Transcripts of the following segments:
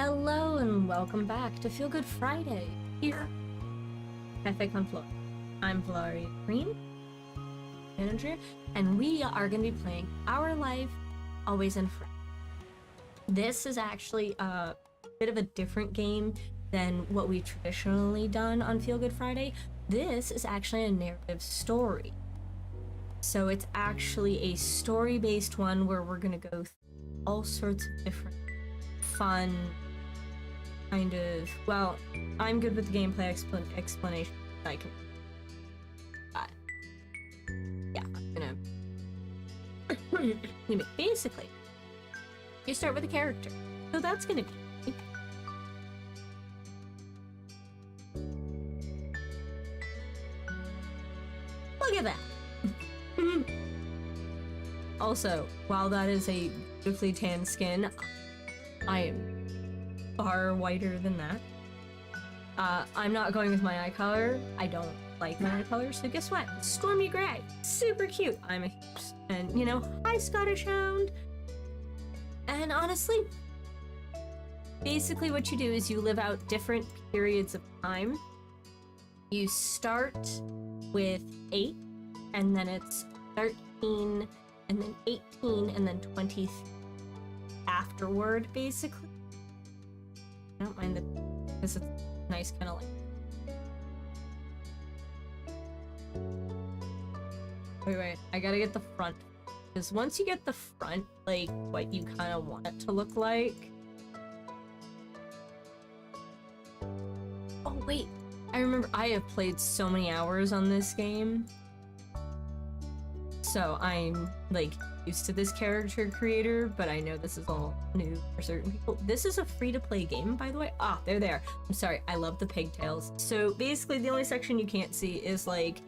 Hello and welcome back to Feel Good Friday here Cafe Con Flor. I'm Valerie Green, manager, and we are going to be playing Our Life Always in Friends. This is actually a bit of a different game than what we've traditionally done on Feel Good Friday. This is actually a narrative story. So it's actually a story-based one where we're going to go through all sorts of different fun kind of, well, I'm good with the gameplay explanation. I can, yeah, I'm gonna basically, you start with a character, so that's gonna be look at that. Also, while that is a beautifully tan skin, I am far whiter than that. I'm not going with my eye color. I don't like my eye color, so guess what? Stormy gray. Super cute. I'm a hipster. And, you know, hi Scottish Hound. And honestly, basically what you do is you live out different periods of time. You start with 8, and then it's 13, and then 18, and then 23 afterward, basically. I don't mind because it's nice, kind of like. Wait, I gotta get the front. Because once you get the front, like, what you kind of want it to look like. Oh, wait. I remember I have played so many hours on this game. So I'm, like, used to this character creator, but I know this is all new for certain people. This is a free-to-play game, by the way. Ah, they're there. I'm sorry, I love the pigtails. So basically the only section you can't see is like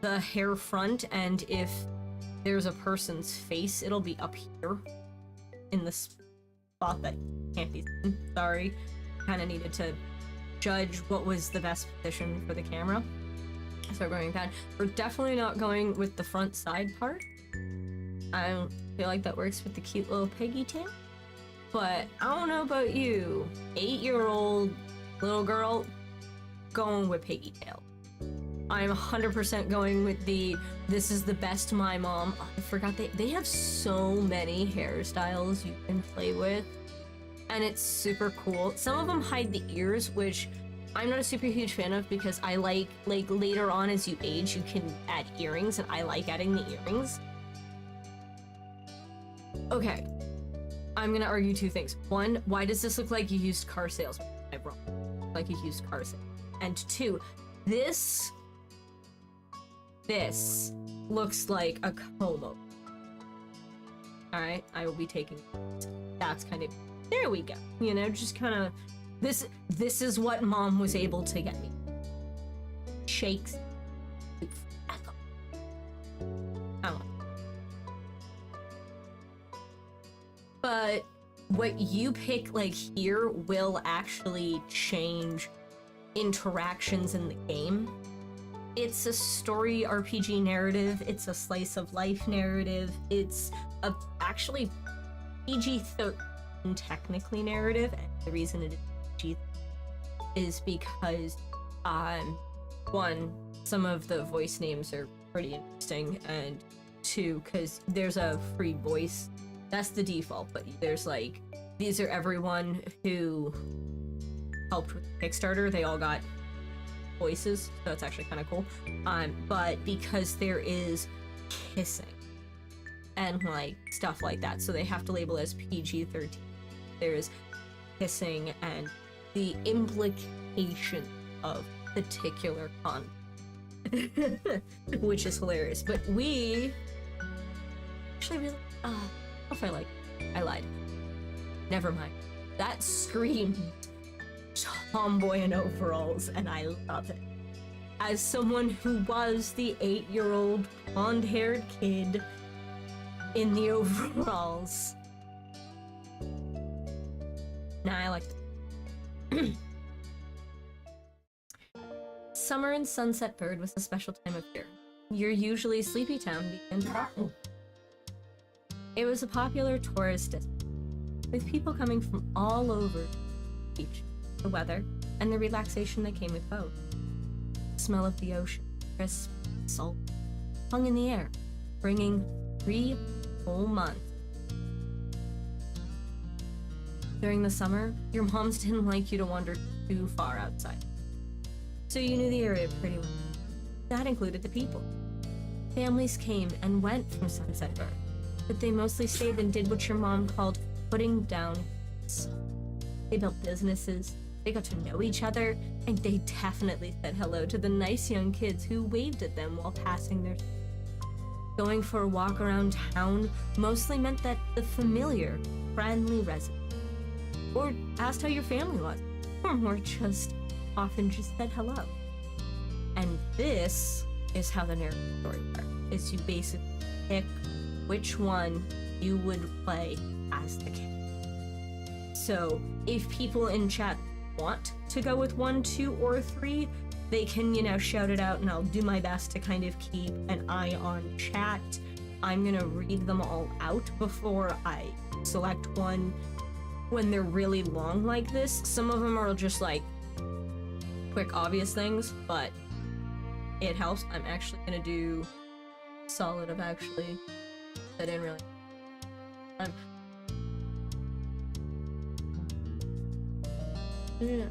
the hair front, and if there's a person's face, it'll be up here in the spot that can't be seen. Sorry, kind of needed to judge what was the best position for the camera. So we're going with that. We're definitely not going with the front side part. I don't feel like that works with the cute little piggy tail. But I don't know about you. 8-year-old little girl going with piggy tail. I'm 100% going with the this is the best my mom. Oh, I forgot they have so many hairstyles you can play with. And it's super cool. Some of them hide the ears, which I'm not a super huge fan of because I like later on as you age, you can add earrings, and I like adding the earrings. Okay, I'm gonna argue two things. One, why does this look like you used car sales? I'm wrong. Like you used car sales. And two, this looks like a como. Alright, I will be taking that's kind of, there we go. You know, just kind of, this is what mom was able to get me. Shakes. I don't know. But what you pick, like, here will actually change interactions in the game. It's a story RPG narrative. It's a slice of life narrative. It's a actually PG-13 technically narrative, and the reason it is PG is because, one, some of the voice names are pretty interesting, and two, because there's a free voice. That's the default, but there's like, these are everyone who helped with Kickstarter. They all got voices, so it's actually kind of cool. But because there is kissing and like stuff like that, so they have to label it as PG-13. There's kissing and the implication of particular content, which is hilarious. But we actually really, if I lied. Never mind. That screamed tomboy in overalls, and I love it. As someone who was the 8-year-old blonde-haired kid in the overalls. Nah, I like it. Summer in Sunset Bird was a special time of year. Your usually sleepy town began to rock. It was a popular tourist destination, with people coming from all over beach, the weather, and the relaxation that came with both. The smell of the ocean, crisp, salt, hung in the air, bringing 3 whole months. During the summer, your moms didn't like you to wander too far outside, so you knew the area pretty well. That included the people. Families came and went from Sunset Berg, but they mostly stayed and did what your mom called putting down roots. They built businesses, they got to know each other, and they definitely said hello to the nice young kids who waved at them while passing their street. Going for a walk around town mostly meant that the familiar, friendly residents or asked how your family was, or more just often just said hello. And this is how the narrative story works, is you basically pick which one you would play as the kid. So if people in chat want to go with 1, 2, or 3, they can, shout it out, and I'll do my best to kind of keep an eye on chat. I'm gonna read them all out before I select one. When they're really long like this, some of them are just like quick, obvious things, but it helps. I'm actually gonna do solid of actually. I didn't really. Yeah.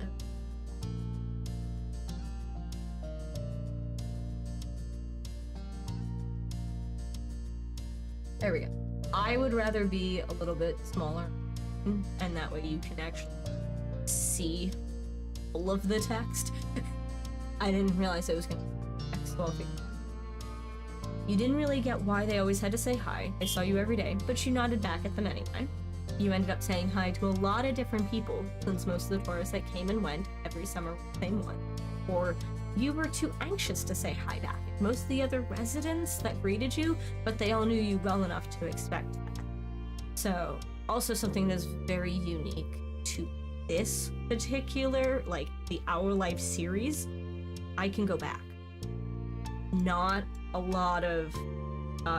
There we go. I would rather be a little bit smaller, and that way you can actually see all of the text. I didn't realize it was gonna be text. Well, you didn't really get why they always had to say hi. They saw you every day, but you nodded back at them anyway. You ended up saying hi to a lot of different people, since most of the tourists that came and went every summer were the same one. Or you were too anxious to say hi back at most of the other residents that greeted you, but they all knew you well enough to expect that. So, also something that's very unique to this particular, the Our Life series, I can go back. Not a lot of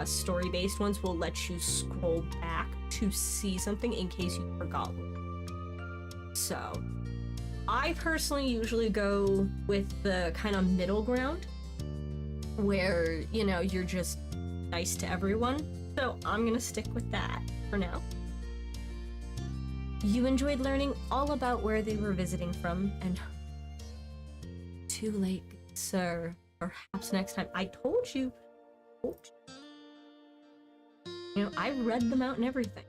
story-based ones will let you scroll back to see something in case you forgot. So, I personally usually go with the kind of middle ground, where, you're just nice to everyone. So I'm gonna stick with that for now. You enjoyed learning all about where they were visiting from, and too late, sir. Perhaps next time. I told you. I read them out and everything.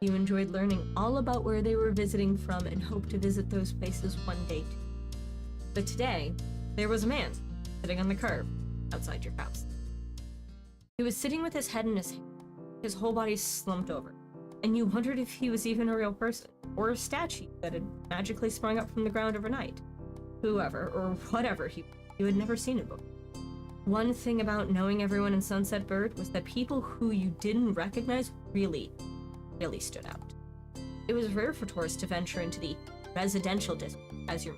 You enjoyed learning all about where they were visiting from and hoped to visit those places one day too. But today, there was a man sitting on the curb outside your house. He was sitting with his head in his hand, his whole body slumped over, and you wondered if he was even a real person, or a statue that had magically sprung up from the ground overnight. Whoever, or whatever you had never seen it before. One thing about knowing everyone in Sunset Bird was that people who you didn't recognize really stood out. It was rare for tourists to venture into the residential district as your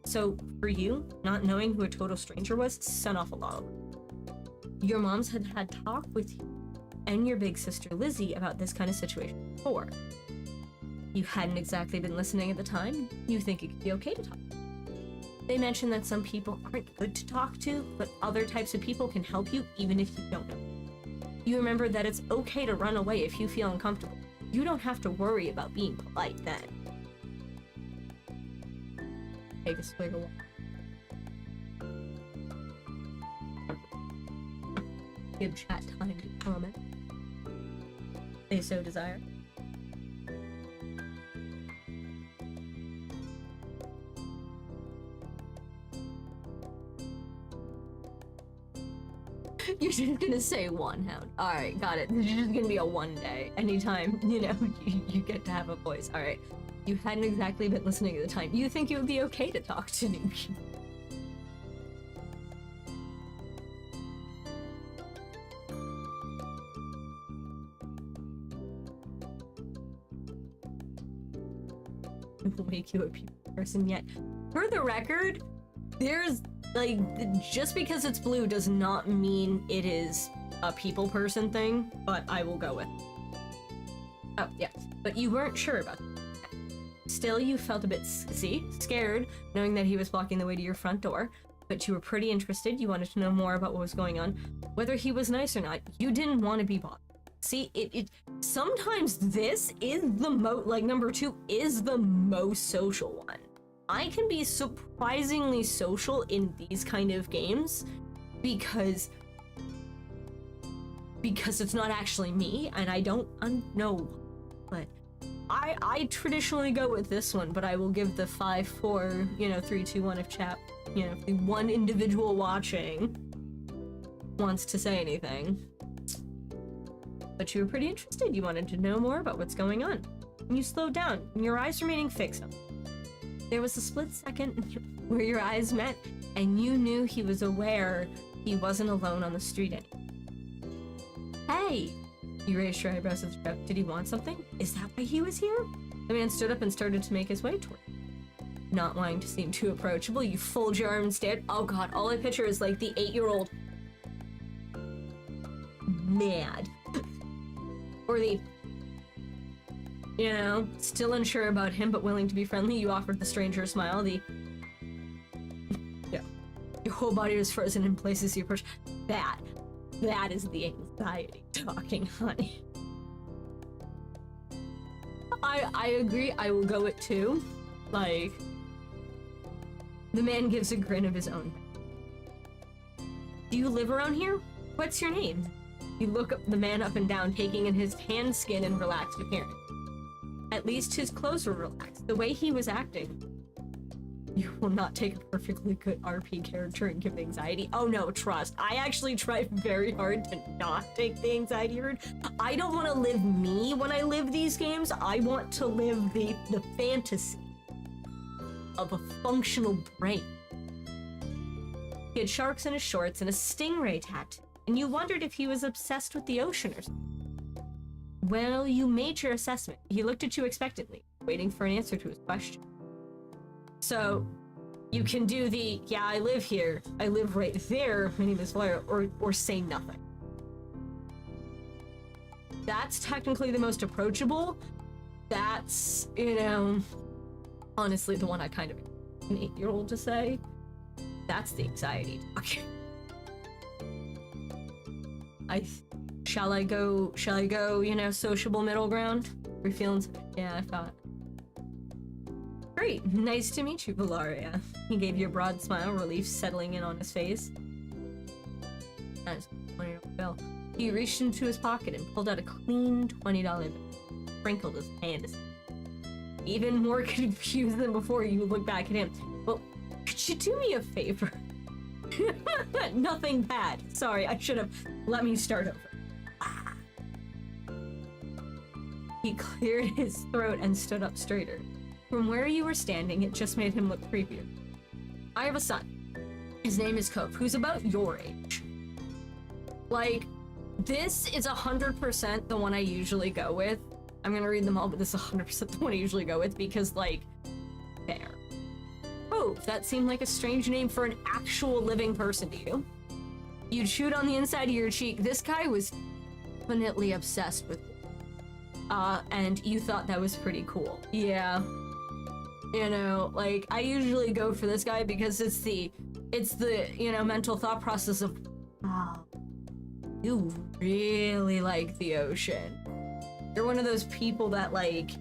So for you, not knowing who a total stranger was sent off a lot of work. Your moms had talk with you and your big sister Lizzie about this kind of situation before. You hadn't exactly been listening at the time. You think it could be okay to talk. They mentioned that some people aren't good to talk to, but other types of people can help you even if you don't know. You remember that it's okay to run away if you feel uncomfortable. You don't have to worry about being polite then. Take a swig of water. Give chat time to comment. They so desire. You're just gonna say one, Hound. Alright, got it. This is just gonna be a one day. Anytime, you get to have a voice. Alright. You hadn't exactly been listening at the time. You think it would be okay to talk to new people. It will make you a people person yet. For the record, there's just because it's blue does not mean it is a people person thing, but I will go with. Oh, yes. But you weren't sure about that. Still, you felt a bit, scared, knowing that he was blocking the way to your front door. But you were pretty interested. You wanted to know more about what was going on. Whether he was nice or not, you didn't want to be bothered. See, sometimes this is the like, number 2 is the most social one. I can be surprisingly social in these kind of games because it's not actually me, and I don't know, but I traditionally go with this one, but I will give the 5, 4, 3, 2, 1 if chat, if the one individual watching wants to say anything. But you were pretty interested. You wanted to know more about what's going on. And you slowed down, and your eyes remaining fixed on him. There was a split second where your eyes met, and you knew he was aware he wasn't alone on the street anymore. Hey! You raised your eyebrows at the trap. Did he want something? Is that why he was here? The man stood up and started to make his way toward you. Not wanting to seem too approachable, you fold your arm and stared. Oh god, all I picture is like the 8-year-old mad. Or the, still unsure about him but willing to be friendly, you offered the stranger a smile. Yeah. Your whole body was frozen in place as you approached. That is the anxiety talking, honey. I agree, I will go with 2. Like, the man gives a grin of his own. Do you live around here? What's your name? You look the man up and down, taking in his tan skin and relaxed appearance. At least his clothes were relaxed. The way he was acting. You will not take a perfectly good RP character and give anxiety. Oh no, trust. I actually try very hard to not take the anxiety route. I don't want to live me when I live these games. I want to live the fantasy of a functional brain. He had sharks in his shorts and a stingray tattoo, and you wondered if he was obsessed with the ocean or something. Well, you made your assessment. He looked at you expectantly, waiting for an answer to his question. So, you can do the, yeah, I live here, I live right there, my name is Blair, or say nothing. That's technically the most approachable. That's, honestly the one I kind of an 8-year-old to say. That's the anxiety talk. Shall I go, sociable middle ground? We're feeling, yeah, I thought. Great, nice to meet you, Valaria. He gave you a broad smile, relief settling in on his face. Nice $20 bill. He reached into his pocket and pulled out a clean $20 bill. Sprinkled his hand. Even more confused than before, you look back at him. Well, could you do me a favor? Nothing bad. Sorry, I should have let me start over. Ah. He cleared his throat and stood up straighter. From where you were standing, it just made him look creepier. I have a son. His name is Cope, who's about your age. Like, this is 100% the one I usually go with. I'm gonna read them all, but this is 100% the one I usually go with because, like, fair. Cope, that seemed like a strange name for an actual living person to you. You chewed on the inside of your cheek. This guy was definitely obsessed with you. And you thought that was pretty cool. Yeah. Like, I usually go for this guy because it's the, mental thought process of, wow, you really like the ocean. You're one of those people that, like,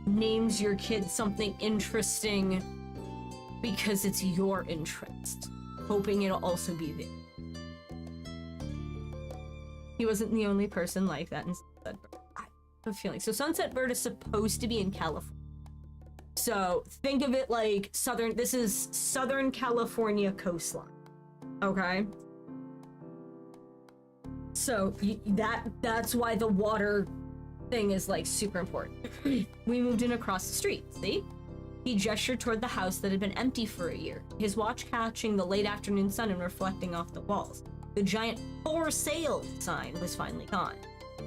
names your kid something interesting because it's your interest, hoping it'll also be there. He wasn't the only person like that in Sunset Bird. I have a feeling. So Sunset Bird is supposed to be in California. So think of it like this is Southern California coastline, okay? So that's why the water thing is like super important. We moved in across the street, see? He gestured toward the house that had been empty for a year, his watch catching the late afternoon sun and reflecting off the walls. The giant for sale sign was finally gone.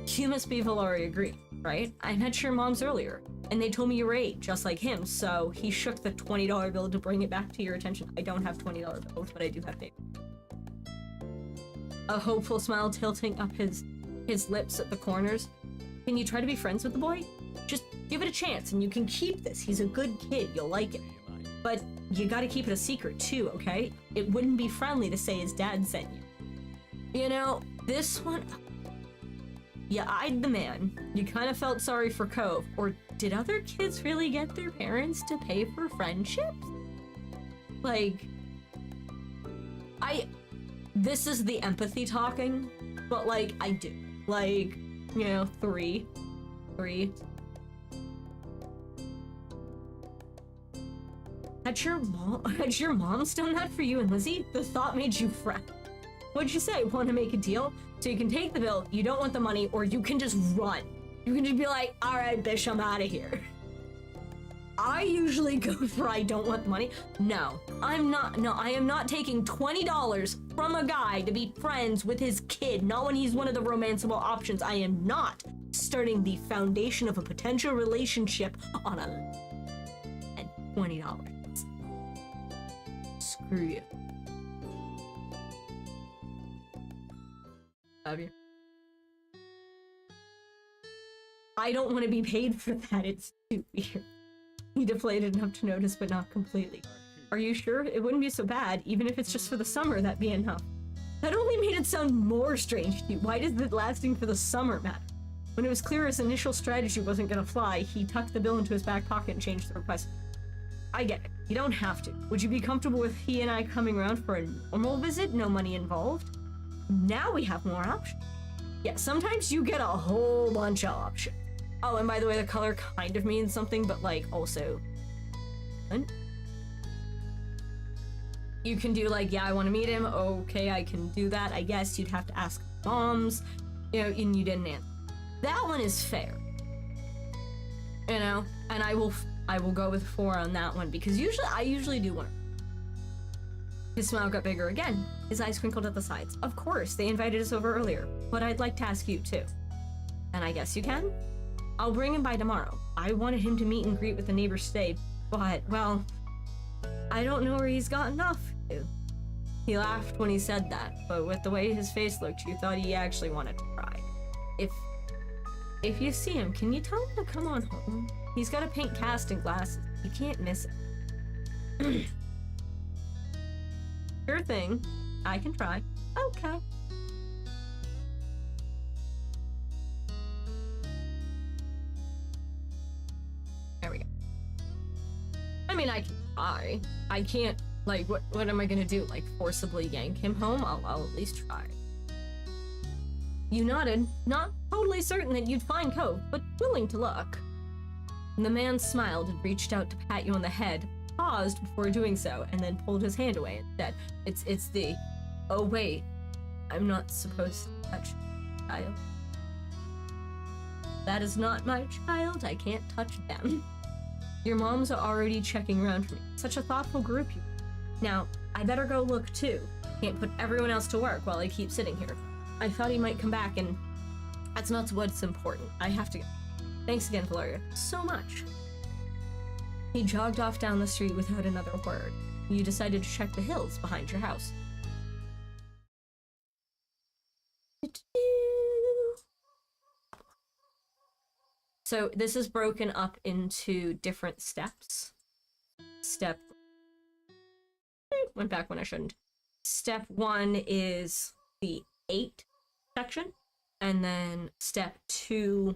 You must be Valaria Green, right? I met your moms earlier, and they told me you were 8, just like him, so he shook the $20 bill to bring it back to your attention. I don't have $20 bills, but I do have paper. A hopeful smile tilting up his lips at the corners. Can you try to be friends with the boy? just give it a chance and you can keep this. He's a good kid, you'll like it. But you gotta keep it a secret too, okay? It wouldn't be friendly to say his dad sent you. You know, this one... You eyed the man. You kind of felt sorry for Cove. Or did other kids really get their parents to pay for friendships? Like... This is the empathy talking, but like, I do. Like, you know, three. Had your mom's done that for you and Lizzie? The thought made you fret. What'd you say? Want to make a deal? So you can take the bill, you don't want the money, or you can just run. You can just be like, alright, bish, I'm out of here. I usually go for I don't want the money. No, I am not taking $20 from a guy to be friends with his kid, not when he's one of the romanceable options. I am not starting the foundation of a potential relationship on $20. Screw you. Love you. I don't want to be paid for that. It's too weird. He deflated enough to notice, but not completely. Are you sure? It wouldn't be so bad. Even if it's just for the summer, that'd be enough. That only made it sound more strange to you. Why does it lasting for the summer matter? When it was clear his initial strategy wasn't gonna fly, he tucked the bill into his back pocket and changed the request. I get it. You don't have to. Would you be comfortable with he and I coming around for a normal visit? No money involved? Now we have more options. Yeah, sometimes you get a whole bunch of options. Oh, and by the way, the color kind of means something, but like also... You can do like, yeah, I want to meet him. Okay, I can do that. I guess you'd have to ask moms, you know, and you didn't answer. That one is fair. You know, and I will go with 4 on that one because I usually do 1. His smile got bigger again. His eyes crinkled at the sides. Of course, they invited us over earlier, but I'd like to ask you too. And I guess you can? I'll bring him by tomorrow. I wanted him to meet and greet with the neighbors today, but, well, I don't know where he's gotten off to. He laughed when he said that, but with the way his face looked, you thought he actually wanted to cry. If you see him, can you tell him to come on home? He's got a pink cast and glasses. You can't miss it. Sure thing. I can try. Okay. There we go. I mean, I can try. I can't, like, what am I gonna do? Like, forcibly yank him home? I'll at least try. You nodded, not totally certain that you'd find Cove, but willing to look. And the man smiled and reached out to pat you on the head, paused before doing so, and then pulled his hand away and said, it's the, oh wait, I'm not supposed to touch your child. That is not my child, I can't touch them. Your moms are already checking around for me. Such a thoughtful group you are. Now, I better go look too. Can't put everyone else to work while I keep sitting here. I thought he might come back and that's not what's important. I have to go. Thanks again, Valeria. So much. He jogged off down the street without another word. You decided to check the hills behind your house. So this is broken up into different steps. Went back when I shouldn't. Step 1 is the 8 section, and then step 2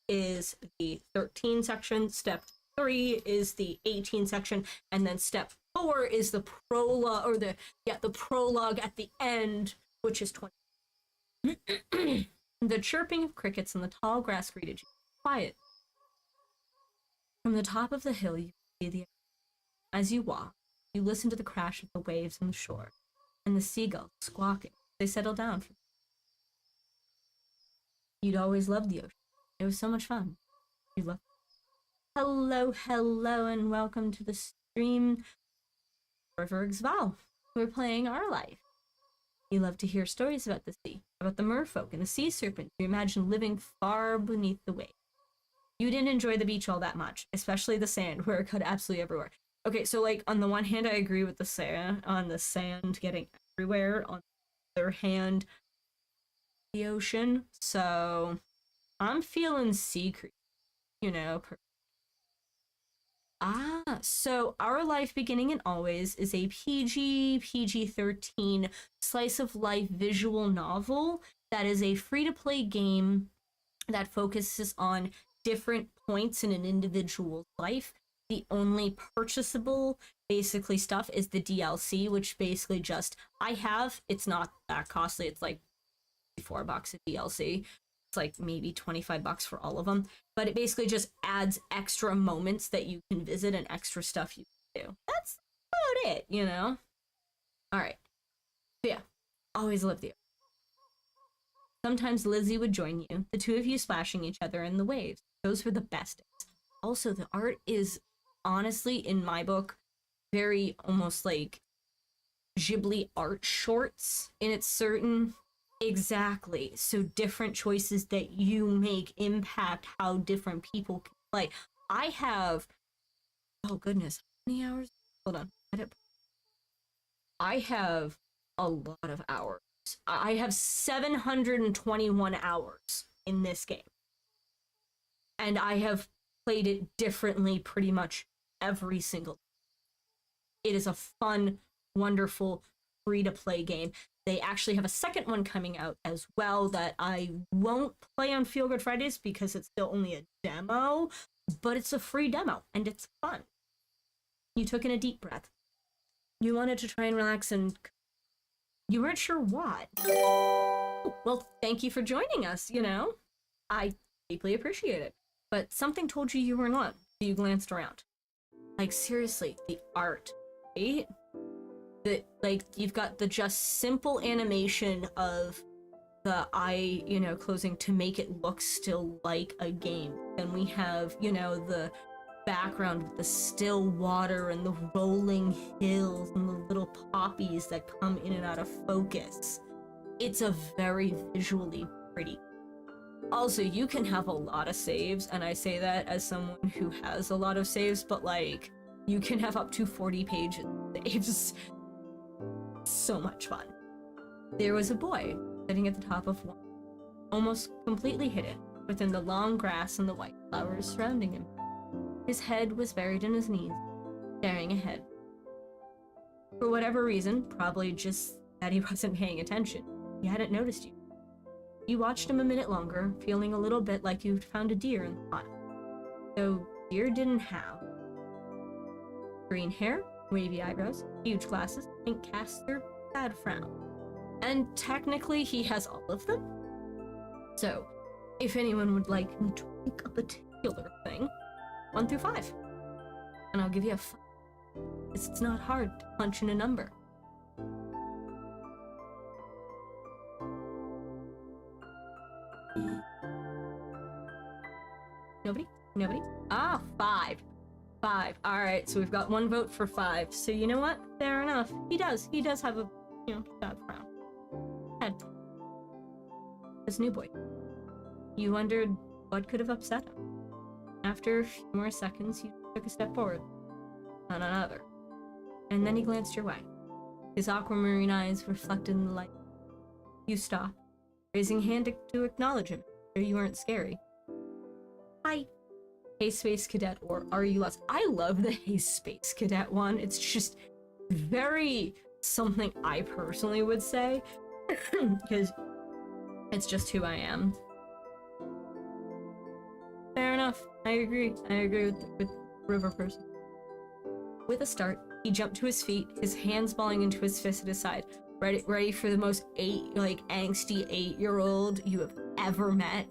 is the 13 section, step 3 is the 18 section, and then step 4 is the prologue, or the prologue at the end, which is 20. The chirping of crickets in the tall grass greeted you. Quiet. From the top of the hill, you see the... As you walk, you listen to the crash of the waves on the shore, and the seagulls squawking. They settle down. You'd always loved the ocean. It was so much fun. You loved it. Hello, and welcome to the stream. River Xval. We're playing Our Life. You love to hear stories about the sea, about the merfolk and the sea serpent. You imagine living far beneath the waves. You didn't enjoy the beach all that much, especially the sand, where it cut absolutely everywhere. Okay, so like on the one hand, I agree with the sand getting everywhere. On the other hand, the ocean. So I'm feeling sea creep. you know. So Our Life Beginning and Always is a PG 13 slice of life visual novel that is a free to play game that focuses on different points in an individual's life. The only purchasable basically stuff is the DLC, which basically just it's not that costly. It's like $4 a DLC. It's like maybe $25 for all of them. But it basically just adds extra moments that you can visit and extra stuff you can do. That's about it, you know? Alright. So yeah, always love the art. Sometimes Lizzie would join you, the two of you splashing each other in the waves. Those were the best days. Also, the art is honestly, in my book, very almost like Ghibli art shorts in its certain. Exactly. So different choices that you make impact how different people can play. I have, oh goodness, how many hours? Hold on. I have a lot of hours. I have 721 hours in this game. And I have played it differently pretty much every single time. It is a fun, wonderful, free-to-play game. They actually have a second one coming out as well that I won't play on Feelgood Fridays because it's still only a demo, but it's a free demo, and it's fun. You took in a deep breath. You wanted to try and relax, and you weren't sure what. Well, thank you for joining us, you know? I deeply appreciate it. But something told you you were not, so you glanced around. Like, seriously, the art, right? Like, you've got the just simple animation of the eye, you know, closing to make it look still like a game. Then we have, you know, the background with the still water and the rolling hills and the little poppies that come in and out of focus. It's a very visually pretty. Also, you can have a lot of saves, and I say that as someone who has a lot of saves, but like, you can have up to 40 pages of saves. So much fun. There was a boy sitting at the top of one, almost completely hidden within the long grass and the white flowers surrounding him. His head was buried in his knees, staring ahead. For whatever reason, probably just that he wasn't paying attention, he hadn't noticed you. You watched him a minute longer, feeling a little bit like you'd found a deer in the pot. Though deer didn't have green hair, wavy eyebrows, huge glasses, and cast their sad frown. And technically, he has all of them. So, if anyone would like me to pick a particular thing, 1 through 5. And I'll give you a 5. It's not hard to punch in a number. Nobody? Nobody? Ah, 5. 5. Alright, so we've got 1 vote for 5. So you know what? Fair enough. He does have a, you know, sad frown. Head. This new boy. You wondered what could have upset him. After a few more seconds, you took a step forward. And another. And then he glanced your way. His aquamarine eyes reflected in the light. You stopped, raising a hand to acknowledge him, so you weren't scary. Hi. Hey Space Cadet, or Are You Lost? I love the Hey Space Cadet one. It's just very something I personally would say, because it's just who I am. Fair enough. I agree. I agree with River Person. With a start, he jumped to his feet, his hands balling into his fist at his side, ready for the most angsty 8-year-old you have ever met.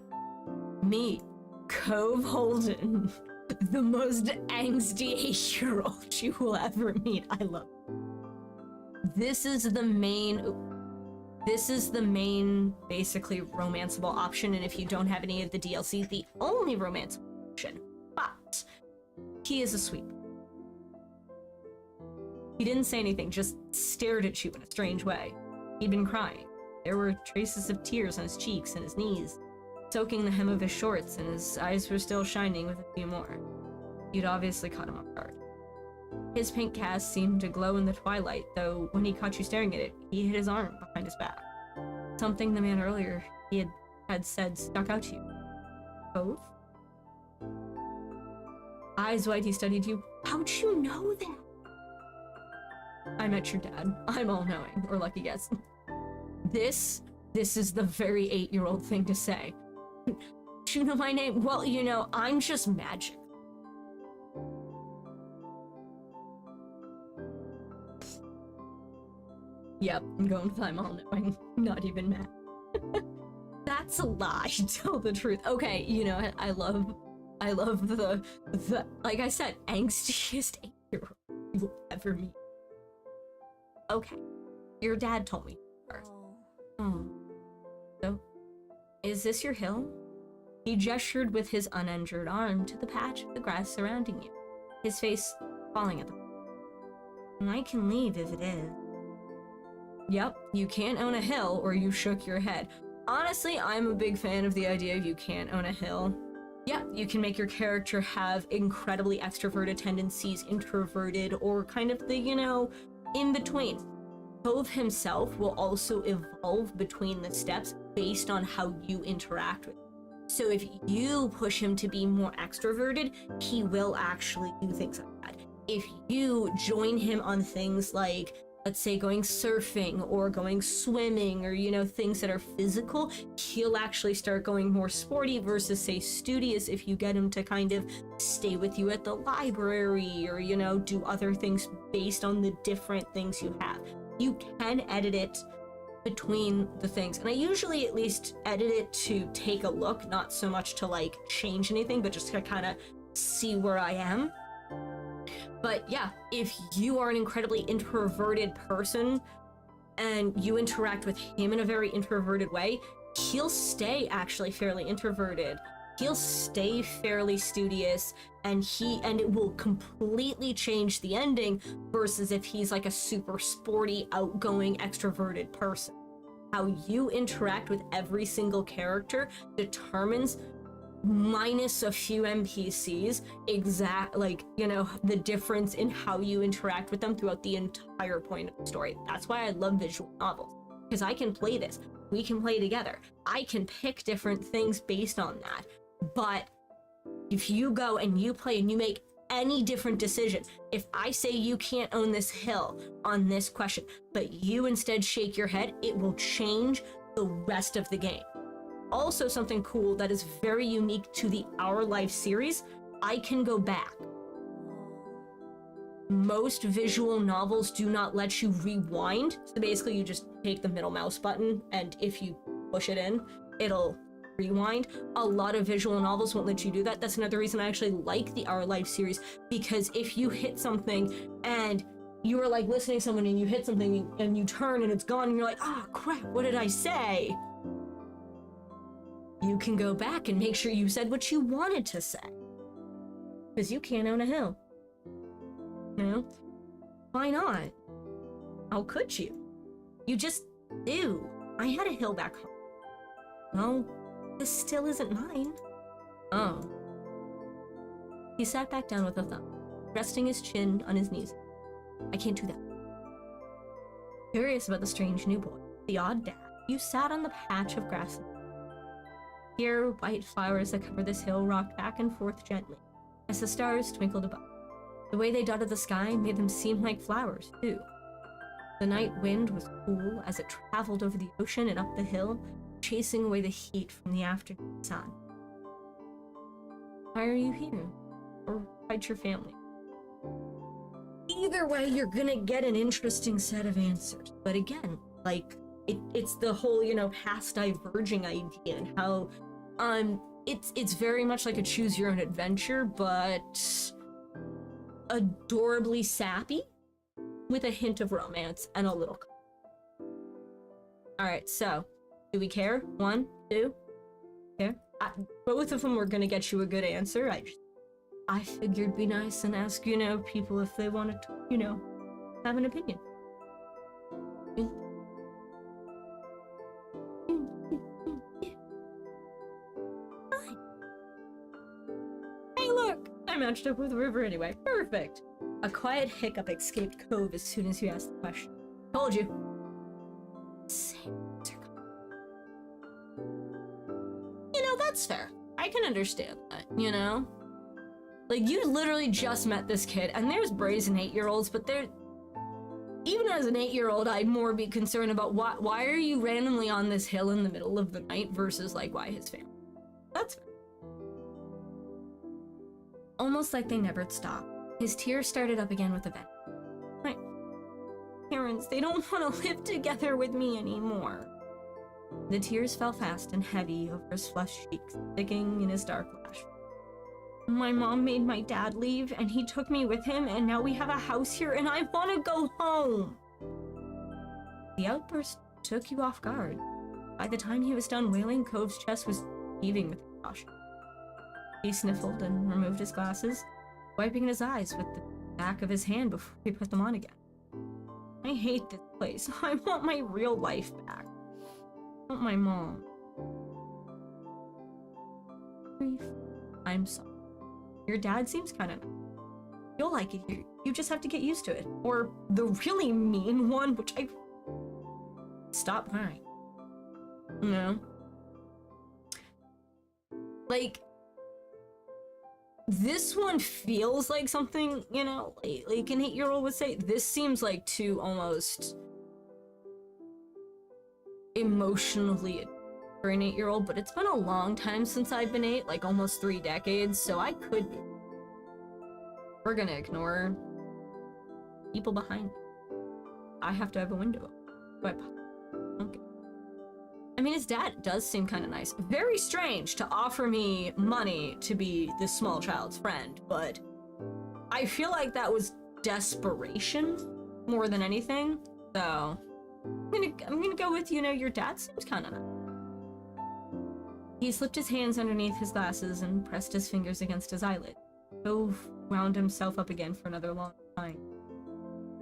Me, Cove Holden, the most angsty 8-year-old you will ever meet. I love it. This is the main basically romanceable option, and if you don't have any of the DLC, the only romanceable option. But he is a sweet boy. He didn't say anything, just stared at you in a strange way. He'd been crying. There were traces of tears on his cheeks and his knees, soaking the hem of his shorts, and his eyes were still shining with a few more. You'd obviously caught him off guard. His pink cast seemed to glow in the twilight, though when he caught you staring at it, he hid his arm behind his back. Something the man earlier he had said stuck out to you. Cove? Eyes wide, he studied you. How'd you know that? I met your dad. I'm all-knowing, or lucky guess. This is the very 8-year-old thing to say. Do you know my name? Well, you know, I'm just magic. Yep, I'm going with I'm all-knowing. Not even mad. That's a lie. Tell the truth. Okay, you know, I love the like I said, angstiest 8-year-old you will ever meet. Okay, your dad told me first. Oh. So, is this your hill? He gestured with his uninjured arm to the patch of the grass surrounding you, his face falling at the floor. I can leave if it is. Yep, you can't own a hill, or you shook your head. Honestly, I'm a big fan of the idea of you can't own a hill. Yep, you can make your character have incredibly extroverted tendencies, introverted, or kind of the, you know, in between. Tove himself will also evolve between the steps based on how you interact with him. So if you push him to be more extroverted, he will actually do things like that. If you join him on things like, let's say, going surfing or going swimming or, you know, things that are physical, he'll actually start going more sporty versus, say, studious if you get him to kind of stay with you at the library or, you know, do other things based on the different things you have. You can edit it between the things, and I usually at least edit it to take a look, not so much to like change anything, but just to kind of see where I am. But yeah, if you are an incredibly introverted person and you interact with him in a very introverted way, he'll stay actually fairly introverted. He'll stay fairly studious, and it will completely change the ending versus if he's like a super sporty, outgoing, extroverted person. How you interact with every single character determines, minus a few NPCs, the difference in how you interact with them throughout the entire point of the story. That's why I love visual novels, because I can play this. We can play together. I can pick different things based on that. But if you go and you play and you make any different decision, if I say you can't own this hill on this question, but you instead shake your head, it will change the rest of the game. Also, something cool that is very unique to the Our Life series, I can go back. Most visual novels do not let you rewind, so basically you just take the middle mouse button, and if you push it in, it'll rewind. A lot of visual novels won't let you do that. That's another reason I actually like the Our Life series, because if you hit something and you were like listening to someone and you hit something and you turn and it's gone and you're like, oh crap, what did I say? You can go back and make sure you said what you wanted to say. Because you can't own a hill. You know? Why not? How could you? You just do. I had a hill back home. Well, this still isn't mine. Oh. He sat back down with a thumb, resting his chin on his knees. I can't do that. Curious about the strange new boy, the odd dad, you sat on the patch of grass. Here, white flowers that cover this hill rocked back and forth gently, as the stars twinkled above. The way they dotted the sky made them seem like flowers, too. The night wind was cool as it traveled over the ocean and up the hill, chasing away the heat from the afternoon sun. Why are you here? Or why'd your family? Either way, you're gonna get an interesting set of answers. But again, like, it's the whole, you know, past diverging idea and how, it's very much like a choose your own adventure, but adorably sappy with a hint of romance and a little. Alright, so, do we care? 1, 2? Care? Both of them were gonna get you a good answer. I figured be nice and ask, you know, people if they wanted to, you know, have an opinion. Fine. Hey, look! I matched up with River anyway. Perfect! A quiet hiccup escaped Cove as soon as you asked the question. Told you. Same answer. You know, that's fair. I can understand that, you know? Like, you literally just met this kid, and there's brazen 8-year-olds, but they're... Even as an 8-year-old, I'd more be concerned about why are you randomly on this hill in the middle of the night versus, like, why his family. That's fair. Almost like they never'd stop. His tears started up again with a vent. My parents, they don't want to live together with me anymore. The tears fell fast and heavy over his flushed cheeks, sticking in his dark lash. My mom made my dad leave, and he took me with him, and now we have a house here, and I want to go home! The outburst took you off guard. By the time he was done wailing, Cove's chest was heaving with caution. He sniffled and removed his glasses, wiping his eyes with the back of his hand before he put them on again. I hate this place. I want my real life back. I want my mom. Grief. I'm sorry. Your dad seems kind of... You'll like it here. You just have to get used to it. Or the really mean one, which I... Stop crying. You know? Like... This one feels like something, you know, like an 8-year-old would say. This seems like too almost... emotionally for an 8-year-old, but it's been a long time since I've been 8, like almost 3 decades, so I could be. We're gonna ignore people behind me. I have to have a window open. Okay. I mean, his dad does seem kind of nice. Very strange to offer me money to be this small child's friend, but I feel like that was desperation more than anything, so I'm gonna go with, you know, your dad seems kind of nice. He slipped his hands underneath his glasses and pressed his fingers against his eyelid. Cove wound himself up again for another long time.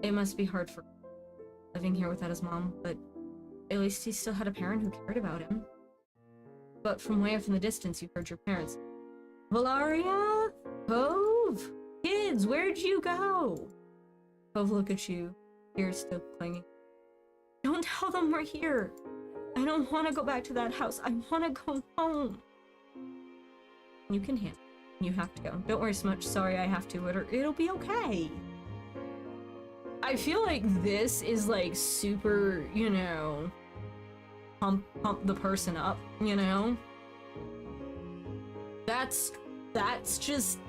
It must be hard for him, living here without his mom, but at least he still had a parent who cared about him. But from way off in the distance, you heard your parents. Valaria? Cove? Kids, where'd you go? Cove looked at you, tears still clinging. Don't tell them we're here. I don't want to go back to that house. I want to go home. You can handle it. You have to go. Don't worry so much. Sorry I have to, but it'll be okay. I feel like this is like super, you know, pump the person up, you know? That's just...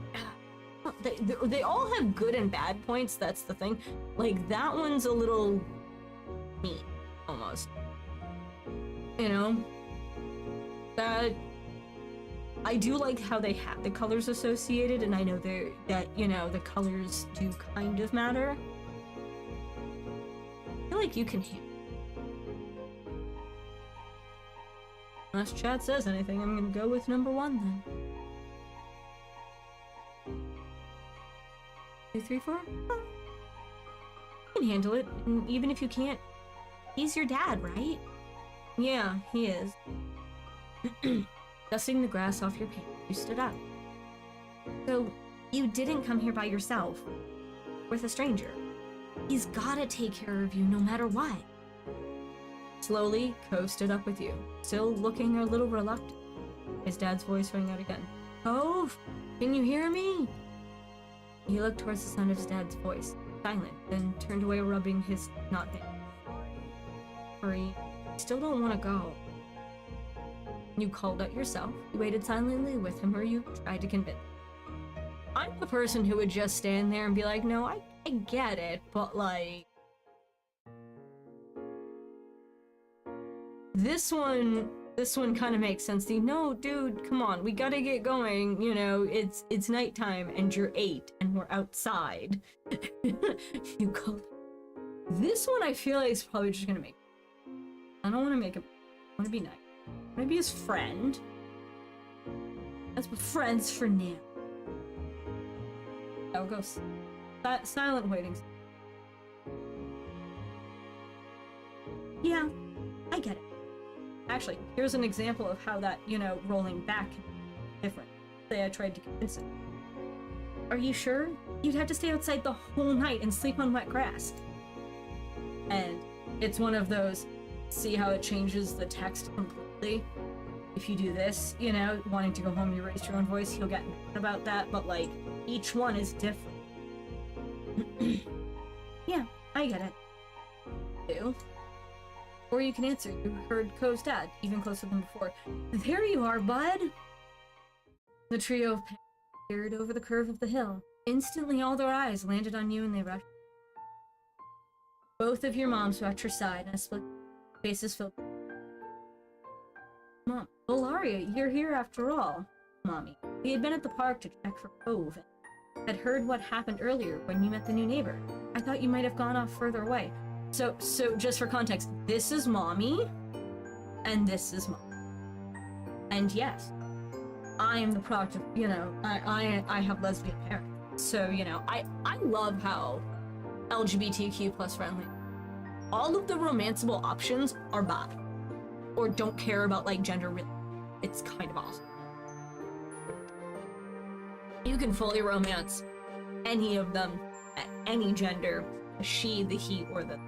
They all have good and bad points, that's the thing. Like, that one's a little mean, almost. You know? That... I do like how they have the colors associated, and I know that, you know, the colors do kind of matter. I feel like you can hear. Unless chat says anything, I'm gonna go with number 1 then. 2, 3, 4? Oh. You can handle it, and even if you can't, he's your dad, right? Yeah, he is. Dusting the grass off your pants, you stood up. So, you didn't come here by yourself, with a stranger. He's gotta take care of you no matter what. Slowly, Cove stood up with you, still looking a little reluctant. His dad's voice rang out again. Cove, can you hear me? He looked towards the sound of his dad's voice, silent, then turned away, rubbing his not there. Hurry, I still don't want to go. You called out yourself, you waited silently with him, or you tried to convince him. I'm the person who would just stand there and be like, no, I get it, but like... This one kind of makes sense. No, dude, come on, we gotta get going, you know, it's nighttime and you're 8 and we're outside. You called... This one I feel like is probably just gonna make... I don't want to make him... I want to be nice. I want to be his friend. That's what friends for now. There it goes. Silent waiting. Yeah, I get it. Actually, here's an example of how that, you know, rolling back can be different. Say I tried to convince him. Are you sure? You'd have to stay outside the whole night and sleep on wet grass. And it's one of those, see how it changes the text completely? if you do this, you know, wanting to go home, you raise your own voice, he'll get mad about that, but like, each one is different. Yeah, I get it. You? Or you can answer, you heard Ko's dad, even closer than before. There you are, bud! The trio of parents peered over the curve of the hill. Instantly, all their eyes landed on you and they rushed. Both of your moms were at your side, and a split faces filled. Mom, Valaria, you're here after all. Mommy, we had been at the park to check for Cove and had heard what happened earlier when you met the new neighbor. I thought you might have gone off further away. So just for context, this is Mommy, and this is Mom. And yes, I am the product of, you know, I have lesbian parents. So, you know, I love how LGBTQ plus friendly. All of the romanceable options are bad. Or don't care about, like, gender really. It's kind of awesome. You can fully romance any of them at any gender. She, the he, or the...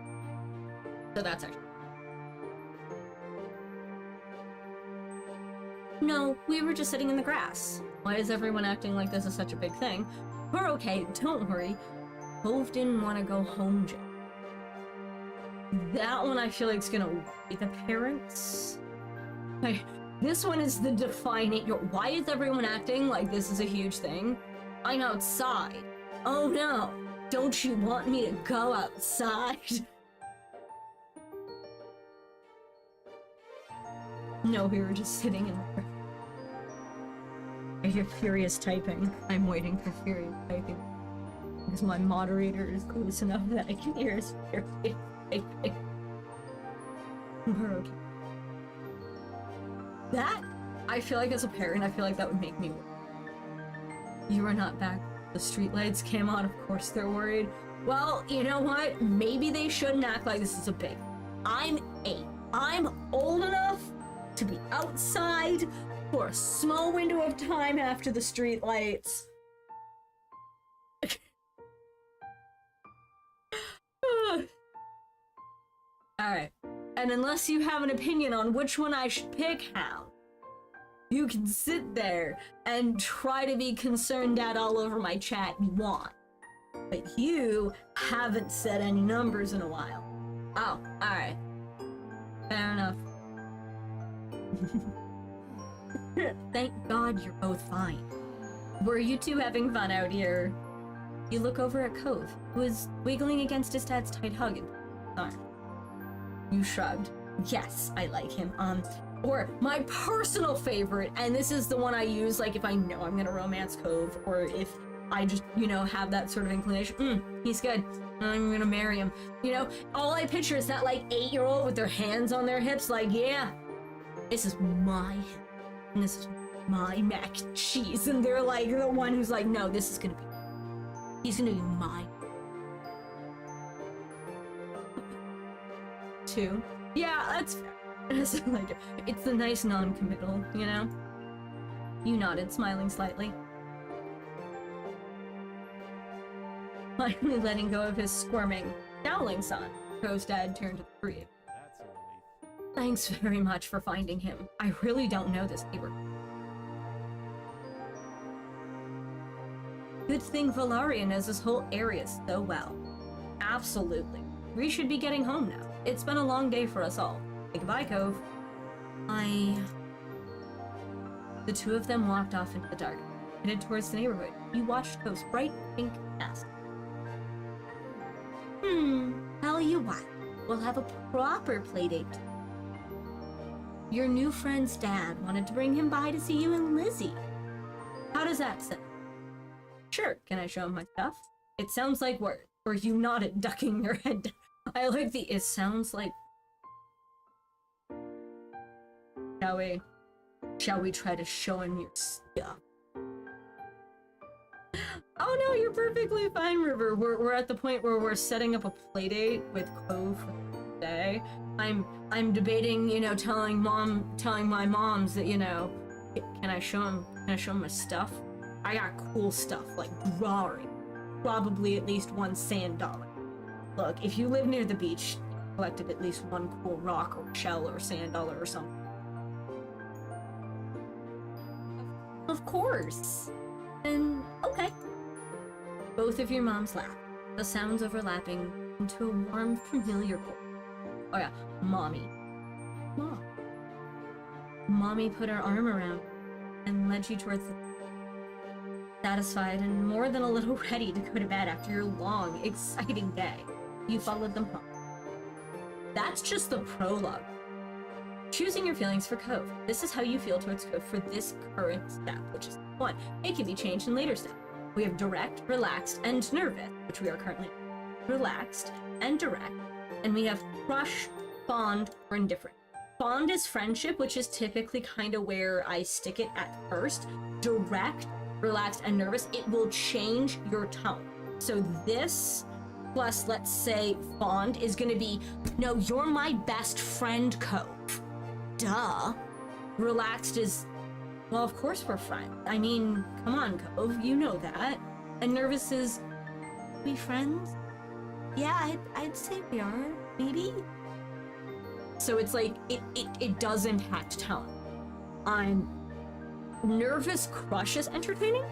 So that's actually... No, we were just sitting in the grass. Why is everyone acting like this is such a big thing? We're okay, don't worry. Cove didn't want to go home, Jen. That one I feel like is gonna worry the parents. Like, this one is the defining... Why is everyone acting like this is a huge thing? I'm outside. Oh no, don't you want me to go outside? No, we were just sitting in there. I hear furious typing. I'm waiting for furious typing. Because my moderator is close enough that I can hear his furious typing. We're okay. That, I feel like as a parent, I feel like that would make me worried. You are not back. The streetlights came on, of course they're worried. Well, you know what? Maybe they shouldn't act like this is a big... I'm 8. I'm old enough to be outside for a small window of time after the streetlights. Alright. And unless you have an opinion on which one I should pick, Hound, you can sit there and try to be concerned dad all over my chat you want. But you haven't said any numbers in a while. Oh, alright. Fair enough. Thank God you're both fine. Were you two having fun out here? You look over at Cove, who is wiggling against his dad's tight hug and arm. You shrugged. Yes, I like him. Or my personal favorite, and this is the one I use, like, if I know I'm gonna romance Cove, or if I just, you know, have that sort of inclination. He's good. I'm gonna marry him. You know, all I picture is that, like, 8-year-old with their hands on their hips, like, yeah, this is my hip, and this is my mac and cheese, and they're, like, the one who's like, no, this is gonna be, he's gonna be mine. 2. Yeah, that's fair. It's like, it's the nice non-committal, you know? You nodded, smiling slightly. Finally letting go of his squirming, scowling son, Co's dad turned to the three. That's a relief. Thanks very much for finding him. I really don't know this neighbor. Good thing Valaria knows this whole area so well. Absolutely. We should be getting home now. It's been a long day for us all. Say goodbye, Cove. The two of them walked off into the dark, headed towards the neighborhood. You watched Cove's bright pink mask. Tell you what, we'll have a proper playdate. Your new friend's dad wanted to bring him by to see you and Lizzie. How does that sound? Sure, can I show him my stuff? It sounds like words, or you nodded, ducking your head. I like the it sounds like... Shall we try to show him your stuff? Oh no, you're perfectly fine, River. We're at the point where we're setting up a playdate with Cove for the day. I'm debating, you know, telling my moms that, you know, can I show him my stuff? I got cool stuff like drawing, probably at least one sand dollar. Look, if you live near the beach, you collected at least one cool rock or shell or sand dollar or something. Of course. And okay. Both of your moms laugh, the sounds overlapping into a warm, familiar chord. Oh yeah, Mommy. Mom. Mommy put her arm around and led you towards the... Satisfied and more than a little ready to go to bed after your long, exciting day, you followed them home. That's just the prologue. Choosing your feelings for Cove. This is how you feel towards Cove for this current step, which is 1. It can be changed in later steps. We have direct, relaxed, and nervous, which we are currently relaxed and direct, and we have crush, fond, or indifferent. Fond is friendship, which is typically kind of where I stick it at first. Direct, relaxed, and nervous, it will change your tone. So this plus, let's say, fond is gonna be, no, you're my best friend, Cove. Duh. Relaxed is, well, of course we're friends. I mean, come on, Cove, you know that. And nervous is, we friends? Yeah, I'd say we are, maybe? So it's like, it does impact tone. I'm nervous crush is entertaining.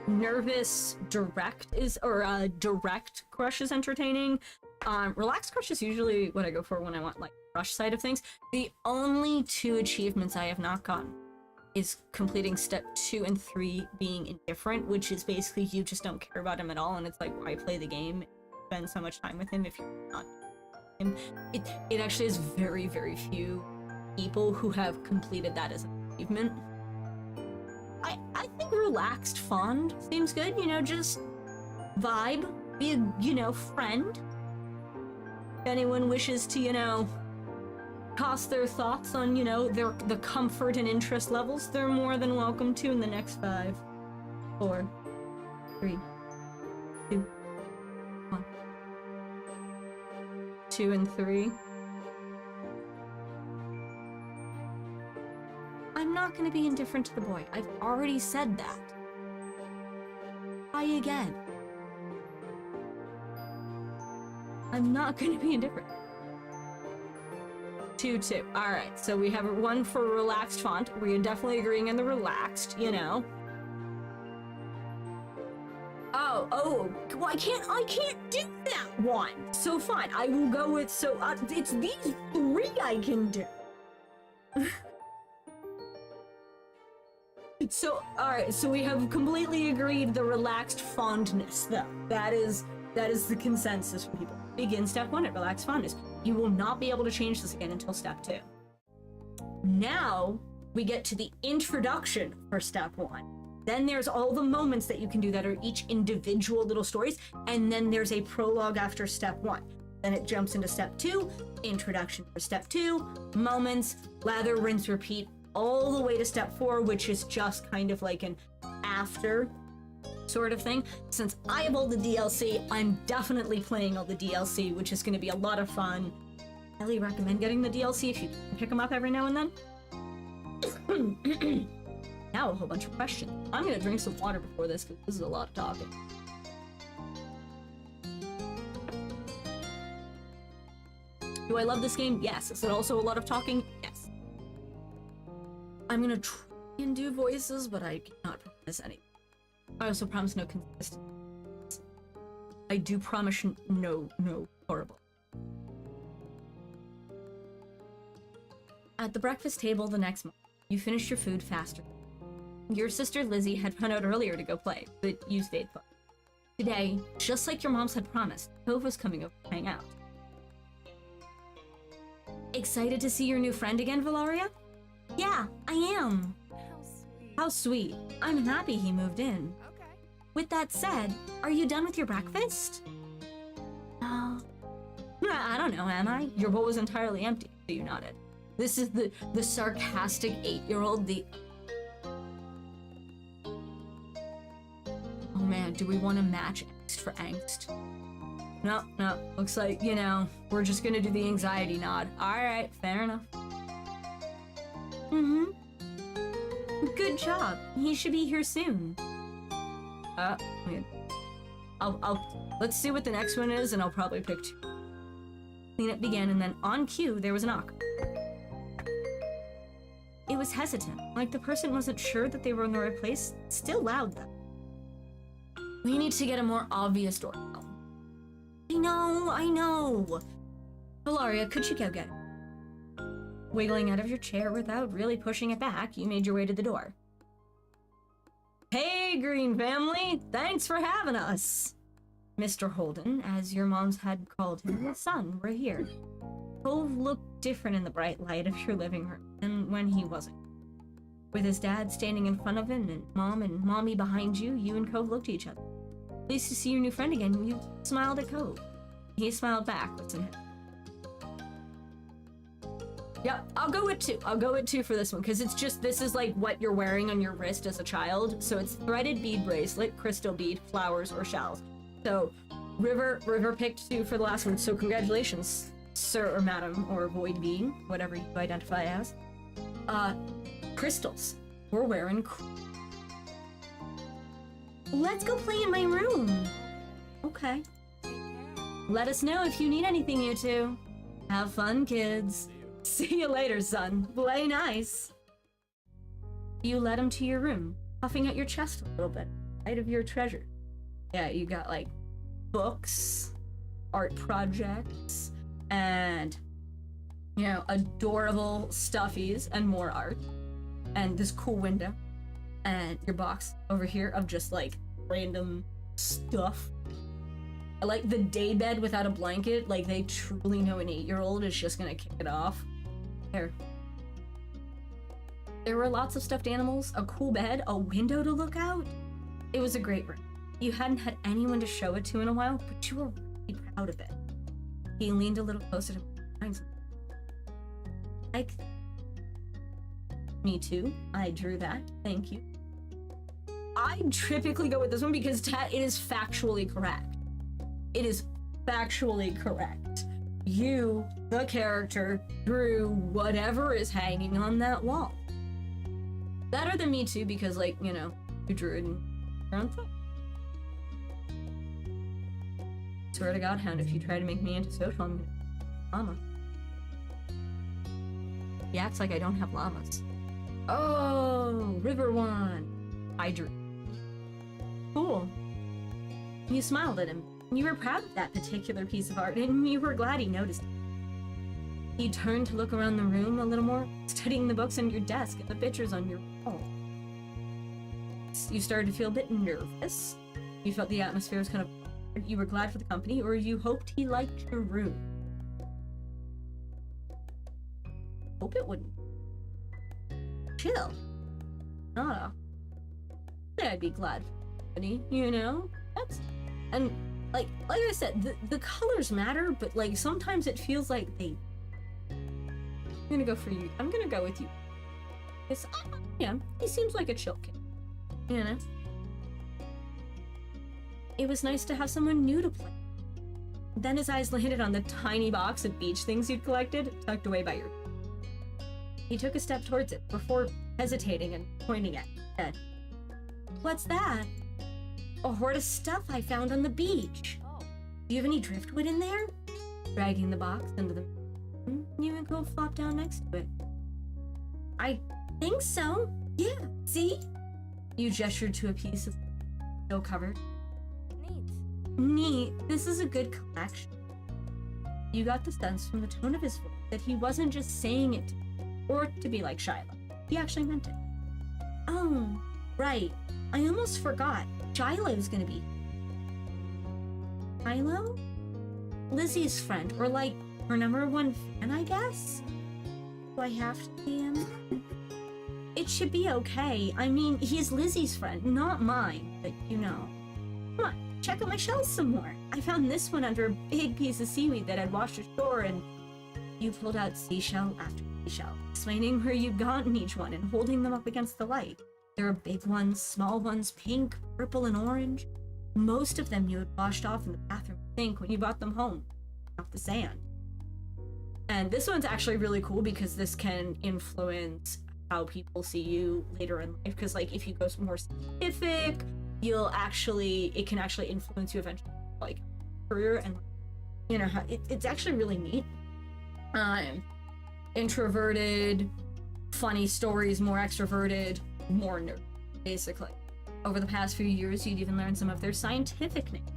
Nervous direct is, or direct crush is entertaining. Relaxed crush is usually what I go for when I want like crush side of things. The only 2 achievements I have not gotten is completing step 2 and 3 being indifferent, which is basically you just don't care about him at all, and it's like, why play the game, spend so much time with him if you're not him. It actually is very, very few people who have completed that as an achievement. I think relaxed fond seems good, you know, just vibe, be a, you know, friend. If anyone wishes to, you know, toss their thoughts on, you know, the comfort and interest levels, they're more than welcome to in the next 5, 4, 3, 2, 1. 2 and 3. I'm not gonna be indifferent to the boy. I've already said that. Try again. I'm not gonna be indifferent. 2, 2. Alright, so we have 1 for relaxed font. We're definitely agreeing on the relaxed, you know. Oh, well, I can't do that one. So fine, I will go with, so, it's these 3 I can do. So, alright, so we have completely agreed the relaxed fondness, though. That is the consensus from people. Begin step 1 at relaxed fondness. You will not be able to change this again until step 2. Now, we get to the introduction for step 1. Then there's all the moments that you can do that are each individual little stories, and then there's a prologue after step 1. Then it jumps into step 2, introduction for step 2, moments, lather, rinse, repeat, all the way to step 4, which is just kind of like an after sort of thing. Since I have all the DLC, I'm definitely playing all the DLC, which is going to be a lot of fun. I highly recommend getting the DLC if you can pick them up every now and then. Now a whole bunch of questions. I'm going to drink some water before this, because this is a lot of talking. Do I love this game? Yes. Is it also a lot of talking? Yes. I'm gonna try and do voices, but I cannot promise any. I also promise no consistency. I do promise no horrible. At the breakfast table the next morning, you finished your food faster. Your sister Lizzie had run out earlier to go play, but you stayed put. Today, just like your moms had promised, Cove was coming over to hang out. Excited to see your new friend again, Valeria? Yeah, I am. How sweet. How sweet. I'm happy he moved in. Okay. With that said, are you done with your breakfast? No. I don't know, am I? Your bowl was entirely empty, so you nodded. This is the sarcastic 8-year-old, the... Oh man, do we want to match angst for angst? No, looks like, you know, we're just gonna do the anxiety nod. Alright, fair enough. Good job. He should be here soon. Let's see what the next one is, and I'll probably pick 2. Cleanup began, and then on cue, there was a knock. It was hesitant, like the person wasn't sure that they were in the right place. Still loud, though. We need to get a more obvious doorbell. I know. Valaria, could you go get it? Wiggling out of your chair without really pushing it back, you made your way to the door. Hey, Green family! Thanks for having us! Mr. Holden, as your moms had called him, the son, were here. Cove looked different in the bright light of your living room than when he wasn't. With his dad standing in front of him and mom and mommy behind you, you and Cove looked at each other. Pleased to see your new friend again, you smiled at Cove. He smiled back with some hip. Yep, I'll go with 2. I'll go with 2 for this one, because it's just, this is like what you're wearing on your wrist as a child. So it's threaded bead bracelet, crystal bead, flowers, or shells. So River picked 2 for the last one, so congratulations, sir or madam, or void being, whatever you identify as. Crystals. We're wearing... Let's go play in my room. Okay. Let us know if you need anything, you two. Have fun, kids. See you later, son. Play nice. You led him to your room, puffing out your chest a little bit, out of your treasure. Yeah, you got like books, art projects, and you know, adorable stuffies and more art. And this cool window. And your box over here of just like random stuff. I like the daybed without a blanket. Like they truly know an 8-year-old is just gonna kick it off. There were lots of stuffed animals, a cool bed, a window to look out. It was a great room. You hadn't had anyone to show it to in a while, but you were really proud of it. He leaned a little closer to like, me too. I drew that. Thank you. I typically go with this one because it is factually correct. It is factually correct. You, the character, drew whatever is hanging on that wall. Better than me too, because like, you know, you drew it in your own thing. Swear to God, Hound, if you try to make me antisocial, I'm gonna llama. He acts like I don't have llamas. Oh, River one. I drew. Cool. You smiled at him. You were proud of that particular piece of art, and you were glad he noticed it. He turned to look around the room a little more, studying the books on your desk and the pictures on your wall. You started to feel a bit nervous. You felt the atmosphere was kind of... You were glad for the company, or you hoped he liked your room. Hope it wouldn't. Chill. Not a... I'd be glad for the company, you know? That's... And... Like I said, the colors matter, but like sometimes it feels like they... I'm gonna go for you. I'm gonna go with you. It's, yeah, he seems like a chill kid. You know? It was nice to have someone new to play. Then his eyes landed on the tiny box of beach things you'd collected, tucked away by your... He took a step towards it before hesitating and pointing at it. What's that? A hoard of stuff I found on the beach. Do you have any driftwood in there? Dragging the box into the... You and Cole flopped down next to it. I think so. Yeah, see? You gestured to a piece of snow covered. Neat. This is a good collection. You got the sense from the tone of his voice that he wasn't just saying it to you, or to be like Shiloh. He actually meant it. Oh, right. I almost forgot. Shiloh's gonna be... Shiloh? Lizzie's friend, or like, her #1 fan, I guess? Do I have to be him? It should be okay. I mean, he's Lizzie's friend, not mine, but you know. Come on, check out my shells some more. I found this one under a big piece of seaweed that I'd washed ashore, and you pulled out seashell after seashell, explaining where you'd gotten each one and holding them up against the light. There are big ones, small ones, pink, purple, and orange. Most of them you had washed off in the bathroom sink when you brought them home, off the sand. And this one's actually really cool because this can influence how people see you later in life. Because like if you go more specific, it can actually influence you eventually, like career and you know how it's actually really neat. Introverted, funny stories, more extroverted, more nerd, basically. Over the past few years, you'd even learned some of their scientific names.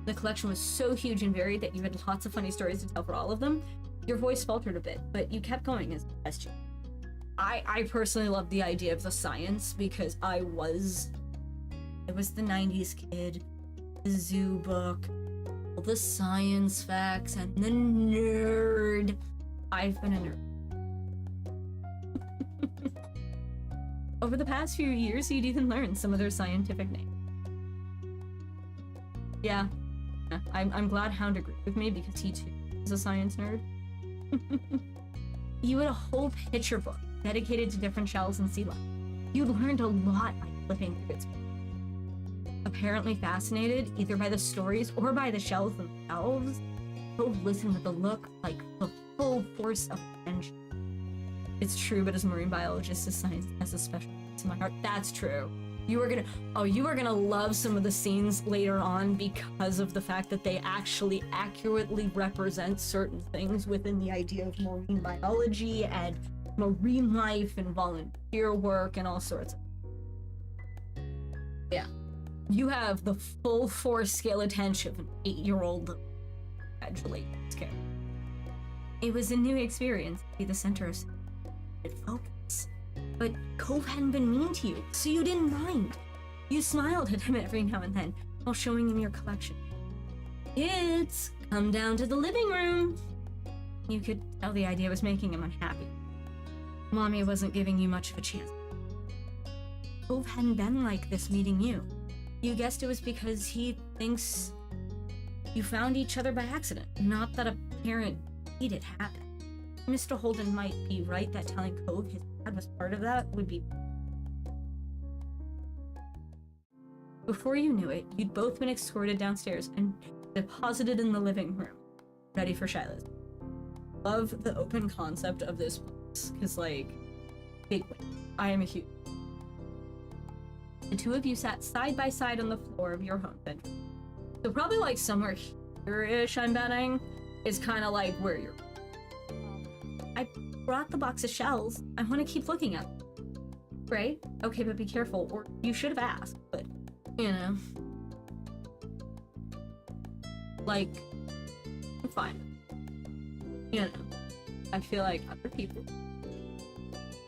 The collection was so huge and varied that you had lots of funny stories to tell for all of them. Your voice faltered a bit, but you kept going as you. I personally love the idea of the science because I was the 90s kid, the zoo book, all the science facts, and the nerd. I've been a nerd. Over the past few years, you'd even learned some of their scientific names. Yeah, I'm glad Hound agreed with me because he too is a science nerd. You had a whole picture book dedicated to different shells and sea life. You'd learned a lot by flipping through its pages. Apparently fascinated either by the stories or by the shells themselves, both listened with a look like the full force of attention. It's true, but as a marine biologist, this science has a special place in my heart. That's true. You are gonna love some of the scenes later on because of the fact that they actually accurately represent certain things within the idea of marine biology and marine life and volunteer work and all sorts of. Yeah. You have the full force scale attention of an 8-year-old congratulations character. It was a new experience to be the center of focus. But Cove hadn't been mean to you, so you didn't mind. You smiled at him every now and then while showing him your collection. Kids, come down to the living room. You could tell the idea was making him unhappy. Mommy wasn't giving you much of a chance. Cove hadn't been like this meeting you. You guessed it was because he thinks you found each other by accident, not that a parent made it happen. Mr. Holden might be right that telling Cove his dad was part of that would be... Before you knew it, you'd both been escorted downstairs and deposited in the living room, ready for Shiloh's. Love the open concept of this place, because, like, big win. I am a huge... The two of you sat side by side on the floor of your home bedroom. So probably, like, somewhere here-ish, I'm betting, is kind of like where you're... I brought the box of shells. I want to keep looking at them. Right? Okay, but be careful, or you should have asked, but, you know. Like, I'm fine. You know, I feel like other people,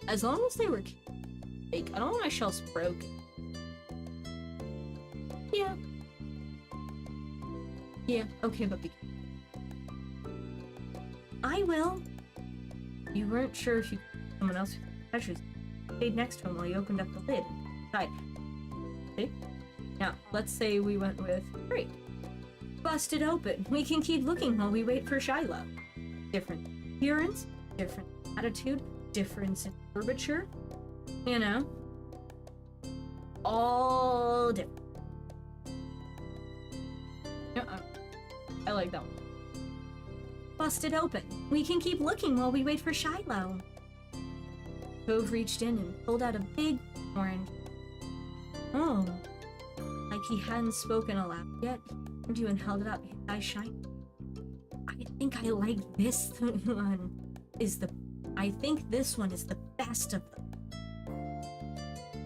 as long as they were, like, I don't want my shells broken. Yeah. Yeah, okay, but be careful. I will. You weren't sure if you could someone else who treasures stayed next to him while you opened up the lid and died. See? Now, let's say we went with great. Busted open. We can keep looking while we wait for Shiloh. Different appearance, different attitude, difference in curvature. You know? All different. I like that one. Busted open. We can keep looking while we wait for Shiloh. Cove reached in and pulled out a big orange. Oh. Like he hadn't spoken aloud yet. He turned you and held it up. His eyes shining. I think I like this one. I think this one is the best of them.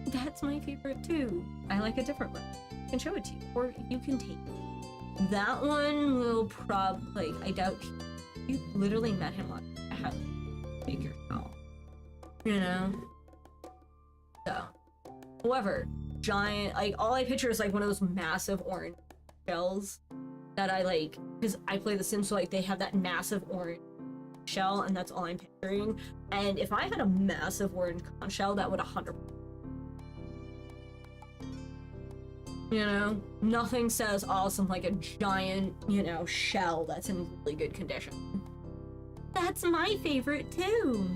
That's my favorite too. I like a different one. I can show it to you, or you can take it. That one will probably, I doubt you literally met him on how to figure out. You know? So. However, giant, like, all I picture is like one of those massive orange shells that I like, because I play The Sims, so like they have that massive orange shell, and that's all I'm picturing. And if I had a massive orange conch shell, that would 100%. You know, nothing says awesome like a giant, you know, shell that's in really good condition. That's my favorite too.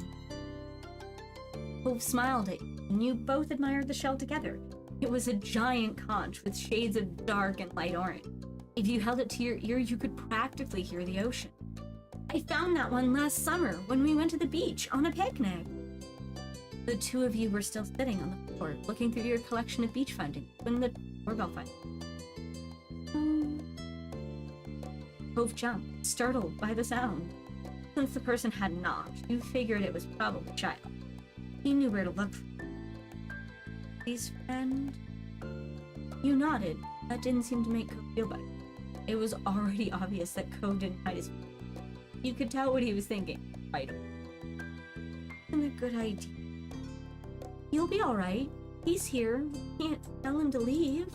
Hope smiled at you, and you both admired the shell together. It was a giant conch with shades of dark and light orange. If you held it to your ear, you could practically hear the ocean. I found that one last summer when we went to the beach on a picnic. The two of you were still sitting on the floor, looking through your collection of beach findings when the doorbell finally. Hope jumped, startled by the sound. Since the person had knocked, you figured it was probably Shiloh. He knew where to look for his friend. You nodded. That didn't seem to make Cove feel better. It was already obvious that Cove didn't hide his. You could tell what he was thinking. Right. Isn't a good idea. You'll be alright. He's here. Can't tell him to leave.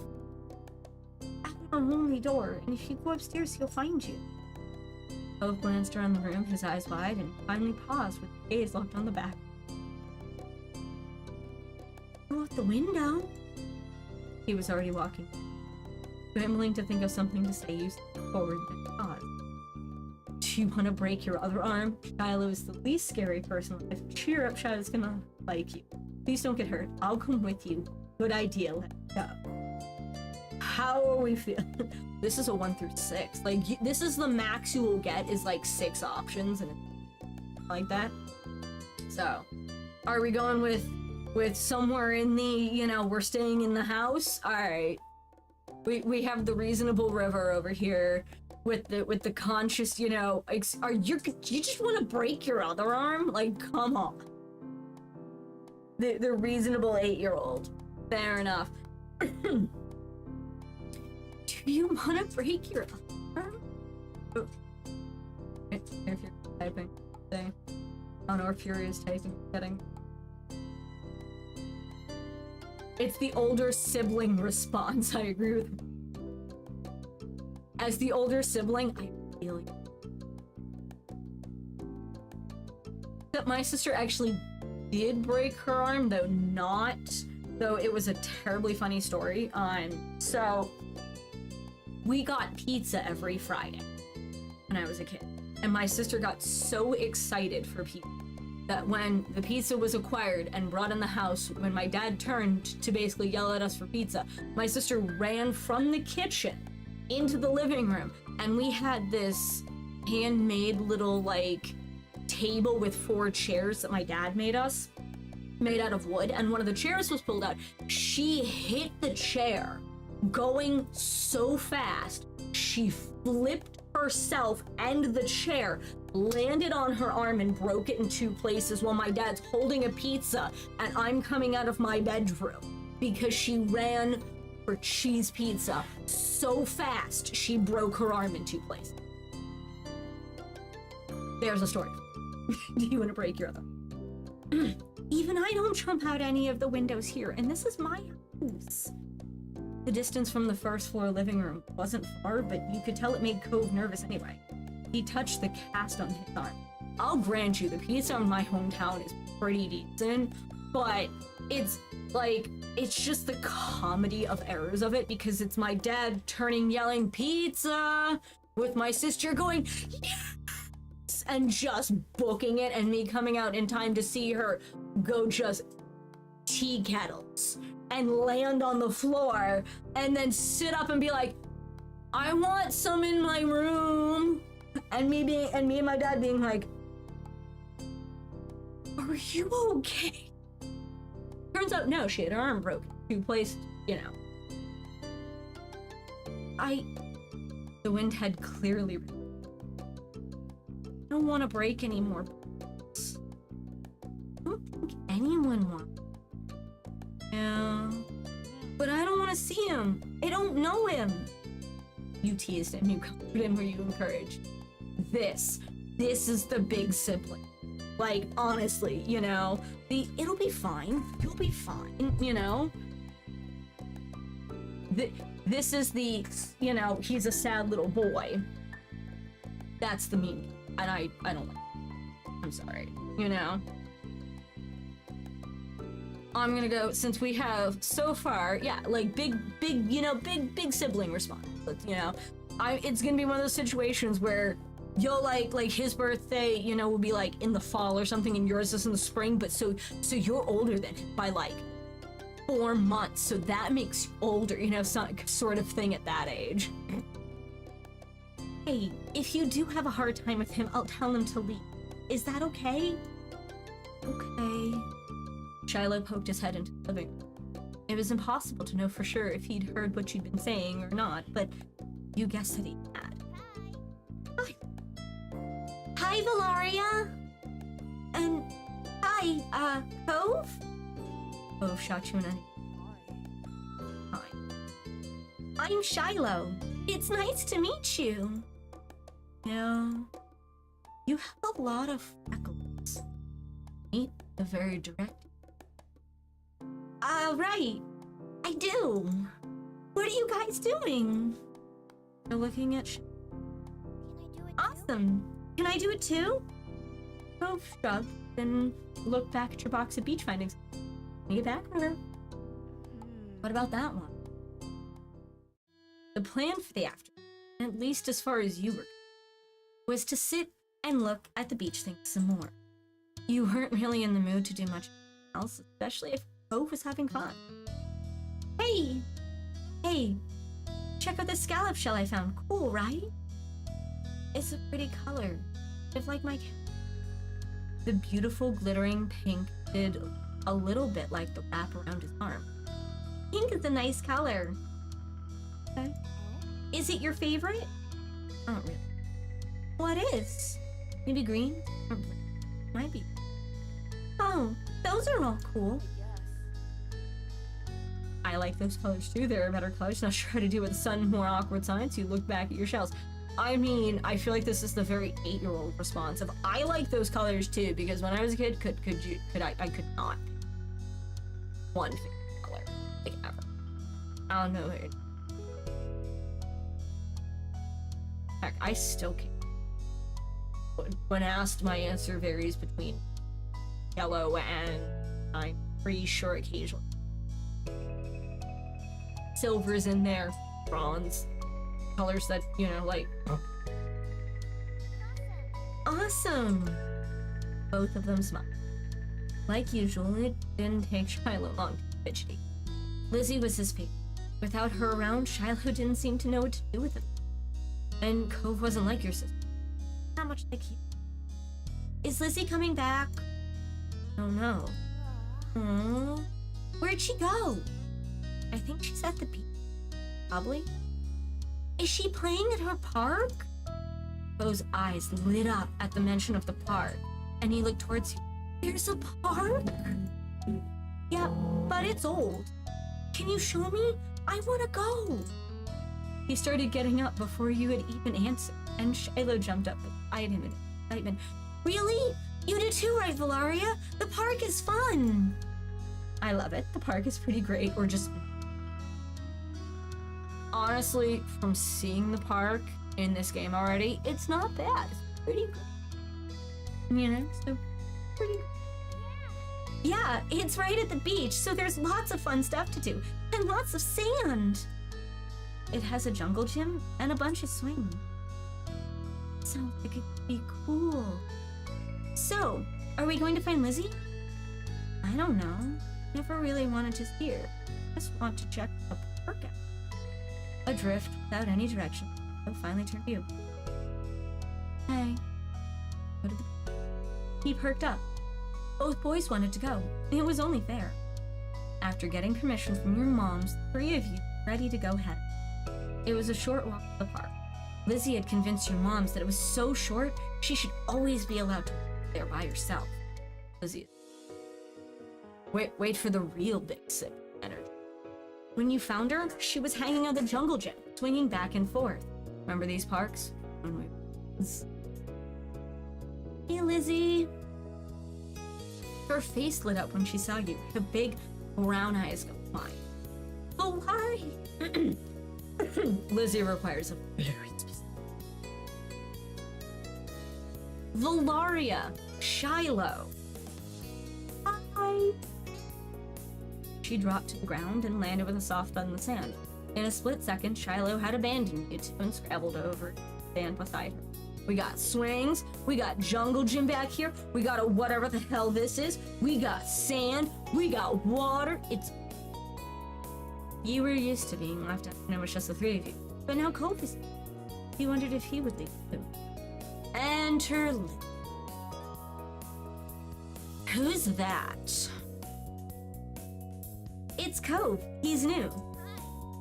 At our only door, and if you go upstairs, he'll find you. Cove glanced around the room, his eyes wide, and finally paused with his gaze locked on the back. Go out the window. He was already walking. Scrambling to think of something to say, you stepped forward and paused. Do you want to break your other arm? Shiloh is the least scary person alive. Cheer up, Shiloh's gonna like you. Please don't get hurt. I'll come with you. Good idea. Let's go. How are we feeling? This is a 1 through 6. Like, this is the max you will get is like 6 options and like that. So, are we going with somewhere in the, you know, we're staying in the house? All right. We have the reasonable river over here with the conscious, you know, you just want to break your other arm? Like, come on. The reasonable 8-year-old. Fair enough. Do you want to break your arm? Oh. If you're typing, say. I don't know if Fury is typing. Kidding. It's the older sibling response. I agree with. As the older sibling, I feel you. That my sister actually did break her arm, though it was a terribly funny story. So we got pizza every Friday when I was a kid, and my sister got so excited for pizza that when the pizza was acquired and brought in the house, when my dad turned to basically yell at us for pizza, my sister ran from the kitchen into the living room, and we had this handmade little like table with 4 chairs that my dad made us, made out of wood, and one of the chairs was pulled out. She hit the chair going so fast, she flipped herself and the chair, landed on her arm and broke it in 2 places while my dad's holding a pizza and I'm coming out of my bedroom because she ran for cheese pizza so fast she broke her arm in 2 places. There's a story. Do you want to break your other? Even I don't jump out any of the windows here, and this is my house. The distance from the first floor living room wasn't far, but you could tell it made Cove nervous anyway. He touched the cast on his arm. I'll grant you, the pizza in my hometown is pretty decent, but it's just the comedy of errors of it, because it's my dad turning, yelling, pizza, with my sister going, yes, and just booking it, and me coming out in time to see her go just tea kettles and land on the floor and then sit up and be like, I want some in my room. And me and my dad being like, are you okay? Turns out, no, she had her arm broken. 2 places, you know. The wind had clearly. I don't want to break any more bones. I don't think anyone wants. Yeah. But I don't want to see him. I don't know him. You teased him, you comforted him, or you encouraged. This is the big sibling. Like, honestly, you know, it'll be fine. You'll be fine, you know? This is the, you know, he's a sad little boy. That's the meme. And I don't like it. I'm sorry, you know? I'm gonna go, since we have so far, yeah, like big, you know, big sibling response. But, you know, it's gonna be one of those situations where you'll like his birthday, you know, will be like in the fall or something, and yours is in the spring, but so you're older than him by like 4 months, so that makes you older, you know, some sort of thing at that age. Hey, if you do have a hard time with him, I'll tell him to leave. Is that okay? Okay. Shiloh poked his head into the living room. It was impossible to know for sure if he'd heard what she'd been saying or not, but you guessed that he had. Hi. Hi, Valaria! And hi, Hi, Cove? Cove shot you an Hi. I'm Shiloh. It's nice to meet you. No, you have a lot of freckles. Ain't a very direct. Right. I do. What are you guys doing? We're looking at Awesome. Can I do it too? Cove shrugged, then looked back at your box of beach findings. Take it back, runner. What about that one? The plan for the afternoon, at least as far as you were, was to sit and look at the beach things some more. You weren't really in the mood to do much else, especially if Cove was having fun. Hey, check out this scallop shell I found. Cool, right? It's a pretty color, just like my cat. The beautiful glittering pink did a little bit like the wrap around his arm. Pink is a nice color. Okay. Is it your favorite? Not really. What is? Maybe green? Or blue? Might be. Oh, those are all cool. I like those colors too. They're better colors. Not sure how to do with some more awkward science. You look back at your shells. I mean, I feel like this is the very 8-year-old response of I like those colors too, because when I was a kid, I could not pick one favorite color, like ever. I don't know. Heck, I still can't. When asked, my answer varies between yellow and I'm pretty sure occasionally silver's in there, bronze, colors that, you know, like. Awesome! Both of them smiled. Like usual, it didn't take Shiloh long to be fidgety. Lizzie was his favorite. Without her around, Shiloh didn't seem to know what to do with him. And Cove wasn't like your sister. Not much like you. Is Lizzie coming back? Oh no. Aww. Where'd she go? I think she's at the beach. Probably. Is she playing at her park? Bo's eyes lit up at the mention of the park, and he looked towards you. There's a park? Yeah, but it's old. Can you show me? I want to go. He started getting up before you had even answered, and Shiloh jumped up beside him in excitement. Really? You do too, right, Valaria? The park is fun. I love it. The park is pretty great, or just... Honestly, from seeing the park in this game already, it's not bad. It's pretty good. You know, so pretty good. Yeah, it's right at the beach, so there's lots of fun stuff to do, and lots of sand. It has a jungle gym and a bunch of swings. Sounds like it could be cool. So, are we going to find Lizzie? I don't know. Never really wanted to see her. Just want to check the park out. Adrift, without any direction, Joe finally turned to you. Hey. Go to the... He perked up. Both boys wanted to go. It was only fair. After getting permission from your moms, the 3 of you were ready to go head. It was a short walk to the park. Lizzie had convinced your moms that it was so short, she should always be allowed to walk there by herself. Lizzie. Wait for the real big sip of energy. When you found her, she was hanging on the jungle gym, swinging back and forth. Remember these parks? Hey, Lizzie. Her face lit up when she saw you. Her big brown eyes go wide. Oh, hi. Lizzie requires a very specific. Valaria, Shiloh. Hi. She dropped to the ground and landed with a soft thud in the sand. In a split second, Shiloh had abandoned you two and scrabbled over to stand beside her. We got swings, we got jungle gym back here, we got a whatever the hell this is, we got sand, we got water. It's... You were used to being left out and it was just the 3 of you. But now Cove is... He wondered if he would leave too. Enter Lily. Who's that? It's Cove. He's new.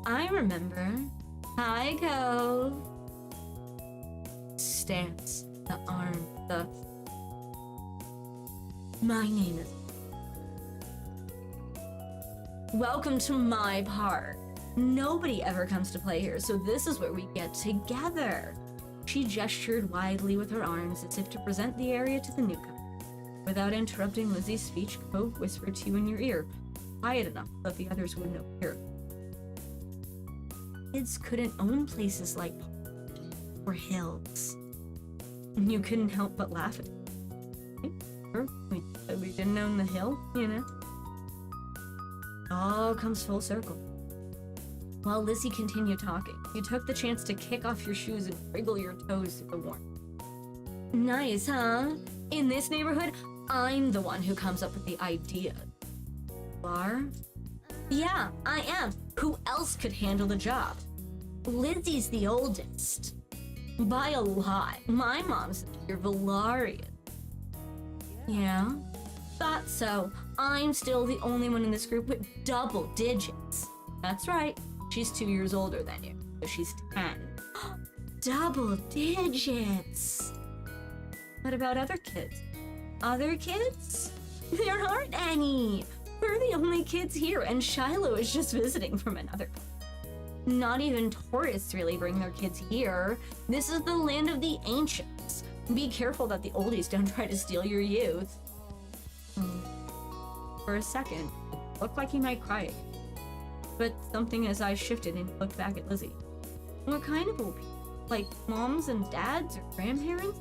I remember. Hi, Cove. Stance, the arm, the... My name is... Welcome to my park. Nobody ever comes to play here, so this is where we get together. She gestured widely with her arms as if to present the area to the newcomer. Without interrupting Lizzie's speech, Cove whispered to you in your ear, quiet enough that the others wouldn't overhear. Kids couldn't own places like parks or hills. And you couldn't help but laugh at it. We said we didn't own the hill, you know? It all comes full circle. While Lizzie continued talking, you took the chance to kick off your shoes and wriggle your toes through the warmth. Nice, huh? In this neighborhood, I'm the one who comes up with the idea. You are? Yeah, I am. Who else could handle the job? Lizzie's the oldest. By a lot. My mom's your Valarian. Yeah? Thought so. I'm still the only one in this group with double digits. That's right. She's 2 years older than you, so she's 10. Double digits! What about other kids? Other kids? There aren't any! We're the only kids here, and Shiloh is just visiting from another. Not even tourists really bring their kids here. This is the land of the ancients. Be careful that the oldies don't try to steal your youth. For a second, it looked like he might cry again. But something as I shifted and looked back at Lizzie. What kind of old people? Like moms and dads or grandparents?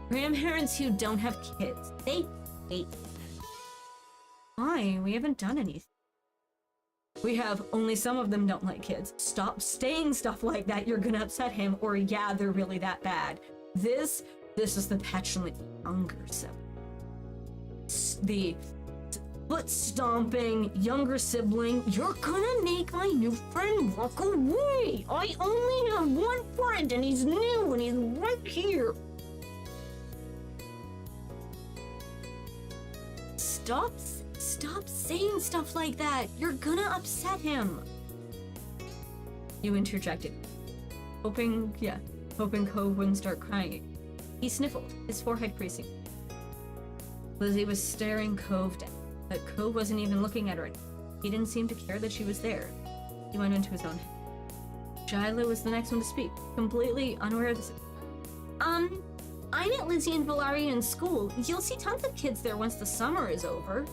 Grandparents who don't have kids. They hate it. Why? We haven't done anything. We have, only some of them don't like kids. Stop saying stuff like that, you're gonna upset him, or yeah, they're really that bad. This is the petulant younger sibling. The foot-stomping younger sibling. You're gonna make my new friend walk away! I only have one friend and he's new and he's right here! Stop saying stuff like that! You're gonna upset him! You interjected, hoping Cove wouldn't start crying. He sniffled, his forehead creasing. Lizzie was staring Cove down, but Cove wasn't even looking at her. He didn't seem to care that she was there. He went into his own head. Shiloh was the next one to speak, completely unaware of this. I met Lizzie and Valaria in school. You'll see tons of kids there once the summer is over.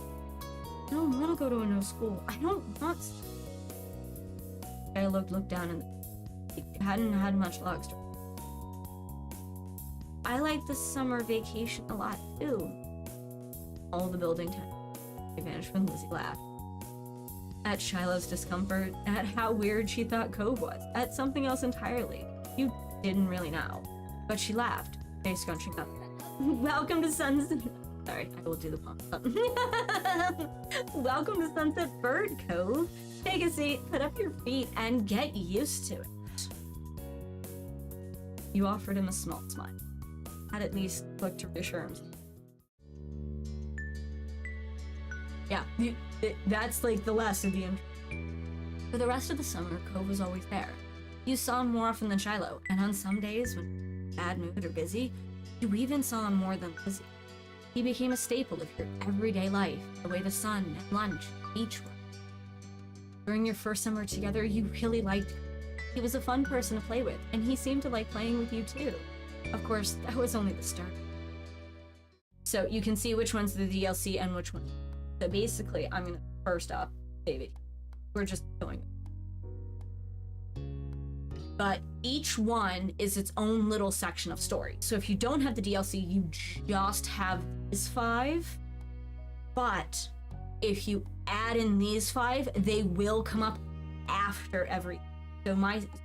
I don't want to go to a no school. I don't want... Shiloh looked down and he hadn't had much luck. I like the summer vacation a lot, too. All the building time vanished when Lizzie laughed. At Shiloh's discomfort, at how weird she thought Cove was, at something else entirely. You didn't really know. But she laughed, face scrunching up. Welcome to Sunset... Sorry, I will do the pump up. Welcome to Sunset Bird Cove. Take a seat, put up your feet, and get used to it. You offered him a small smile. Had at least looked to reassure him. Yeah, that's like the last of the intro. For the rest of the summer, Cove was always there. You saw him more often than Shiloh, and on some days when bad mood or busy, you even saw him more than Lizzie. He became a staple of your everyday life, the way the sun and lunch and beach were. During your first summer together, you really liked him. He was a fun person to play with, and he seemed to like playing with you too. Of course, that was only the start. So you can see which one's the DLC and which one. So basically, I'm gonna first up, David. We're just going. But each one is its own little section of story. So if you don't have the DLC, you just have these 5. But if you add in these 5, they will come up after every. So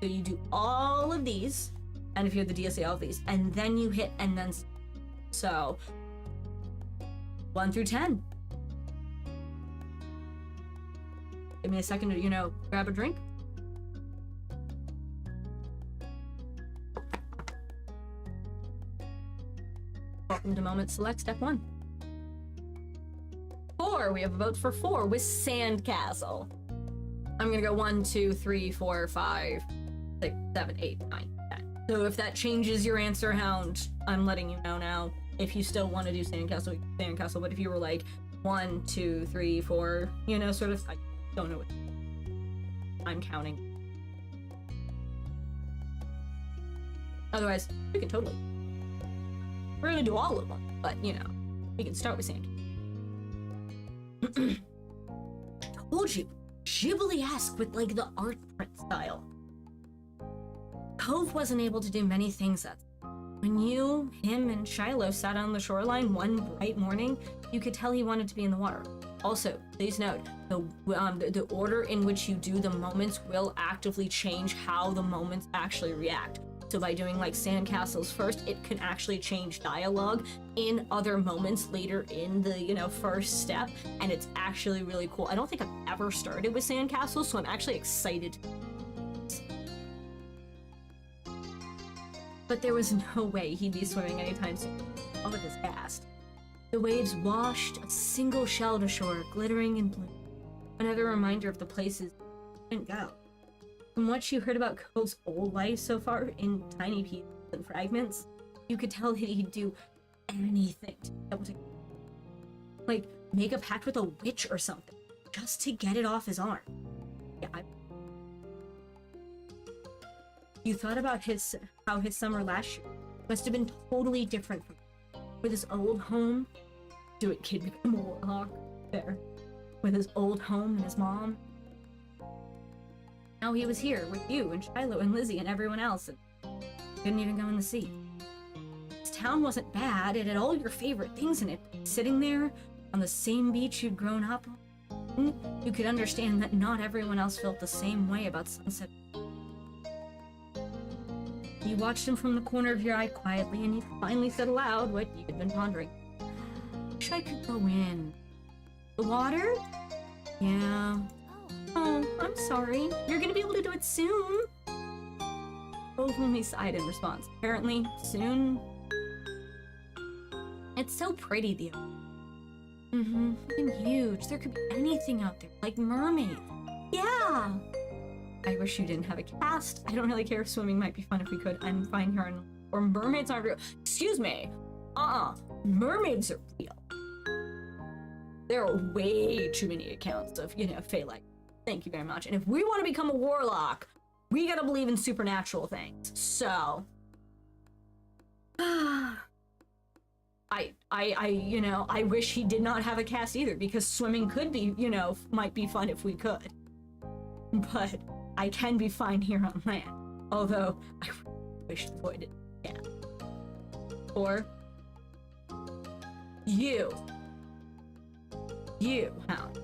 you do all of these, and if you have the DLC, all of these, and then you hit and then. So 1 through 10. Give me a second to, grab a drink. Welcome to Moment Select, Step 1. 4, we have a vote for 4 with Sandcastle. I'm gonna go 1, 2, 3, 4, 5, 6, 7, 8, 9, 10. So if that changes your answer, Hound, I'm letting you know now. if you still want to do sandcastle, sandcastle. But if you were like 1, 2, 3, 4, you know, sort of, I don't know what I'm counting. Otherwise, we can totally. We're gonna do all of them, but you know, we can start with sand. Told you, Ghibli-esque with like the art print style. Cove wasn't able to do many things that when you, him, and Shiloh sat on the shoreline one bright morning, you could tell he wanted to be in the water. Also, please note, the order in which you do the moments will actively change how the moments actually react. So by doing like sandcastles first, it can actually change dialogue in other moments later in the, you know, first step, and it's actually really cool. I don't think I've ever started with sandcastles, so I'm actually excited. But there was no way he'd be swimming anytime soon. All with his cast. The waves washed a single shell to shore, glittering in blue. Another reminder of the places he didn't go. From what you heard about Cove's old life so far, in tiny pieces and fragments, you could tell that he'd do anything to be able to, like, make a pact with a witch or something, just to get it off his arm. Yeah, You thought about how his summer last year must have been totally different from with his old home. Do it, kid, become a warlock. There. With his old home and his mom. Now he was here with you and Shiloh and Lizzie and everyone else, and couldn't even go in the sea. This town wasn't bad. It had all your favorite things in it. Sitting there on the same beach you'd grown up on, you could understand that not everyone else felt the same way about sunset. You watched him from the corner of your eye quietly, and you finally said aloud what you had been pondering. Wish I could go in. The water? Yeah. Oh, I'm sorry. You're gonna be able to do it soon. Both only sighed in response. Apparently, soon. It's so pretty, the ocean. And huge. There could be anything out there, like mermaids. Yeah. I wish you didn't have a cast. I don't really care if swimming might be fun if we could. I'm fine here on. Or mermaids aren't real. Excuse me. Mermaids are real. There are way too many accounts of, you know, Fae like. Thank you very much. And if we want to become a warlock, we gotta believe in supernatural things. So, you know, I wish he did not have a cast either, because swimming could be, you know, might be fun if we could. But I can be fine here on land. Although, I wish the boy didn't. Yeah. Or, you, Hound.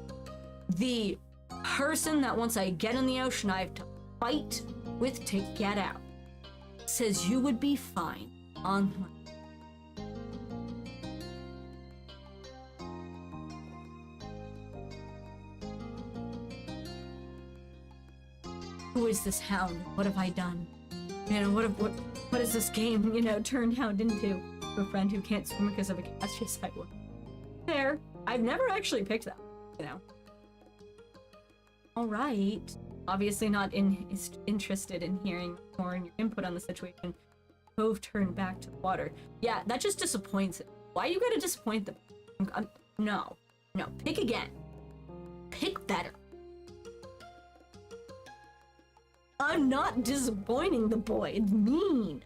The person that once I get in the ocean I have to fight with to get out, says you would be fine on land. Who is this Hound? What have I done? You know, what has this game, you know, turned Hound into? A friend who can't swim because of a cast? Yes, I would. There. I've never actually picked that, you know. Alright. Obviously not interested in hearing more in your input on the situation. Cove turned back to the water. Yeah, that just disappoints him. Why you gotta disappoint them? No. Pick again. Pick better. I'm not disappointing the boy. It's mean.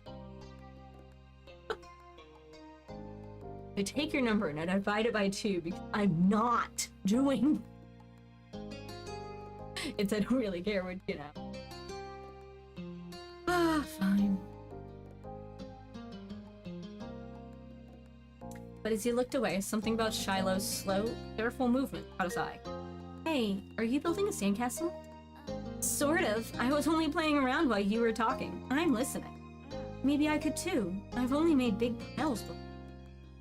I take your number and I divide it by 2 because I'm not doing it. I don't really care what, you know. Fine. But as he looked away, something about Shiloh's slow, careful movement caught his eye. Hey, are you building a sandcastle? Sort of. I was only playing around while you were talking. I'm listening. Maybe I could too. I've only made big piles before.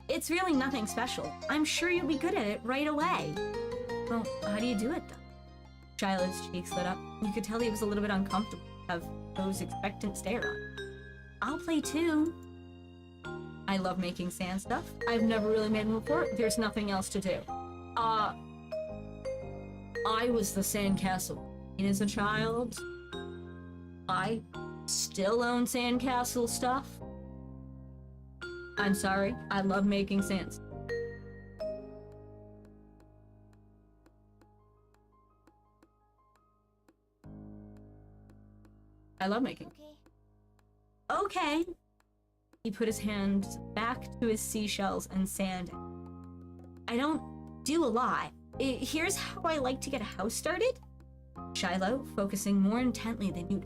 It's really nothing special. I'm sure you'll be good at it right away. Well, how do you do it, though? Shiloh's cheeks lit up. You could tell he was a little bit uncomfortable to have those expectant stare on. I'll play too. I love making sand stuff. I've never really made them before. There's nothing else to do. I was the sandcastle queen as a child. I still own sandcastle stuff. I'm sorry, I love making sand. I love making. Okay. He put his hand back to his seashells and sand. I don't do a lot. Here's how I like to get a house started. Shiloh, focusing more intently than you'd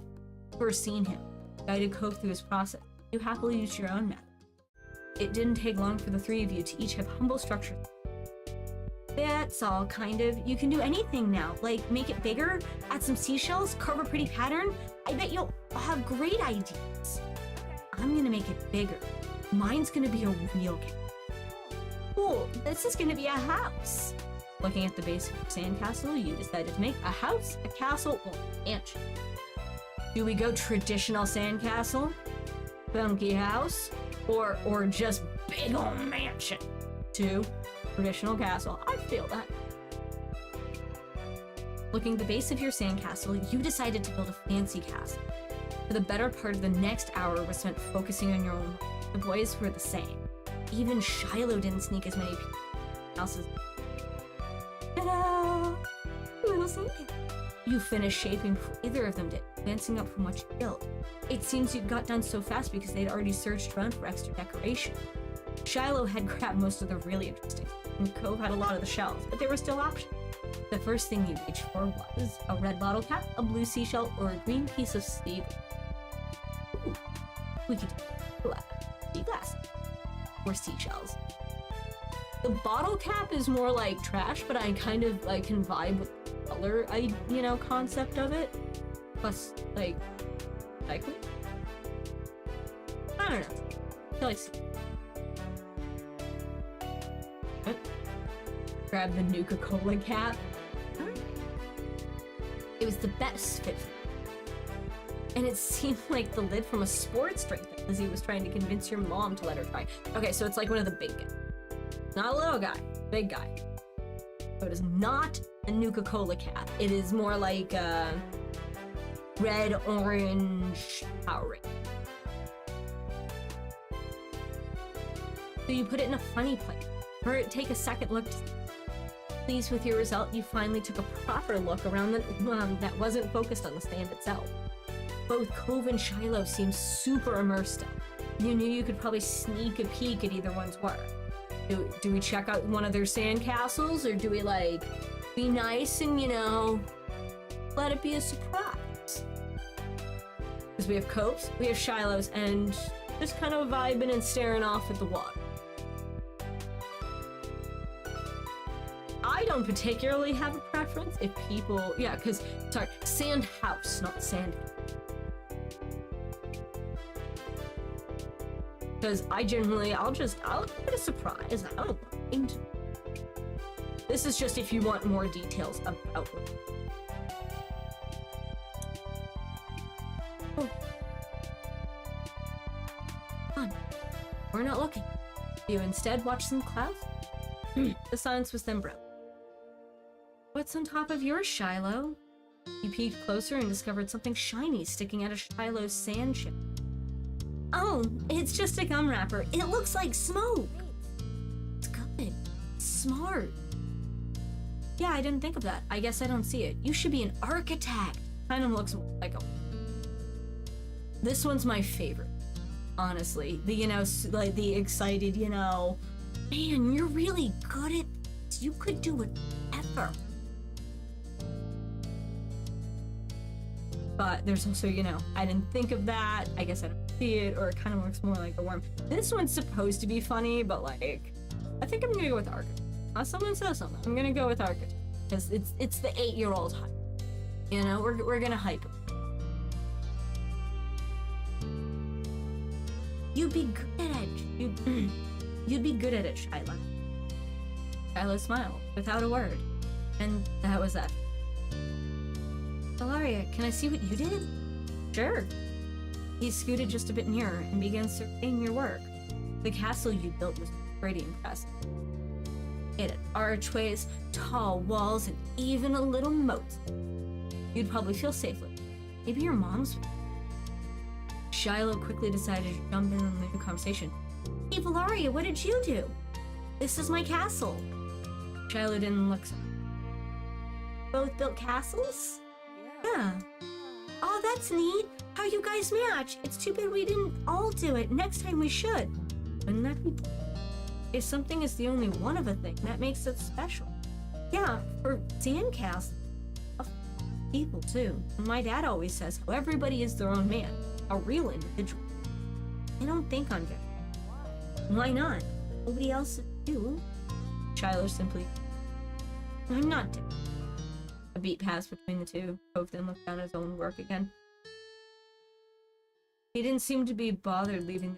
ever seen him, guided Cove through his process. You happily used your own method. It didn't take long for the three of you to each have humble structures. That's all, kind of. You can do anything now, like make it bigger, add some seashells, carve a pretty pattern. I bet you'll have great ideas. I'm gonna make it bigger. Mine's gonna be a real game. Cool, this is gonna be a house. Looking at the base of your sandcastle, you decided to make a house, a castle, or a mansion. Do we go traditional sandcastle, funky house, or just big old mansion? 2. Traditional castle. I feel that. Looking at the base of your sandcastle, you decided to build a fancy castle. For the better part of the next hour was spent focusing on your own. The boys were the same. Even Shiloh didn't sneak as many people houses. Ta-da! Little sandcastle. You finished shaping before either of them did, glancing up from what you built. It seems you got done so fast because they'd already searched around for extra decoration. Shiloh had grabbed most of the really interesting, and Cove had a lot of the shells, but there were still options. The first thing you reached for was a red bottle cap, a blue seashell, or a green piece of sleeve. Ooh, we could do sea glass or seashells. The bottle cap is more like trash, but I kind of like can vibe with the color, concept of it. Plus, like I don't know. I feel like grab the Nuka-Cola cap. It was the best fit for me. And it seemed like the lid from a sports drink that Lizzie was trying to convince your mom to let her try. Okay, so it's like one of the big guys. Not a little guy, big guy. So it is not a Nuka-Cola cap. It is more like a red-orange Powerade. So you put it in a funny place. Or take a second look. Pleased with your result, you finally took a proper look around that wasn't focused on the stand itself. Both Cove and Shiloh seemed super immersed in. You knew you could probably sneak a peek at either one's work. Do we check out one of their sandcastles, or do we, be nice and, let it be a surprise? Because we have Cove's, we have Shiloh's, and just kind of vibing and staring off at the water. I don't particularly have a preference if people, sand house, not sand. Because I generally, I'll give it a surprise. I don't mind. This is just if you want more details about it. Oh. Come on. We're not looking. You instead watch some clouds? The silence was then broken. What's on top of yours, Shiloh? You peeked closer and discovered something shiny sticking out of Shiloh's sand chip. Oh, it's just a gum wrapper. It looks like smoke. It's good. Smart. Yeah, I didn't think of that. I guess I don't see it. You should be an architect. Kind of looks like a... This one's my favorite, honestly. The, the excited, man, you're really good at this. You could do whatever. But there's also, I didn't think of that. I guess I don't see it, or it kind of looks more like a worm. This one's supposed to be funny, but I think I'm gonna go with architect. Unless someone says something, I'm gonna go with architect because it's the 8-year-old hype. We're gonna hype it. You'd be good at it. You'd be good at it, Shiloh. Shiloh smiled without a word, and that was that. Valeria, can I see what you did? Sure. He scooted just a bit nearer and began surveying your work. The castle you built was pretty impressive. It had archways, tall walls, and even a little moat. You'd probably feel safe with it. Maybe your mom's... Shiloh quickly decided to jump in on the conversation. Hey, Valaria, what did you do? This is my castle. Shiloh didn't look so. Both built castles? Yeah. Oh, that's neat. How you guys match. It's too bad we didn't all do it. Next time we should. Wouldn't that be... If something is the only one of a thing, that makes it special. Yeah, for sandcastles. People, too. My dad always says how everybody is their own man. A real individual. I don't think I'm good. Why not? Nobody else is you. Shiloh simply... I'm not dead. A beat passed between the two. Cove then looked down at his own work again. He didn't seem to be bothered leaving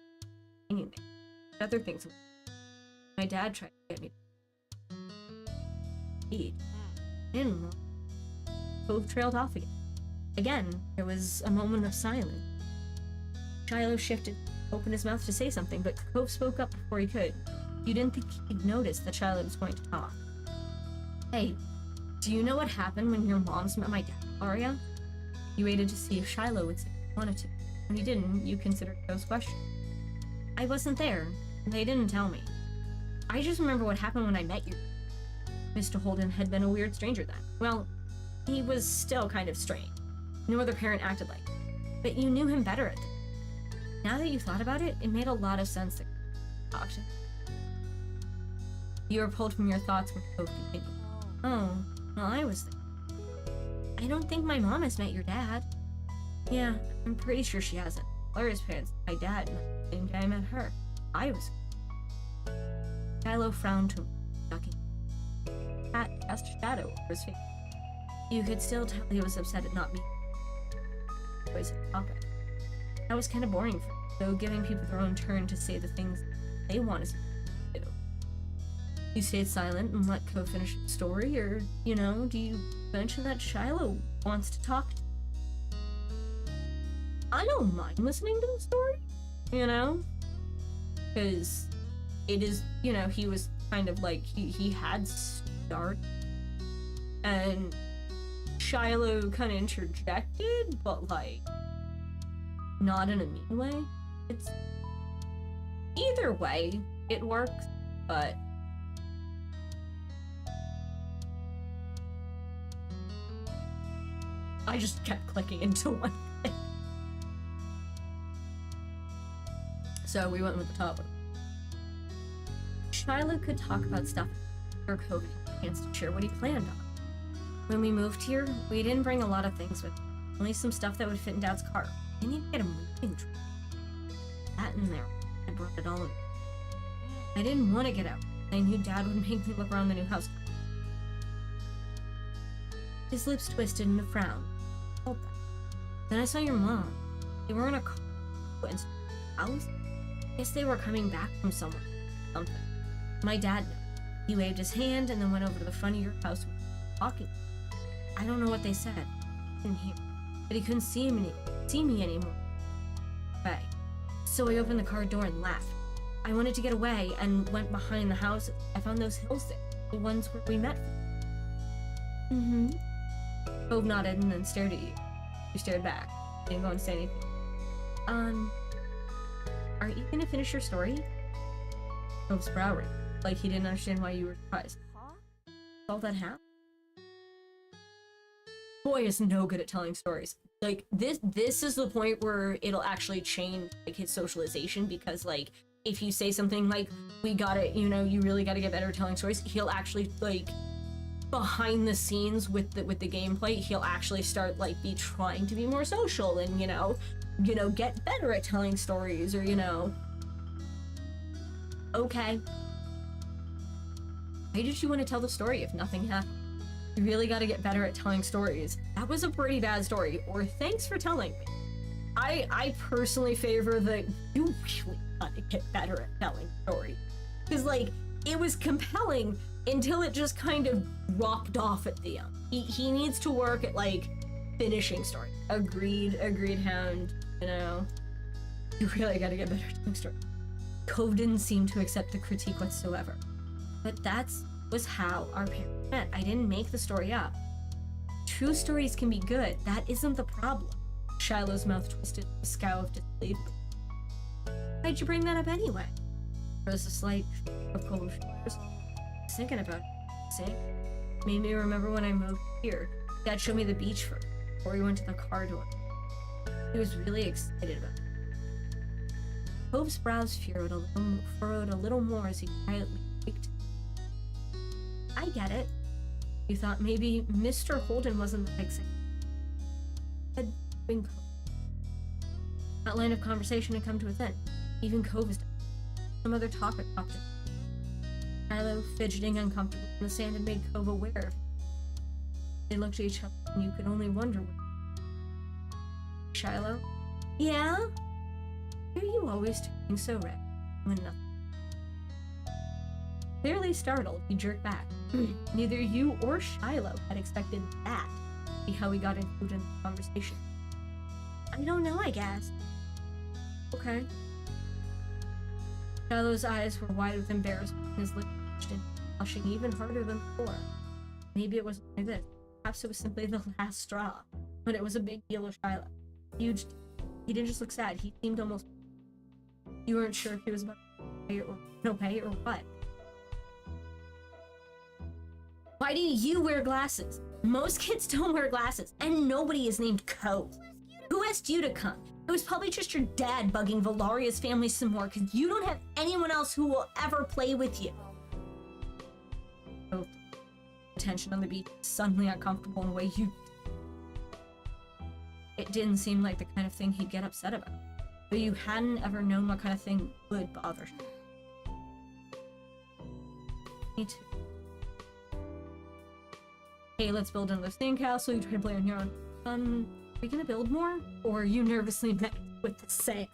hanging there. Other things. My dad tried to get me to eat. I didn't want. Cove trailed off again. Again, there was a moment of silence. Shiloh shifted, opened his mouth to say something, but Cove spoke up before he could. You didn't think he'd notice that Shiloh was going to talk. Hey, do you know what happened when your moms met my dad, Aria? You waited to see if Shiloh would say he wanted to. When he didn't, you considered Cove's question. I wasn't there. They didn't tell me. I just remember what happened when I met you. Mr. Holden had been a weird stranger then. Well, he was still kind of strange. No other parent acted like him. But you knew him better at the time. Now that you thought about it, it made a lot of sense to talk to him. You were pulled from your thoughts when Cove continued. Oh, well, I was thinking. I don't think my mom has met your dad. Yeah, I'm pretty sure she hasn't. Laura's parents, my dad, met the same day I met her. I was. Shiloh frowned to him, ducking. Cat cast a shadow over his face. You could still tell he was upset at not being always a topic. That was kind of boring for him, though giving people their own turn to say the things they want to do. You stayed silent and let Cove finish the story, or, do you mention that Shiloh wants to talk to you? I don't mind listening to the story, because it is, he was kind of like, he had start, and Shiloh kind of interjected, but like, not in a mean way. It's, either way, it works, but I just kept clicking into one thing. So we went with the top one. Shiloh could talk about stuff or Cove had a chance to share what he planned on. When we moved here, we didn't bring a lot of things with us. Only some stuff that would fit in Dad's car. We need to get a moving truck. That in there. I brought it all in. I didn't want to get out. I knew Dad would make me look around the new house. His lips twisted in a frown. I felt that. Then I saw your mom. They were in a car in house. I guess they were coming back from somewhere. Something. My dad knew. He waved his hand and then went over to the front of your house talking. I don't know what they said. I didn't hear. But he couldn't see me anymore. Okay. So I opened the car door and left. I wanted to get away and went behind the house. I found those hills there. The ones where we met. Mm-hmm. Cove nodded and then stared at you. You stared back. Didn't go and say anything. Aren't you gonna finish your story? Cove's brow raised, like he didn't understand why you were surprised. Huh? All that happened? Boy is no good at telling stories. Like, this is the point where it'll actually change, like, his socialization, because, like, if you say something like, we gotta, you really gotta get better at telling stories, he'll actually, like, behind the scenes with the gameplay, he'll actually start, like, be trying to be more social and, get better at telling stories, or, Okay. Why did you want to tell the story if nothing happened? You really gotta get better at telling stories. That was a pretty bad story, or thanks for telling me. I personally favor the, you really gotta get better at telling stories. Because, like, it was compelling until it just kind of dropped off at the end. He needs to work at, like, finishing story. Agreed, Hound, You really gotta get better at telling stories. Cove didn't seem to accept the critique whatsoever. But was how our parents met. I didn't make the story up. True stories can be good. That isn't the problem. Shiloh's mouth twisted with a scowl of disbelief. Why'd you bring that up anyway? There was a slight of cold shoulders. I was thinking about it. See? Made me remember when I moved here. Dad showed me the beach first, before we went to the car door. He was really excited about it. Cove's brows furrowed a little more as he quietly creaked. I get it. You thought maybe Mr. Holden wasn't that excited. That line of conversation had come to its end. Even Cove was done. Some other topic popped in. Shiloh, fidgeting uncomfortably in the sand, had made Cove aware of it. They looked at each other, and you could only wonder what. Shiloh? Yeah? Why are you always turning so red when nothing? Clearly startled, he jerked back. Neither you or Shiloh had expected that. See how he got included in the conversation. I don't know, I guess. Okay. Shiloh's eyes were wide with embarrassment, and his lips twitched and blushing even harder than before. Maybe it wasn't like this. Perhaps it was simply the last straw. But it was a big deal of Shiloh. Huge deal. He didn't just look sad, he seemed almost... You weren't sure if he was about to pay or no pay or what. Why do you wear glasses? Most kids don't wear glasses, and nobody is named Cove. Who asked you to come? It was probably just your dad bugging Valaria's family some more because you don't have anyone else who will ever play with you. Oh, tension on the beach suddenly uncomfortable in a way you... It didn't seem like the kind of thing he'd get upset about, but you hadn't ever known what kind of thing would bother him. Me too. Hey, let's build another sandcastle. You try to play on your own. Are we gonna build more? Or are you nervously met with the same?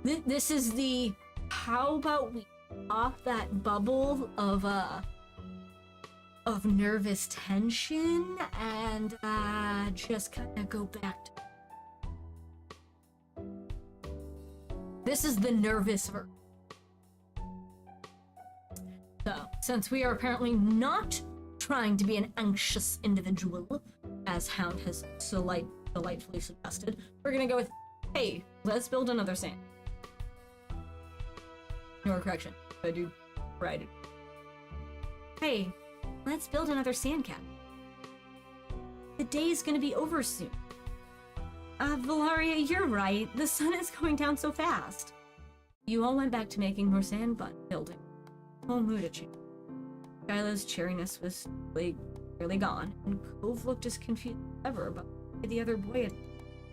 This is the... How about we pop that bubble of nervous tension and just kind of go back to... This is the nervous version. So, since we are apparently not trying to be an anxious individual, as Hound has delightfully suggested, we're gonna go with, hey, let's build another sand. No correction. I do right. Hey, let's build another sand cap. The day is gonna be over soon. Valaria, you're right. The sun is going down so fast. You all went back to making more sand building. Whole mood had changed. Shiloh's cheeriness was clearly gone, and Cove looked as confused as ever about why the other boy had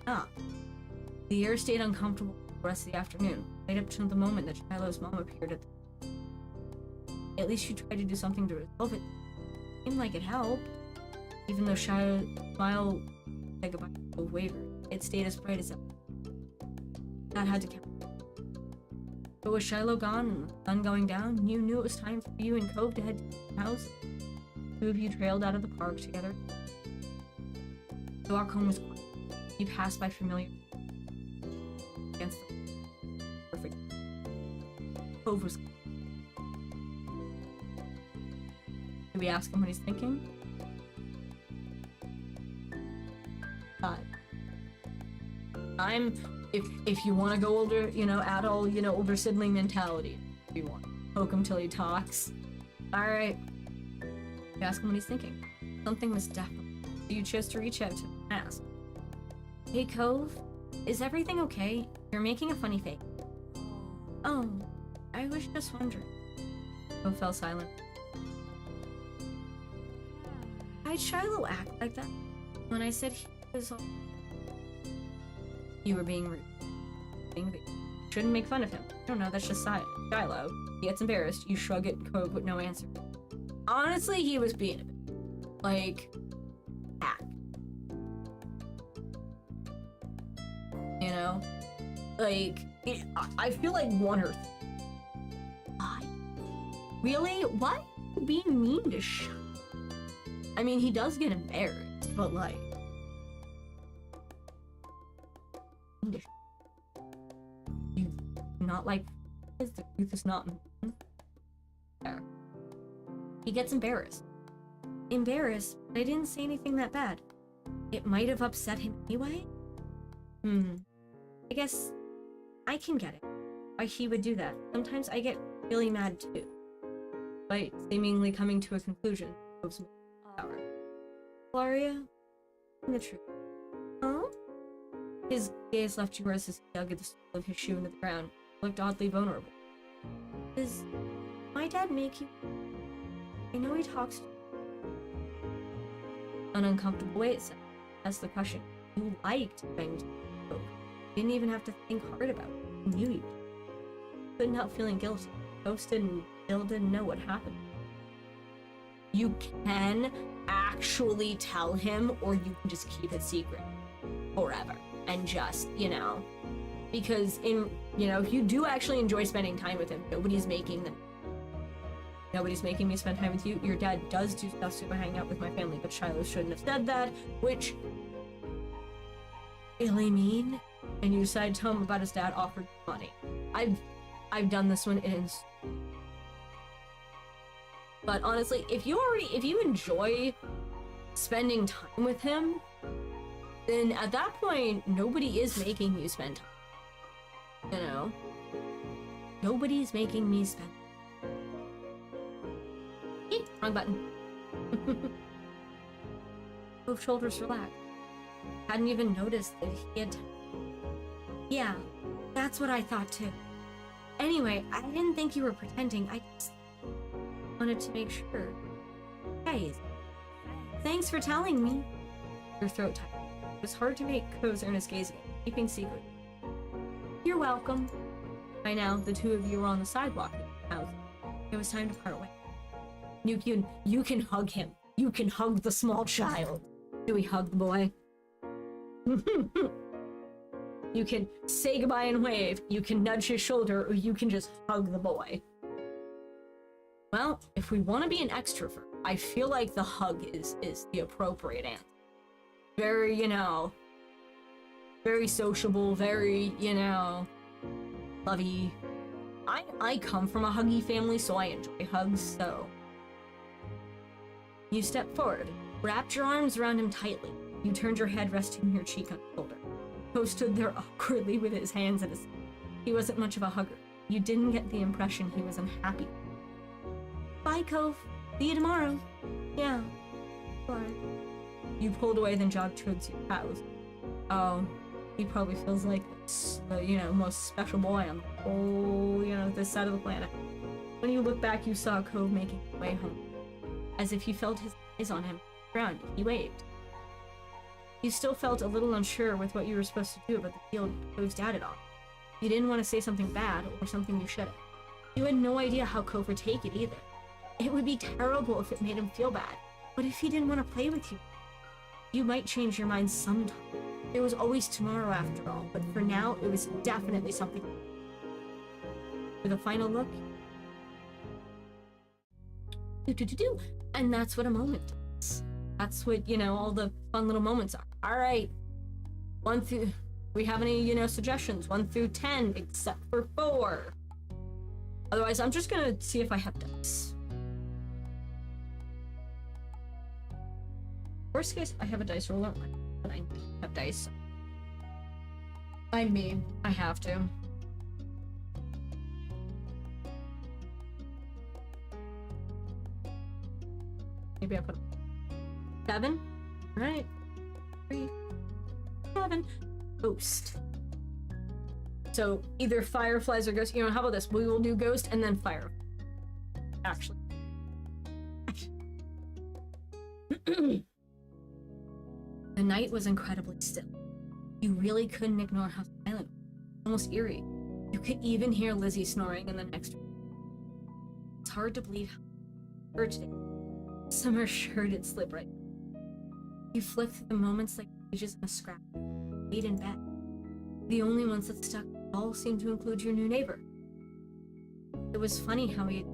up. The air stayed uncomfortable for the rest of the afternoon, right up to the moment that Shiloh's mom appeared at the... At least you tried to do something to resolve it. It seemed like it helped. Even though Shiloh's smile said goodbye to Cove wavered, it stayed as bright as ever. That had to count. But with Shiloh gone and the sun going down, you knew it was time for you and Cove to head to the house. Two of you trailed out of the park together. The walk home was quiet. You passed by familiar against the perfect. Cove was... Did we ask him what he's thinking? If you want to go older, add all, older sibling mentality. If you want. Poke him till he talks. Alright. You ask him what he's thinking. Something was definitely... You chose to reach out to him and ask. Hey, Cove, is everything okay? You're making a funny face. Oh, I was just wondering. Cove fell silent. Why'd Shiloh act like that when I said he was all... You were being rude. Shouldn't make fun of him. I don't know, that's just Shiloh. He gets embarrassed. You shrug at Cove with no answer. Honestly, he was being a bit... like... act. I feel like one or... Really? Why are you being mean to Shiloh? I mean, he does get embarrassed, but like... You not like the truth is not there. He gets embarrassed. Embarrassed, but I didn't say anything that bad. It might have upset him anyway. I guess I can get it. why he would do that. Sometimes I get really mad too. By seemingly coming to a conclusion of some power. Glaria, the truth. Huh? His gaze left yours as he dug at the sole of his shoe into the ground. He looked oddly vulnerable. Does my dad make you? I know he talks to an uncomfortable way, it said. That's the question. You liked banging folk. You didn't even have to think hard about it. You knew you did. Couldn't help feeling guilty. Ghost and Bill didn't know what happened. You can actually tell him, or you can just keep it secret forever. And just, you know, because if you do actually enjoy spending time with him, nobody's making me spend time with you. Your dad does do stuff to hang out with my family, but Shiloh shouldn't have said that, which really mean. And you decide to tell him about his dad offered money. I've done this one but honestly, if you enjoy spending time with him, then at that point, nobody is making you spend time. You know? Nobody's making me spend. Eek, wrong button. Both shoulders relaxed. Hadn't even noticed that he had. Yeah, that's what I thought too. Anyway, I didn't think you were pretending. I just wanted to make sure. Guys, thanks for telling me. Your throat tightened. It was hard to make Ko's earnest gaze again, keeping secret. You're welcome. By now, the two of you were on the sidewalk at the house. It was time to part ways. You can hug him. You can hug the small child. Do we hug the boy? You can say goodbye and wave. You can nudge his shoulder, or you can just hug the boy. Well, if we want to be an extrovert, I feel like the hug is the appropriate answer. Very, very sociable, very, lovey. I come from a huggy family, so I enjoy hugs, so. You stepped forward, wrapped your arms around him tightly. You turned your head, resting your cheek on his shoulder. Ko stood there awkwardly with his hands at his. He wasn't much of a hugger. You didn't get the impression he was unhappy. Bye, Cove. See you tomorrow. Yeah. Bye. You pulled away, then jogged towards your house. Oh, he probably feels like the, most special boy on the whole, this side of the planet. When you looked back, you saw Cove making his way home. As if you felt his eyes on him. Ground, he waved. You still felt a little unsure with what you were supposed to do about the field Cove's dad had on. You didn't want to say something bad or something you shouldn't. You had no idea how Cove would take it either. It would be terrible if it made him feel bad. But if he didn't want to play with you, you might change your mind sometime. There was always tomorrow after all, but for now, it was definitely something. With a final look. And that's what a moment is. That's what, all the fun little moments are. All right. 1 through... We have any, suggestions? 1 through 10, except for 4. Otherwise, I'm just gonna see if I have dice. Worst case, I have a dice roller, but I have dice. I mean, I have to. Maybe I put 7. All right. 3, 7. Ghost. So either fireflies or ghosts. How about this? We will do ghost and then fire. Actually. The night was incredibly still. You really couldn't ignore how silent it was. Almost eerie. You could even hear Lizzie snoring in the next room. It's hard to believe how her today. Summer sure did slip right. You flicked through the moments like pages in a scrap. Laid in bed. The only ones that stuck all seemed to include your new neighbor. It was funny how you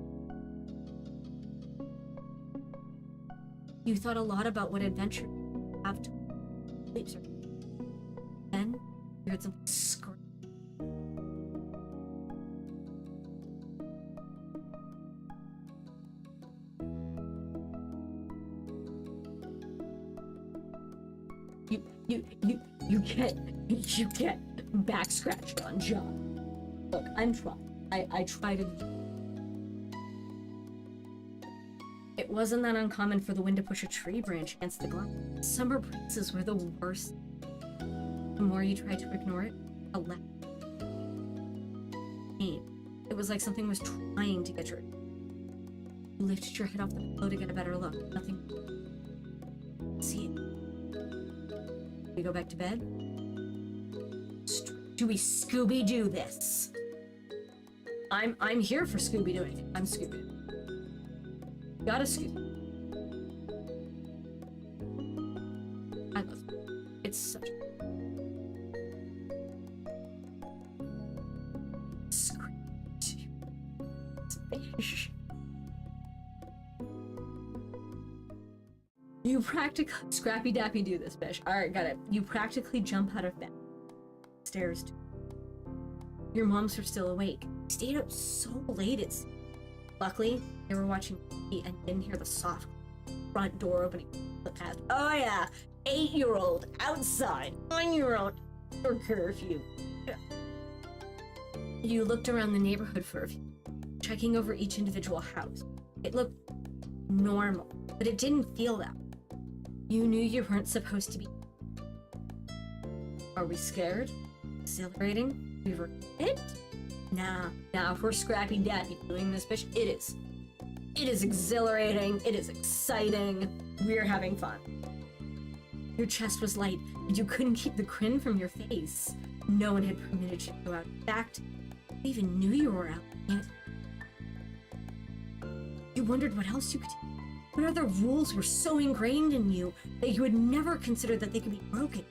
thought a lot about what adventure you have to sleep. Then you heard something scream. You get back scratched on jaw. Look, I'm trying. I try to... It wasn't that uncommon for the wind to push a tree branch against the ground. Summer breezes were the worst. The more you tried to ignore it, the less. It was like something was trying to get your... You lifted your head off the pillow to get a better look. Nothing. See it. We go back to bed? Do we Scooby-Doo this? I'm here for Scooby-Dooing. I'm Scooby-Doo. Gotta Scooby. I love it. It's such a... You practically... Scrappy Dappy do this, bitch. Alright, got it. You practically jump out of bed. Stairs. Your moms are still awake. Stayed up so late, it's... Luckily, they were watching TV and didn't hear the soft front door opening. Oh yeah, 8-year-old outside, 9-year-old for curfew. You looked around the neighborhood for a few, checking over each individual house. It looked normal, but it didn't feel that. You knew you weren't supposed to be. Are we scared? Exhilarating? We were hit? Nah, if we're Scrappy Dappy doing this, bitch, it is. It is exhilarating, it is exciting, we're having fun. Your chest was light, and you couldn't keep the grin from your face. No one had permitted you to go out. In fact, they even knew you were out, yet you wondered what else you could do. What other rules were so ingrained in you that you would never consider that they could be broken?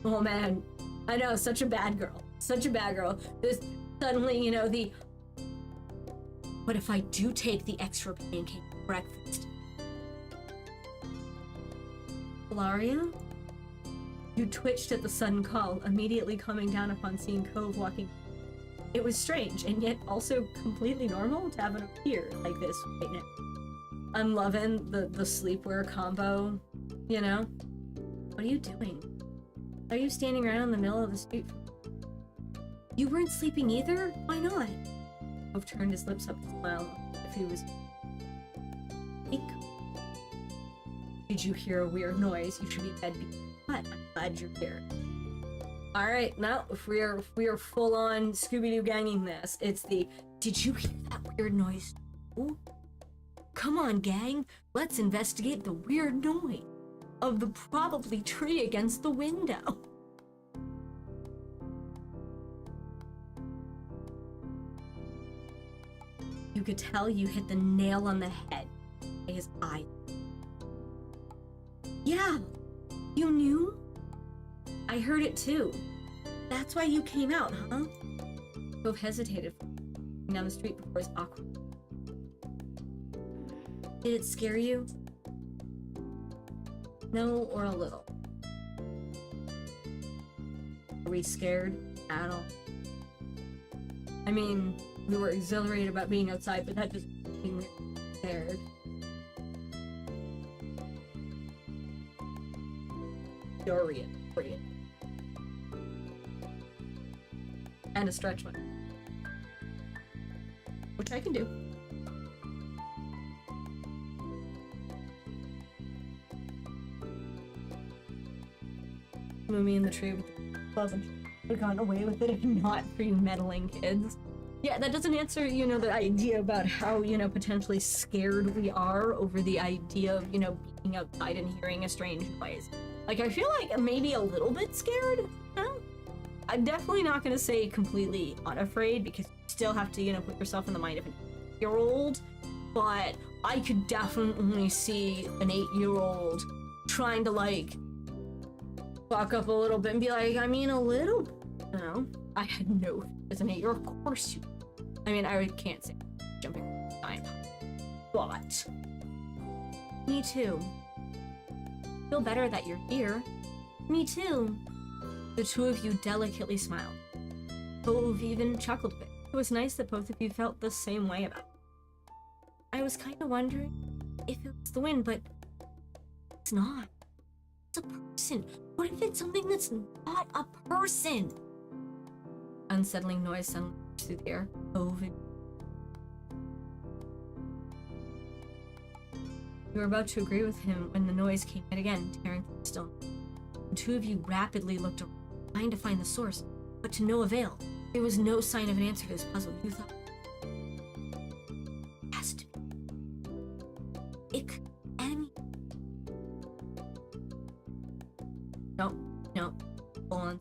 Oh man, I know, such a bad girl. Such a bad girl. There's suddenly, you know, the... What if I do take the extra pancake for breakfast? Hilaria? You twitched at the sudden call, immediately coming down upon seeing Cove walking. It was strange, and yet also completely normal to have it appear like this right now. I'm loving the sleepwear combo, you know? What are you doing? Are you standing around in the middle of the street? You weren't sleeping either? Why not? Cove turned his lips up to smile if he was... Eek. Did you hear a weird noise? You should be dead. But I'm glad you're here. Alright, now if we are full on Scooby-Doo ganging this, it's the... Did you hear that weird noise? Ooh. Come on, gang. Let's investigate the weird noise of the probably tree against the window. You could tell you hit the nail on the head by his eye. Yeah, you knew? I heard it too. That's why you came out, huh? Cove hesitated down the street before his awkward. Did it scare you? No, or a little? Are we scared at all? I mean, we were exhilarated about being outside, but that doesn't mean we're scared. Dorian. And a stretch one. Which I can do. Moomy in the tree with the club and would have gone away with it if not for you meddling kids. Yeah, that doesn't answer, you know, the idea about how, you know, potentially scared we are over the idea of, you know, being outside and hearing a strange noise. Like, I feel like maybe a little bit scared, you know? I'm definitely not gonna say completely unafraid, because you still have to, you know, put yourself in the mind of an 8-year-old, but I could definitely see an 8-year-old trying to, like, walk up a little bit and be like, I mean, a little bit, you know? I had no, as an 8-year-old, of course you, I mean, I can't say jumping time, but me too. Feel better that you're here. Me too. The two of you delicately smiled. Cove even chuckled a bit. It was nice that both of you felt the same way about it. I was kind of wondering if it was the wind, but it's not. it's a person? What if it's something that's not a person? Unsettling noise suddenly burst through the air. Cove. You were about to agree with him when the noise came yet again, tearing through the stillness. The two of you rapidly looked around, trying to find the source, but to no avail. There was no sign of an answer to this puzzle. You thought, it has to be. It could be enemy. No, hold on.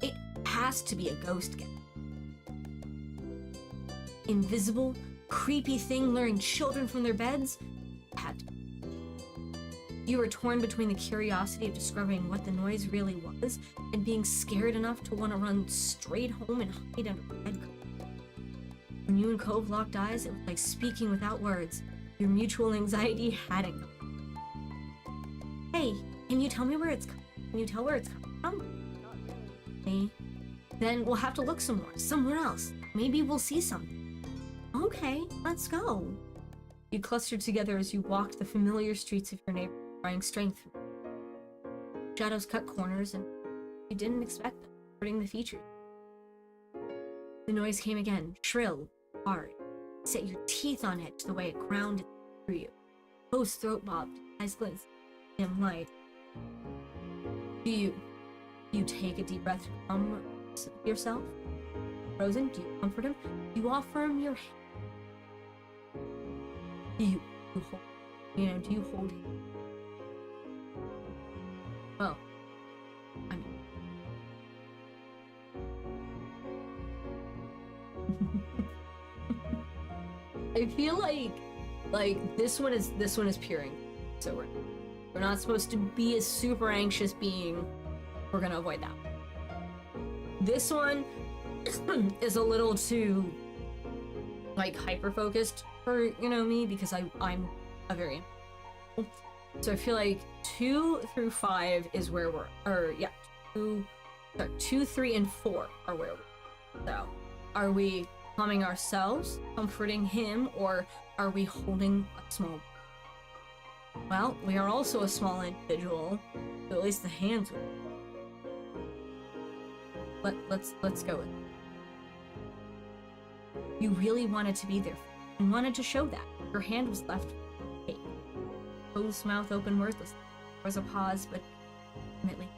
It has to be a ghost gang. Invisible, creepy thing luring children from their beds? Had to. You were torn between the curiosity of discovering what the noise really was and being scared enough to want to run straight home and hide under a bed cover. When you and Cove locked eyes, it was like speaking without words. Your mutual anxiety had it. Hey, can you tell me where it's coming? Can you tell where it's coming from? Not really. Hey, then we'll have to look some more, somewhere else. Maybe we'll see something. Okay, let's go. You clustered together as you walked the familiar streets of your neighborhood, drawing strength from it. Shadows cut corners, and you didn't expect them, hurting the features. The noise came again, shrill, hard. It set your teeth on edge the way it ground through you. Cove's throat bobbed, eyes glistened, dim light. Do you take a deep breath to calm yourself? Frozen, do you comfort him? Do you offer him your hand? Do you hold him? Well, I mean... I feel like this one is peering. So we're not supposed to be a super anxious being. We're gonna avoid that. This one is a little too like hyper focused for me because I'm a very so I feel like 2 through 5 is where we're 2, 3, and 4 are where we're. So are we calming ourselves, comforting him, or are we holding a small? Well, we are also a small individual, so at least the hands would. Let's go with it. You really wanted to be there and wanted to show that. Your hand was left cake. Cove's mouth open wordlessly. There was a pause, but ultimately,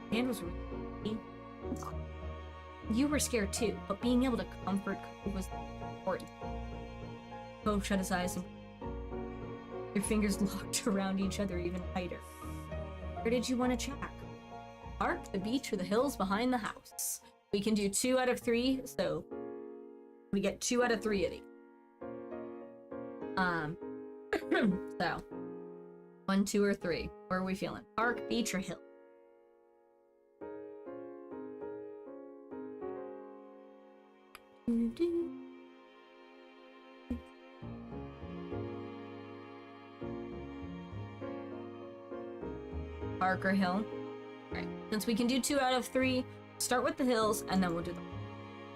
the hand was really. You were scared too, but being able to comfort Cove was important. Cove shut his eyes and your fingers locked around each other even tighter. Where did you want to check? Park, the beach, or the hills behind the house? We can do 2 out of 3, so we get 2 out of 3 of these. So 1, 2, or 3. Where are we feeling? Park, beach, or hill? Park or hill? Alright, since we can do 2 out of 3, start with the hills, and then we'll do the...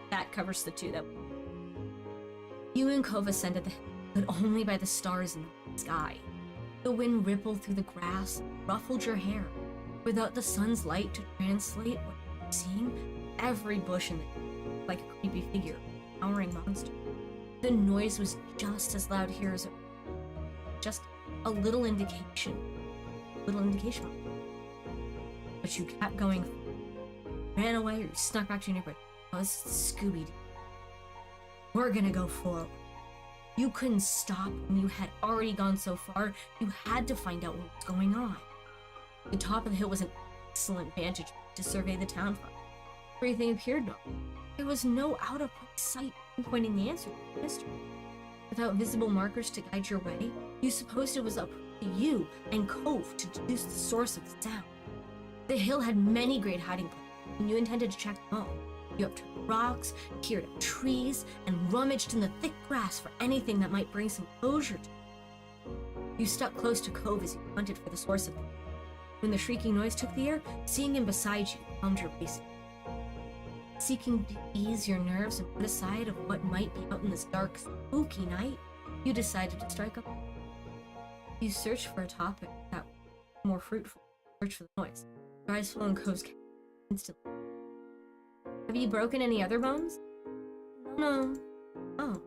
That covers the 2 that... You and Cove ascended the hill, but only by the stars in the sky. The wind rippled through the grass, ruffled your hair. Without the sun's light to translate what you were seeing, every bush in the hill, like a creepy figure, a towering monster. The noise was just as loud here as it was. Just a little indication. But you kept going. Ran away or you snuck back to your neighborhood. Oh, this is Scooby-Doo. We're gonna go forward. You couldn't stop when you had already gone so far. You had to find out what was going on. The top of the hill was an excellent vantage to survey the town from. Everything appeared normal. There was no out-of-place sight pointing the answer to the mystery. Without visible markers to guide your way, you supposed it was up to you and Cove to deduce the source of the sound. The hill had many great hiding places, and you intended to check them all. You upturned rocks, peered at trees, and rummaged in the thick grass for anything that might bring some closure to it. You stuck close to Cove as you hunted for the source of it. When the shrieking noise took the air, seeing him beside you calmed your racing. Seeking to ease your nerves and put aside of what might be out in this dark, spooky night, you decided to strike up. You searched for a topic that more fruitful. Search for the noise. Your eyes fill in Co's instantly. Have you broken any other bones? No. Oh.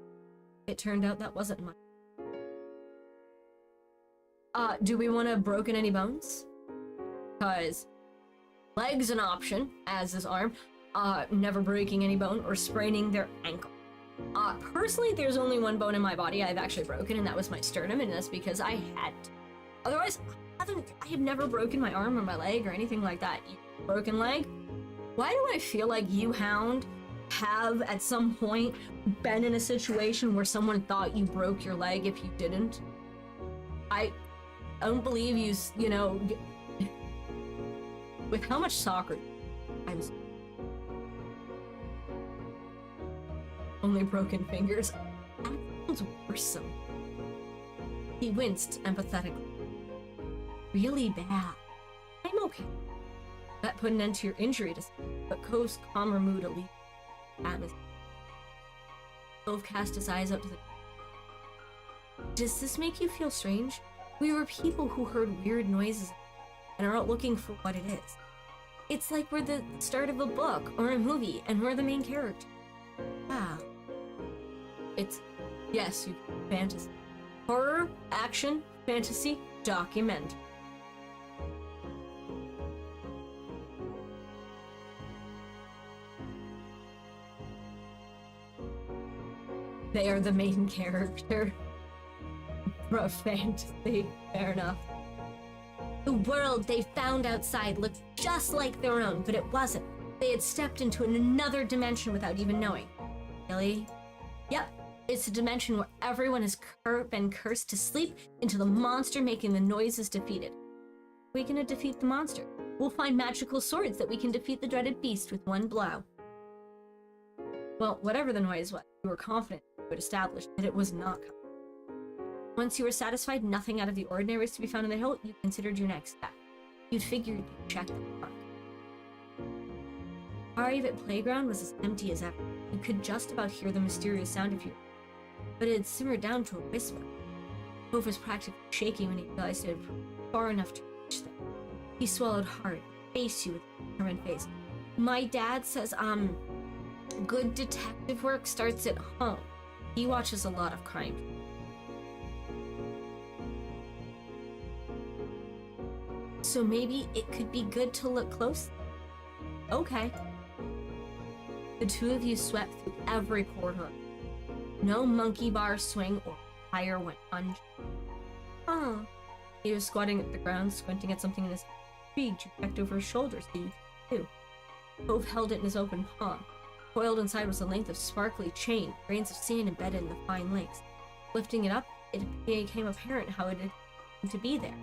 It turned out that wasn't much. Do we want to have broken any bones? Because leg's an option, as is arm. Never breaking any bone or spraining their ankle. Personally, there's only one bone in my body I've actually broken, and that was my sternum, and that's because I had to. Otherwise, I have never broken my arm or my leg or anything like that. You broken leg? Why do I feel like you, Hound, have at some point been in a situation where someone thought you broke your leg if you didn't? I don't believe you know, with how much soccer I'm only broken fingers. That sounds worrisome. He winced empathetically. Really bad. I'm okay. That put an end to your injury, but Ko's calmer mood alleviated atmosphere. Cove cast his eyes up to the... Does this make you feel strange? We were people who heard weird noises and are out looking for what it is. It's like we're the start of a book or a movie and we're the main character. Wow. It's... Yes, you fantasy. Horror, action, fantasy, documentary. They are the main character. For a fantasy, fair enough. The world they found outside looked just like their own, but it wasn't. They had stepped into another dimension without even knowing. Really? Yep, it's a dimension where everyone has been cursed to sleep until the monster making the noise is defeated. We're gonna defeat the monster. We'll find magical swords that we can defeat the dreaded beast with one blow. Well, whatever the noise was, you were confident you would establish that it was not coming. Once you were satisfied nothing out of the ordinary was to be found in the hill, you considered your next step. You'd figured you'd check the park. Private playground was as empty as ever. You could just about hear the mysterious sound if you... But it had simmered down to a whisper. Cove was practically shaking when he realized it had far enough to reach them. He swallowed hard, faced you with a determined face. My dad says, good detective work starts at home. He watches a lot of crime. So maybe it could be good to look close? Okay. The two of you swept through every corridor. No monkey bar swing or tire went unchecked. Oh. He was squatting at the ground, squinting at something in his intrigued. You checked over his shoulder so you could too. Cove held it in his open palm. Coiled inside was a length of sparkly chain, grains of sand embedded in the fine links. Lifting it up, it became apparent how it had come to be there.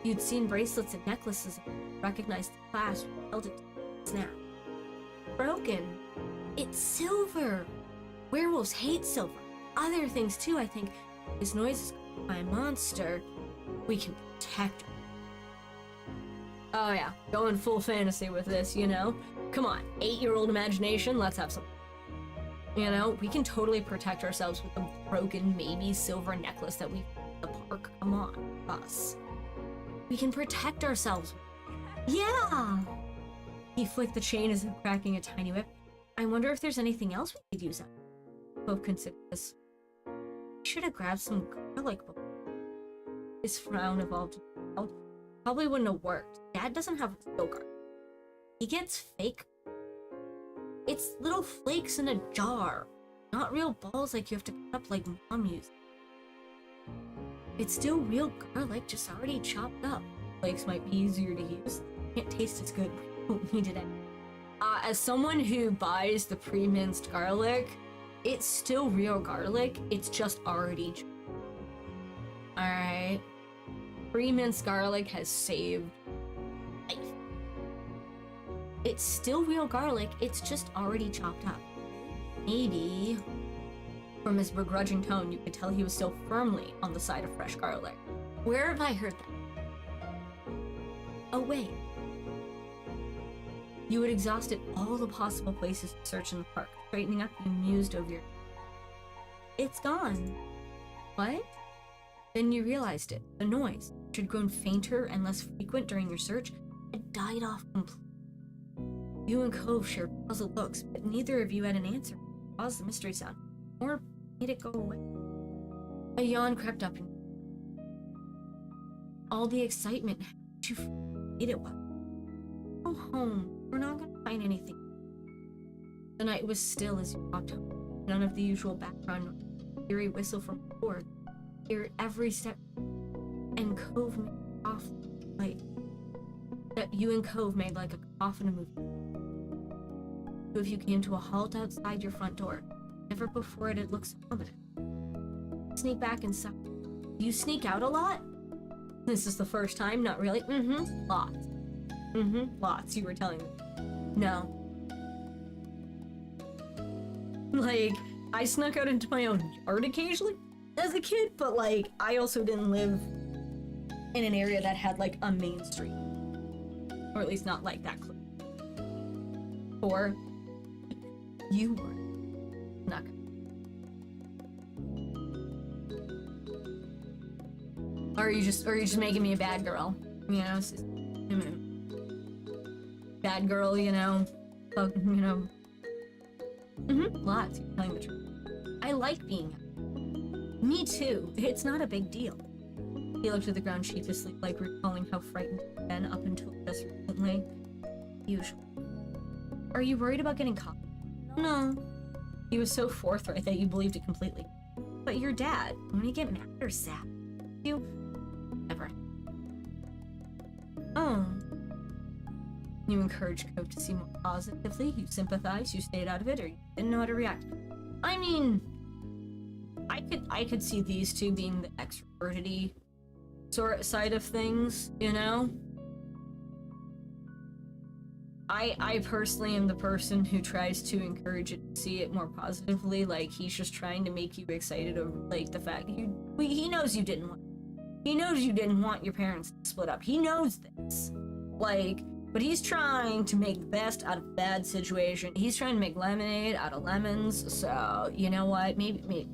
You'd seen bracelets and necklaces, and recognized the clasp, held it to snap. Broken. It's silver. Werewolves hate silver. Other things too, I think. This noise is caused by a monster. We can protect her. Oh yeah, going full fantasy with this, you know? Come on, 8-year-old imagination, let's have some. You know, we can totally protect ourselves with a broken, maybe silver necklace that we found in the park. Come on, us. We can protect ourselves. Yeah! He flicked the chain as if cracking a tiny whip. I wonder if there's anything else we could use. Both considered this. Should have grabbed some garlic before. His frown evolved to well, probably wouldn't have worked. Dad doesn't have real garlic. He gets fake. It's little flakes in a jar. Not real balls like you have to cut up like Mom used. It's still real garlic, just already chopped up. Flakes might be easier to use. Can't taste as good. We don't need it anymore. As someone who buys the pre-minced garlic, it's still real garlic. It's just already chopped. Alright. Pre-minced garlic has saved life. It's still real garlic. It's just already chopped up. Maybe... From his begrudging tone, you could tell he was still firmly on the side of fresh garlic. Where have I heard that? Oh, wait. You had exhausted all the possible places to search in the park. Straightening up, you mused over your... It's gone. What? Then you realized it. The noise, which had grown fainter and less frequent during your search, had died off completely. You and Cove shared puzzled looks, but neither of you had an answer. Caused the mystery sound, or made it go away. A yawn crept up in you. All the excitement had you forget it was. Go home. We're not gonna find anything. The night was still as you walked home. None of the usual background noise. Eerie whistle from the door. Hear every step. And Cove made off like that. You and Cove made like a cough in a movie. Two of you came to a halt outside your front door. Never before it had looked so ominous. Sneak back inside. You sneak out a lot? This is the first time? Not really? Lots. Lots, you were telling me. No. Like, I snuck out into my own yard occasionally as a kid, but like, I also didn't live in an area that had like a main street. Or at least not like that close. Or you were not good. Or are you just making me a bad girl? You know, bad girl, you know, lots, you're telling the truth. I like being out. Me too, it's not a big deal. He looked at the ground sheepishly, like recalling how frightened he'd been up until just recently. Usually. Are you worried about getting caught? No. He was so forthright that you believed it completely. But your dad, when you get mad or sad, you... Never. Oh. You encouraged Cove to see more positively, you sympathized, you stayed out of it, or you didn't know how to react. I mean, I could see these two being the extroverted side of things, you know? I personally am the person who tries to encourage it to see it more positively, like he's just trying to make you excited over like the fact that he knows you didn't want your parents to split up. He knows this. Like, but he's trying to make the best out of a bad situation. He's trying to make lemonade out of lemons, so you know what? Maybe.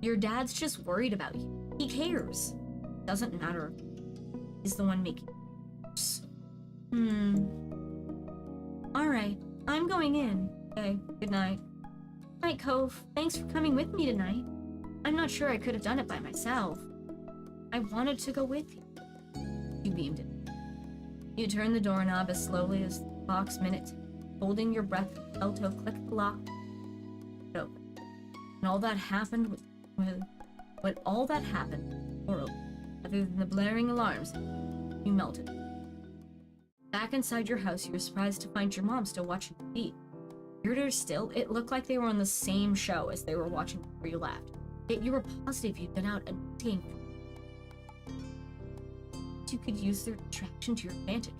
Your dad's just worried about you. He cares. Doesn't matter. He's the one making it worse. Alright, I'm going in. Okay, good night. Night, Cove. Thanks for coming with me tonight. I'm not sure I could have done it by myself. I wanted to go with you. You beamed it. You turned the doorknob as slowly as the clock's minute. Holding your breath, Elto clicked the lock. It opened. And all that happened was... When all that happened, or other than the blaring alarms, you melted. Back inside your house, you were surprised to find your mom still watching TV. Weirder still, it looked like they were on the same show as they were watching before you left. Yet you were positive you'd been out and seeing. You could use their distraction to your advantage.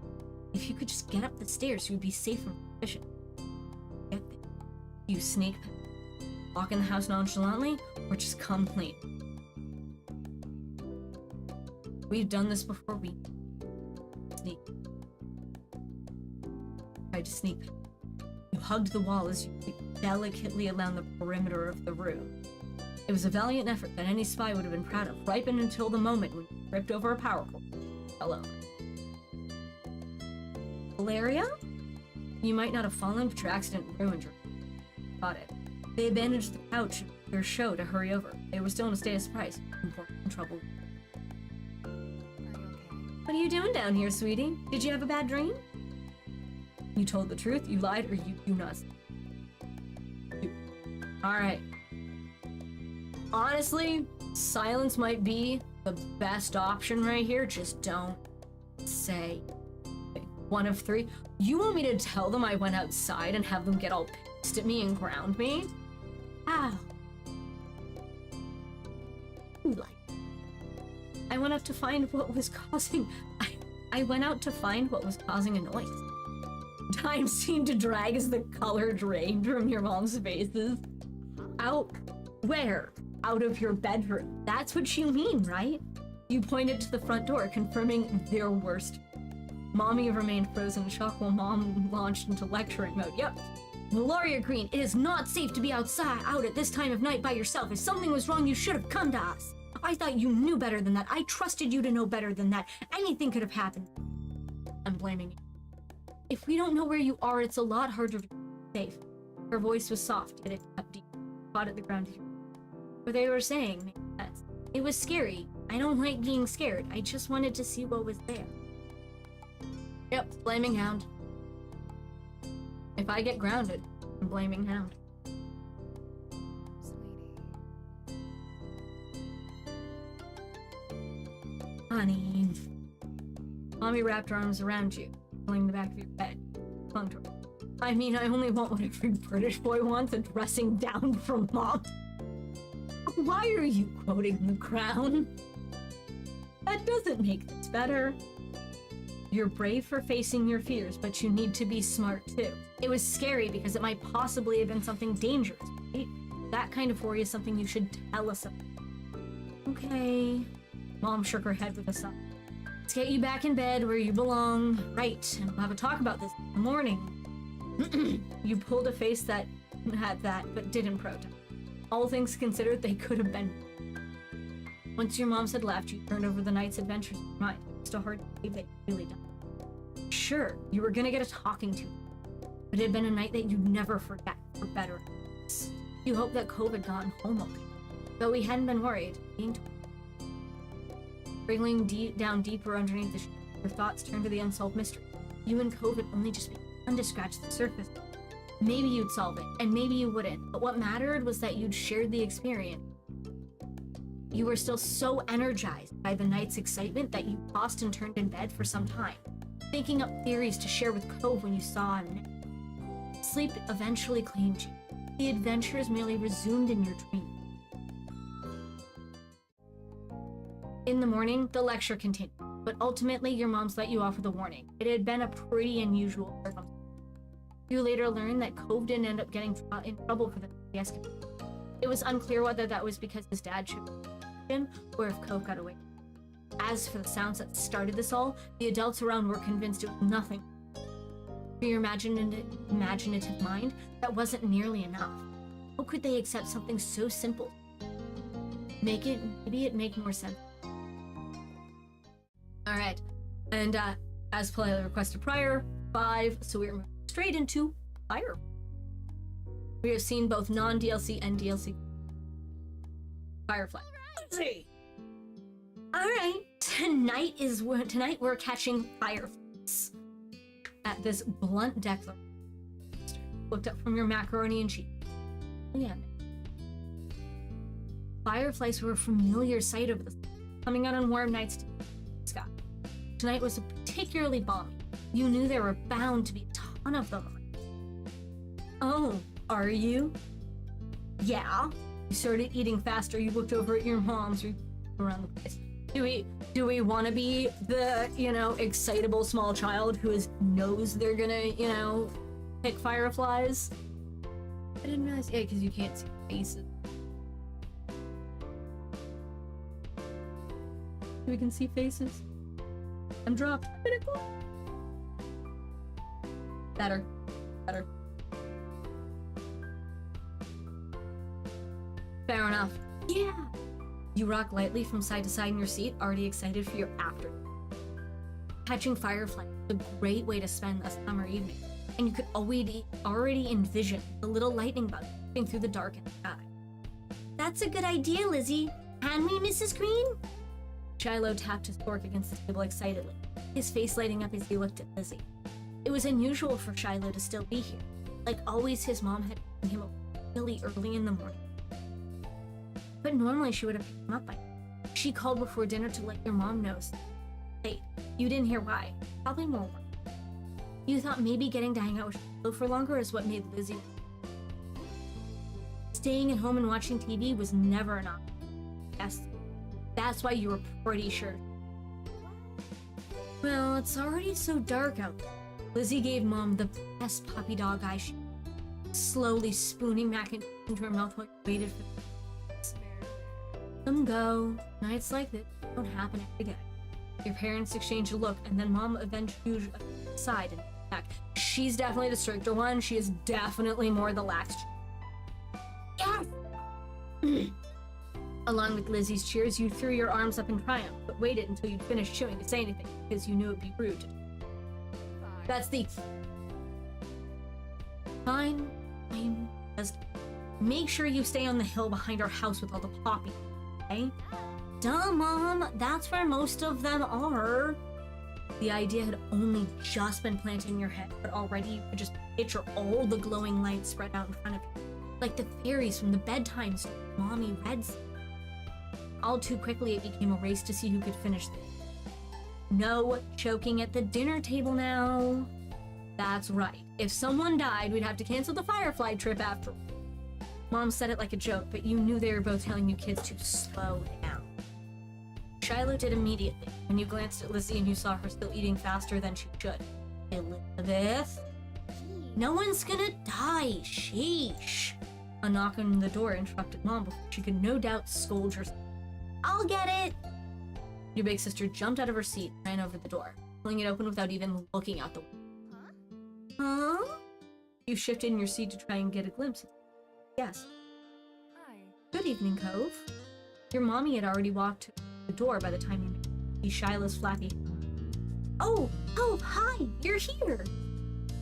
If you could just get up the stairs, you would be safe and efficient. Get there. You sneak, walk in the house nonchalantly, or just come clean. We've done this before. We sneak. Tried to sneak. You hugged the wall as you delicately around the perimeter of the room. It was a valiant effort that any spy would have been proud of, ripened until the moment when you tripped over a power cord. Hello. Valeria? You might not have fallen, but your accident ruined your... Got it. They abandoned the couch of their show to hurry over. They were still in a state of surprise. Important trouble. Are you okay? What are you doing down here, sweetie? Did you have a bad dream? You told the truth, you lied, or you do not. Alright. Honestly, silence might be the best option right here. Just don't say. One of three. You want me to tell them I went outside and have them get all pissed at me and ground me? Ow. I went out to find what was causing... I went out to find what was causing a noise. Time seemed to drag as the color drained from your mom's faces. Out where? Out of your bedroom. That's what you mean, right? You pointed to the front door, confirming their worst. Mommy remained frozen in shock while Mom launched into lecturing mode. Yep, Valeria Green, it is not safe to be out at this time of night by yourself. If something was wrong, you should have come to us. I thought you knew better than that. I trusted you to know better than that. Anything could have happened. I'm blaming you. If we don't know where you are, it's a lot harder to be safe. Her voice was soft, yet it cut deep. Fought at the ground here. What they were saying made sense. It was scary. I don't like being scared. I just wanted to see what was there. Yep, blaming Hound. If I get grounded, I'm blaming Hound. Sweetie. Honey. Mommy wrapped her arms around you, pulling the back of your bed. Clung to her. I mean, I only want what every British boy wants, a dressing down from Mom. Why are you quoting The Crown? That doesn't make this better. You're brave for facing your fears, but you need to be smart too. It was scary because it might possibly have been something dangerous, right? That kind of worry is something you should tell us about. Okay. Mom shook her head with a sigh. Let's get you back in bed where you belong. Right, and we'll have a talk about this in the morning. You pulled a face that had that, but didn't protest. All things considered, they could have been. Once your moms had left, you turned over the night's adventures in your mind. It's still hard to believe that you really done. Sure, you were gonna get a talking to, but it had been a night that you'd never forget, for better. You hoped that COVID got home okay. Though we hadn't been worried, wriggling down deeper underneath the sheet, your thoughts turned to the unsolved mystery. You and COVID only just began to scratch the surface. Maybe you'd solve it, and maybe you wouldn't, but what mattered was that you'd shared the experience. You were still so energized by the night's excitement that you tossed and turned in bed for some time, thinking up theories to share with Cove when you saw him. Sleep eventually claimed you. The adventures merely resumed in your dream. In the morning, the lecture continued, but ultimately your moms let you off with a warning. It had been a pretty unusual circumstance. You later learned that Cove didn't end up getting in trouble for the escapade. It was unclear whether that was because his dad should him or if Cove got away. As for the sounds that started this all, the adults around were convinced it was nothing. For your imaginative mind, that wasn't nearly enough. How could they accept something so simple? Maybe it make more sense. Alright, and as politely requested prior, 5, so we're moving straight into Fire. We have seen both non-DLC and DLC Firefly. Alright, tonight we're catching fireflies. At this blunt declaration. Looked up from your macaroni and cheese. Yeah. Fireflies were a familiar sight over the sky, coming out on warm nights to the sky. Tonight was particularly balmy. You knew there were bound to be a ton of them. Oh, are you? Yeah. You started eating faster. You looked over at your moms. You around the place. Do we want to be the, excitable small child who knows they're gonna, pick fireflies? I didn't realize, yeah, because you can't see faces. We can see faces. I'm dropped. Better. Fair enough. Yeah. You rock lightly from side to side in your seat, already excited for your after. Catching fireflies is a great way to spend a summer evening, and you could already envision the little lightning bug moving through the darkened sky. That's a good idea, Lizzie. Can we, Mrs. Green? Shiloh tapped his fork against the table excitedly, his face lighting up as he looked at Lizzie. It was unusual for Shiloh to still be here. Like always, his mom had taken him up really early in the morning. But normally she would have picked him up by now. She called before dinner to let your mom know. Late. You didn't hear why. Probably more work. You thought maybe getting to hang out with Shiloh for longer is what made Lizzie. Staying at home and watching TV was never an option. Yes, that's why you were pretty sure. Well, it's already so dark out there. Lizzie gave Mom the best puppy dog eye she could, slowly spooning mac and cheese into her mouth while you waited for the Let them go. Nights like this don't happen every day. Your parents exchange a look, and then Mom eventually aside and back. Shh! she's definitely the stricter one. She is definitely more the lax. Yes! Along with Lizzie's cheers, you threw your arms up in triumph, but waited until you'd finished chewing to say anything, because you knew it'd be rude. That's the... Fine. Just make sure you stay on the hill behind our house with all the poppies, okay? Duh, Mom. That's where most of them are. The idea had only just been planted in your head, but already you could just picture all the glowing lights spread out in front of you, like the fairies from the bedtime story Mommy read. All too quickly, it became a race to see who could finish this. No choking at the dinner table now. That's right. If someone died, we'd have to cancel the Firefly trip after. Mom said it like a joke, but you knew they were both telling you kids to slow down. Shiloh did immediately, when you glanced at Lizzie and you saw her still eating faster than she should. Elizabeth? No one's gonna die, sheesh. A knock on the door interrupted Mom before she could no doubt scold herself. I'll get it! Your big sister jumped out of her seat and ran over the door, pulling it open without even looking out the window. Huh? You shifted in your seat to try and get a glimpse. Yes. Hi. Good evening, Cove. Your mommy had already walked to the door by the time you see Shiloh's flappy. Oh, Cove, hi! You're here!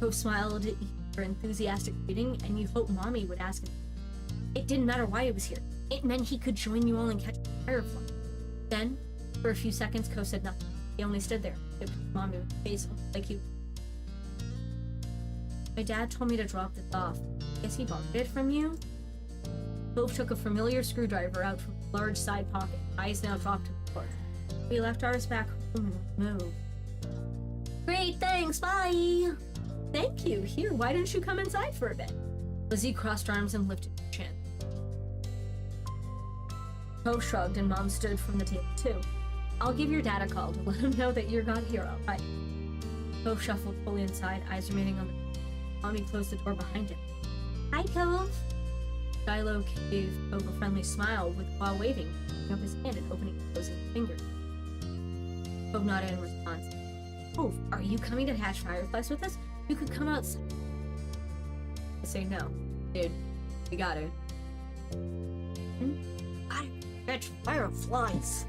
Cove smiled at her enthusiastic greeting, and you hoped Mommy would ask him. It didn't matter why he was here. It meant he could join you all and catch a firefly. Then, for a few seconds, Cove said nothing. He only stood there, with Mommy with his face like he... My dad told me to drop this off. Guess he borrowed it from you? Cove took a familiar screwdriver out from a large side pocket. Eyes now dropped to the floor. We left ours back home and moved. Great, thanks, bye! Thank you. Here, why didn't you come inside for a bit? Lizzie crossed her arms and lifted her chin. Cove shrugged and Mom stood from the table too. I'll give your dad a call to let him know that you're God hero. Right. Cove shuffled fully inside, eyes remaining on the... Mommy closed the door behind him. Hi, Cove. Shiloh gave Cove a friendly smile while waving, picking up his hand and opening and closing his fingers. Cove nodded in response. Cove, are you coming to catch fireflies with us? You could come outside. I say no. Dude, you got it. I catch fireflies.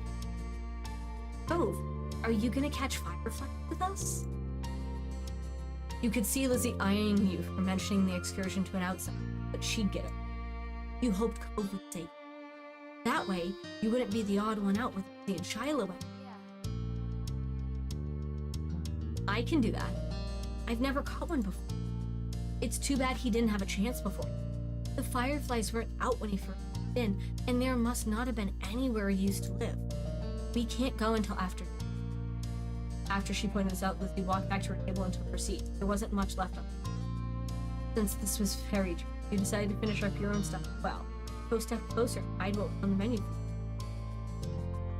Cove, are you gonna catch fireflies with us? You could see Lizzie eyeing you for mentioning the excursion to an outsider, but she'd get it. You hoped Cove would say that way, you wouldn't be the odd one out with Lizzie and Shiloh. I can do that. I've never caught one before. It's too bad he didn't have a chance before. The fireflies weren't out when he first moved in, and there must not have been anywhere he used to live. We can't go until after. After she pointed this out, Lizzie walked back to her table and took her seat. There wasn't much left of it. Since this was fairy trip, you decided to finish up your own stuff as well. Go step closer, hide what was on the menu.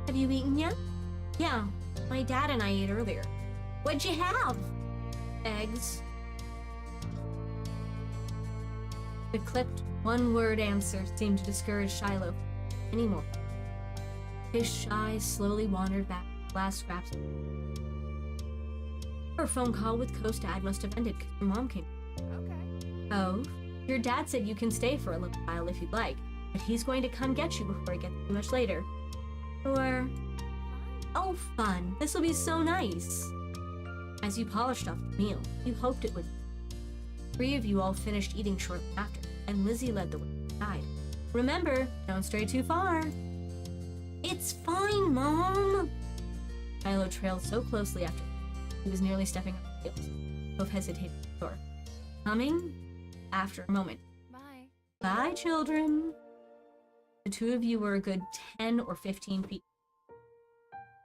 Have you eaten yet? Yeah, my dad and I ate earlier. What'd you have? Eggs. The clipped, one-word answer seemed to discourage Shiloh anymore. His eyes slowly wandered back to the last scraps. Her phone call with Cove's dad must have ended because your mom came. Okay. Cove, your dad said you can stay for a little while if you'd like, but he's going to come get you before it gets too much later. Or... Oh, fun. This will be so nice. As you polished off the meal, you hoped it would. 3 of you all finished eating shortly after, and Lizzie led the way inside. Remember, don't stray too far. It's fine, Mom. Shiloh trailed so closely after he was nearly stepping on her heels. Both hesitated at the door. Coming? After a moment. Bye. Bye, children. The 2 of you were a good 10 or 15 feet.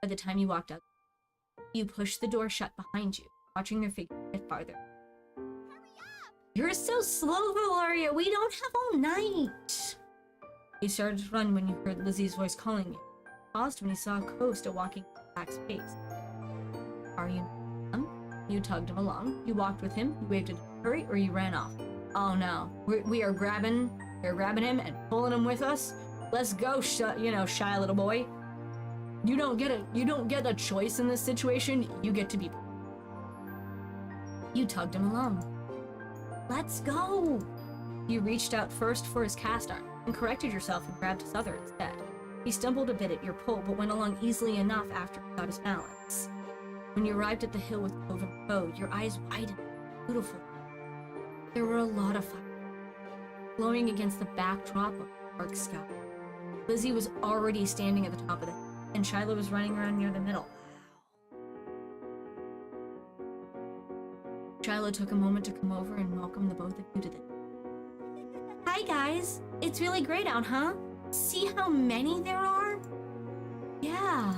By the time you walked out, you pushed the door shut behind you, watching their figure get farther. You're so slow, Valeria. We don't have all night. You started to run when you heard Lizzie's voice calling you. Paused when you saw Cove still walking back space. Are you? You tugged him along. You walked with him. You waved at him. Hurry, or you ran off. Oh no, we are grabbing him and pulling him with us. Let's go, shy little boy. You don't get a choice in this situation. You get to be. You tugged him along. Let's go! You reached out first for his cast arm, and corrected yourself and grabbed his other instead. He stumbled a bit at your pull, but went along easily enough after he got his balance. When you arrived at the hill with Cove and Crow, your eyes widened. Beautiful. There were a lot of fire, glowing against the backdrop of the dark sky. Lizzie was already standing at the top of the hill, and Shiloh was running around near the middle. Shiloh took a moment to come over and welcome the both of you to the... Hi guys! It's really great out, huh? See how many there are? Yeah.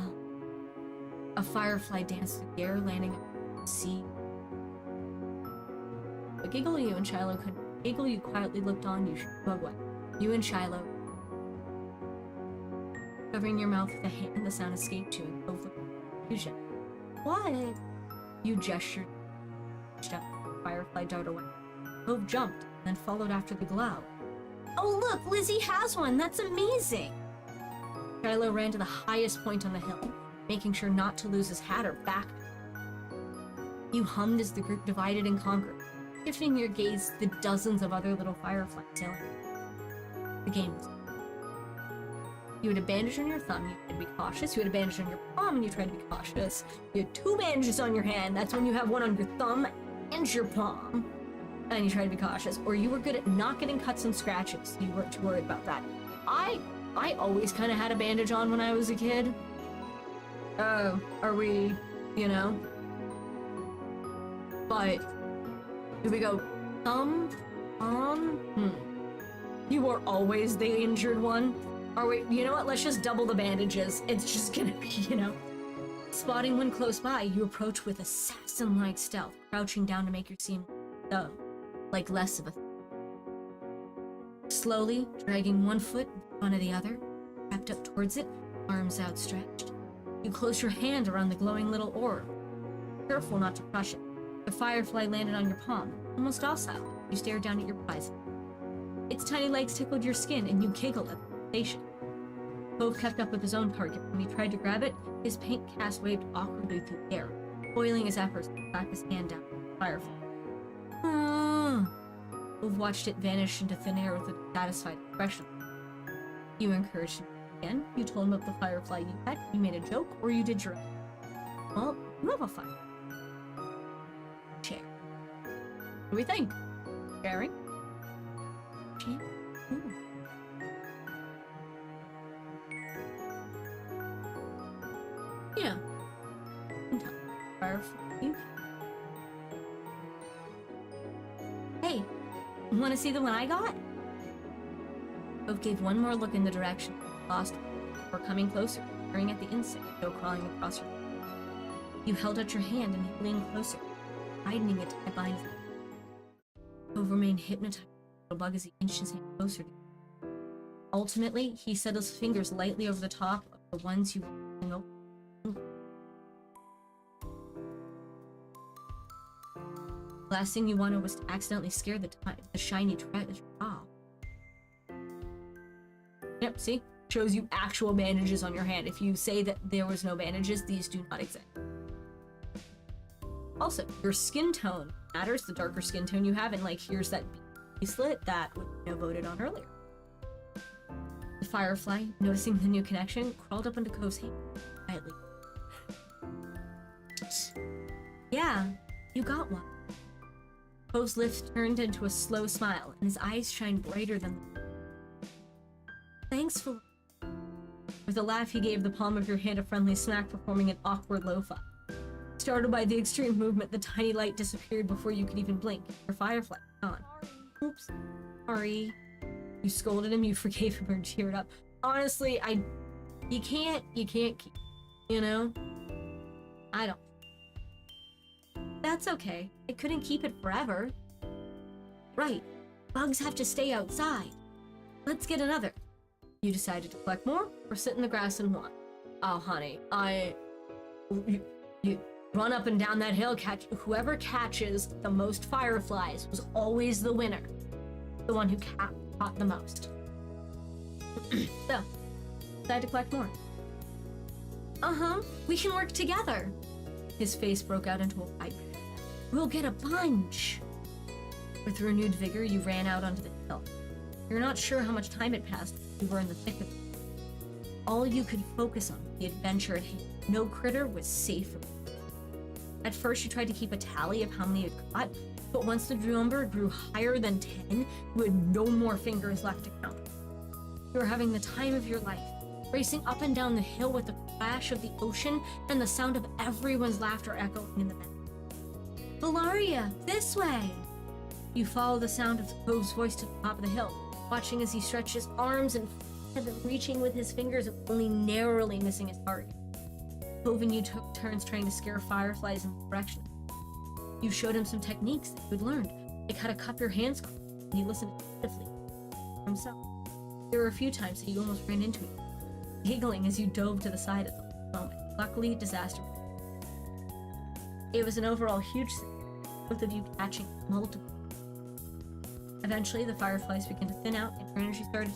A firefly danced through the air, landing on the sea. A giggle you and Shiloh could giggle you quietly looked on you, Bugway. You and Shiloh. Covering your mouth with a hand, the sound escaped you and both looked in confusion. What? You gestured. Up, firefly darted away. Cove jumped, and then followed after the glow. Oh look, Lizzie has one! That's amazing! Shiloh ran to the highest point on the hill, making sure not to lose his hat or backpack. You hummed as the group divided and conquered, shifting your gaze to the dozens of other little fireflies sailing. The game was over. You had a bandage on your thumb, you tried to be cautious. You had a bandage on your palm, and you tried to be cautious. You had 2 bandages on your hand, that's when you have one on your thumb and your palm, and you try to be cautious. Or you were good at not getting cuts and scratches, so you weren't too worried about that. I always kind of had a bandage on when I was a kid. Are we, you know? But, here we go. Thumb, palm, You were always the injured one? Are we, you know what, let's just double the bandages. It's just gonna be, you know. Spotting one close by, you approach with assassin-like stealth, crouching down to make you seem, like less of a threat. Slowly, dragging one foot in front of the other, crept up towards it, arms outstretched. You close your hand around the glowing little orb, careful not to crush it. The firefly landed on your palm, almost docile. You stared down at your prize. Its tiny legs tickled your skin, and you giggled at the sensation. Cove kept up with his own target. When he tried to grab it, his paint cast waved awkwardly through the air, foiling his efforts to slap his hand down on the firefly. Cove watched it vanish into thin air with a satisfied expression. You encouraged him again. You told him about the firefly you had. You made a joke, or you did your own. Well, you have a fire. Chair. What do we think? Sharing? Chair? Ooh. Yeah. Firefly. Hey, want to see the one I got? Cove gave one more look in the direction lost before coming closer, staring at the insect still crawling across your face. You held out your hand and he leaned closer, widening it to the bind. Cove remained hypnotized by the bug as he inched his hand closer to you. Ultimately, he set his fingers lightly over the top of the ones you were holding open. The last thing you wanted was to accidentally scare the shiny treasure off. Yep, see? Shows you actual bandages on your hand. If you say that there was no bandages, these do not exist. Also, your skin tone matters, the darker skin tone you have, and like here's that bracelet that was voted on earlier. The firefly, noticing the new connection, crawled up into Cove's hand quietly. Yeah, you got one. Cove's lips turned into a slow smile, and his eyes shined brighter than the... Thanks for... With a laugh, he gave the palm of your hand a friendly smack, performing an awkward lo-fi. Startled by the extreme movement, the tiny light disappeared before you could even blink. Your firefly was gone. Oops. Sorry. You scolded him, you forgave him, and cheered up. Honestly, you can't keep, you know? I don't. That's okay. I couldn't keep it forever. Right. Bugs have to stay outside. Let's get another. You decided to collect more, or sit in the grass and watch? Oh, honey, you run up and down that hill, whoever catches the most fireflies was always the winner. The one who caught the most. So, decide to collect more. Uh-huh, we can work together. His face broke out into a wide grin. We'll get a bunch. With renewed vigor, you ran out onto the hill. You're not sure how much time had passed. You were in the thick of it. All you could focus on was the adventure at hand. No critter was safe from you. At first, you tried to keep a tally of how many you caught, but once the number grew higher than 10, you had no more fingers left to count. You were having the time of your life, racing up and down the hill with the crash of the ocean and the sound of everyone's laughter echoing in the back. Valaria, this way! You follow the sound of the Cove's voice to the top of the hill, watching as he stretched his arms and reaching with his fingers and only narrowly missing his target. Cove and you took turns trying to scare fireflies in the direction. You showed him some techniques that you'd learned, like how to cup your hands closed, and he listened attentively for himself. There were a few times that you almost ran into him, giggling as you dove to the side at the moment. Luckily, disaster. It was an overall huge thing, both of you catching multiple. Eventually, the fireflies began to thin out and your energy started.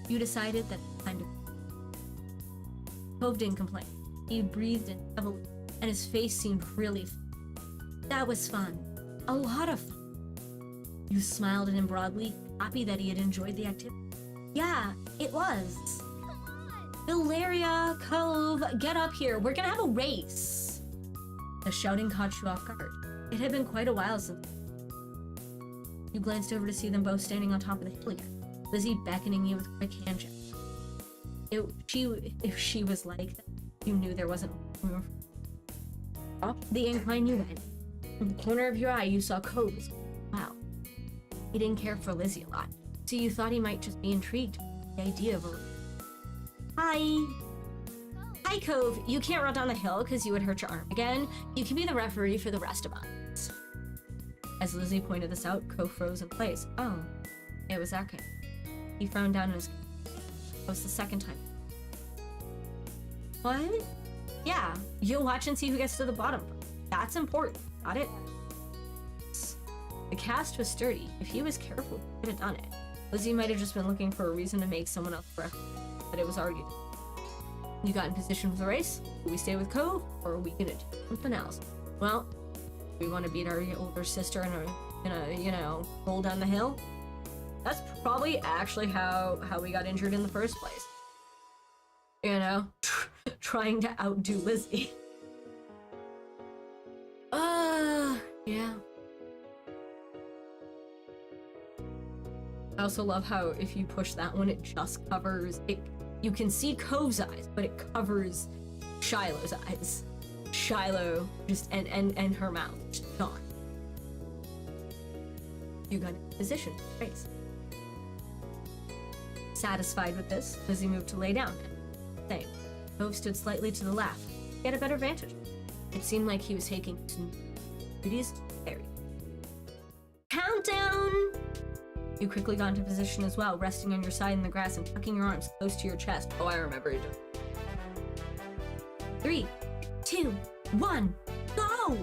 You decided that it was time to. Cove didn't complain. He breathed in heavily, and his face seemed really fun. That was fun. A lot of fun. You smiled at him broadly, happy that he had enjoyed the activity. Yeah, it was. Valeria, Cove, get up here. We're gonna have a race. The shouting caught you off guard. It had been quite a while since. You glanced over to see them both standing on top of the hill again, Lizzie beckoning you with a quick hand gesture. If she was like that, you knew there wasn't room. Up the incline you went. From the corner of your eye, you saw Cove. Wow. He didn't care for Lizzie a lot, so you thought he might just be intrigued with the idea of a... Hi! Hi, Cove. You can't run down the hill because you would hurt your arm again. You can be the referee for the rest of us. As Lizzie pointed this out, Cove froze in place. Oh, it was that kid. He frowned down in his... That was the second time. What? Yeah, you'll watch and see who gets to the bottom. That's important. Got it? The cast was sturdy. If he was careful, he could have done it. Lizzie might have just been looking for a reason to make someone else referee, but it was already done. You got in position for the race. Do we stay with Cove, or are we gonna do something else? Well, we want to beat our older sister and roll down the hill. That's probably actually how we got injured in the first place. You know, trying to outdo Lizzie. Yeah. I also love how if you push that one, it just covers it. You can see Cove's eyes, but it covers Shiloh's eyes. Shiloh just and her mouth just gone. You got in position. Race. Satisfied with this, Lizzie moved to lay down. Same. Cove stood slightly to the left. He had a better vantage. It seemed like he was taking some duties very. Countdown! You quickly got into position as well, resting on your side in the grass and tucking your arms close to your chest. Oh, I remember you doing. 3, 2, 1, go!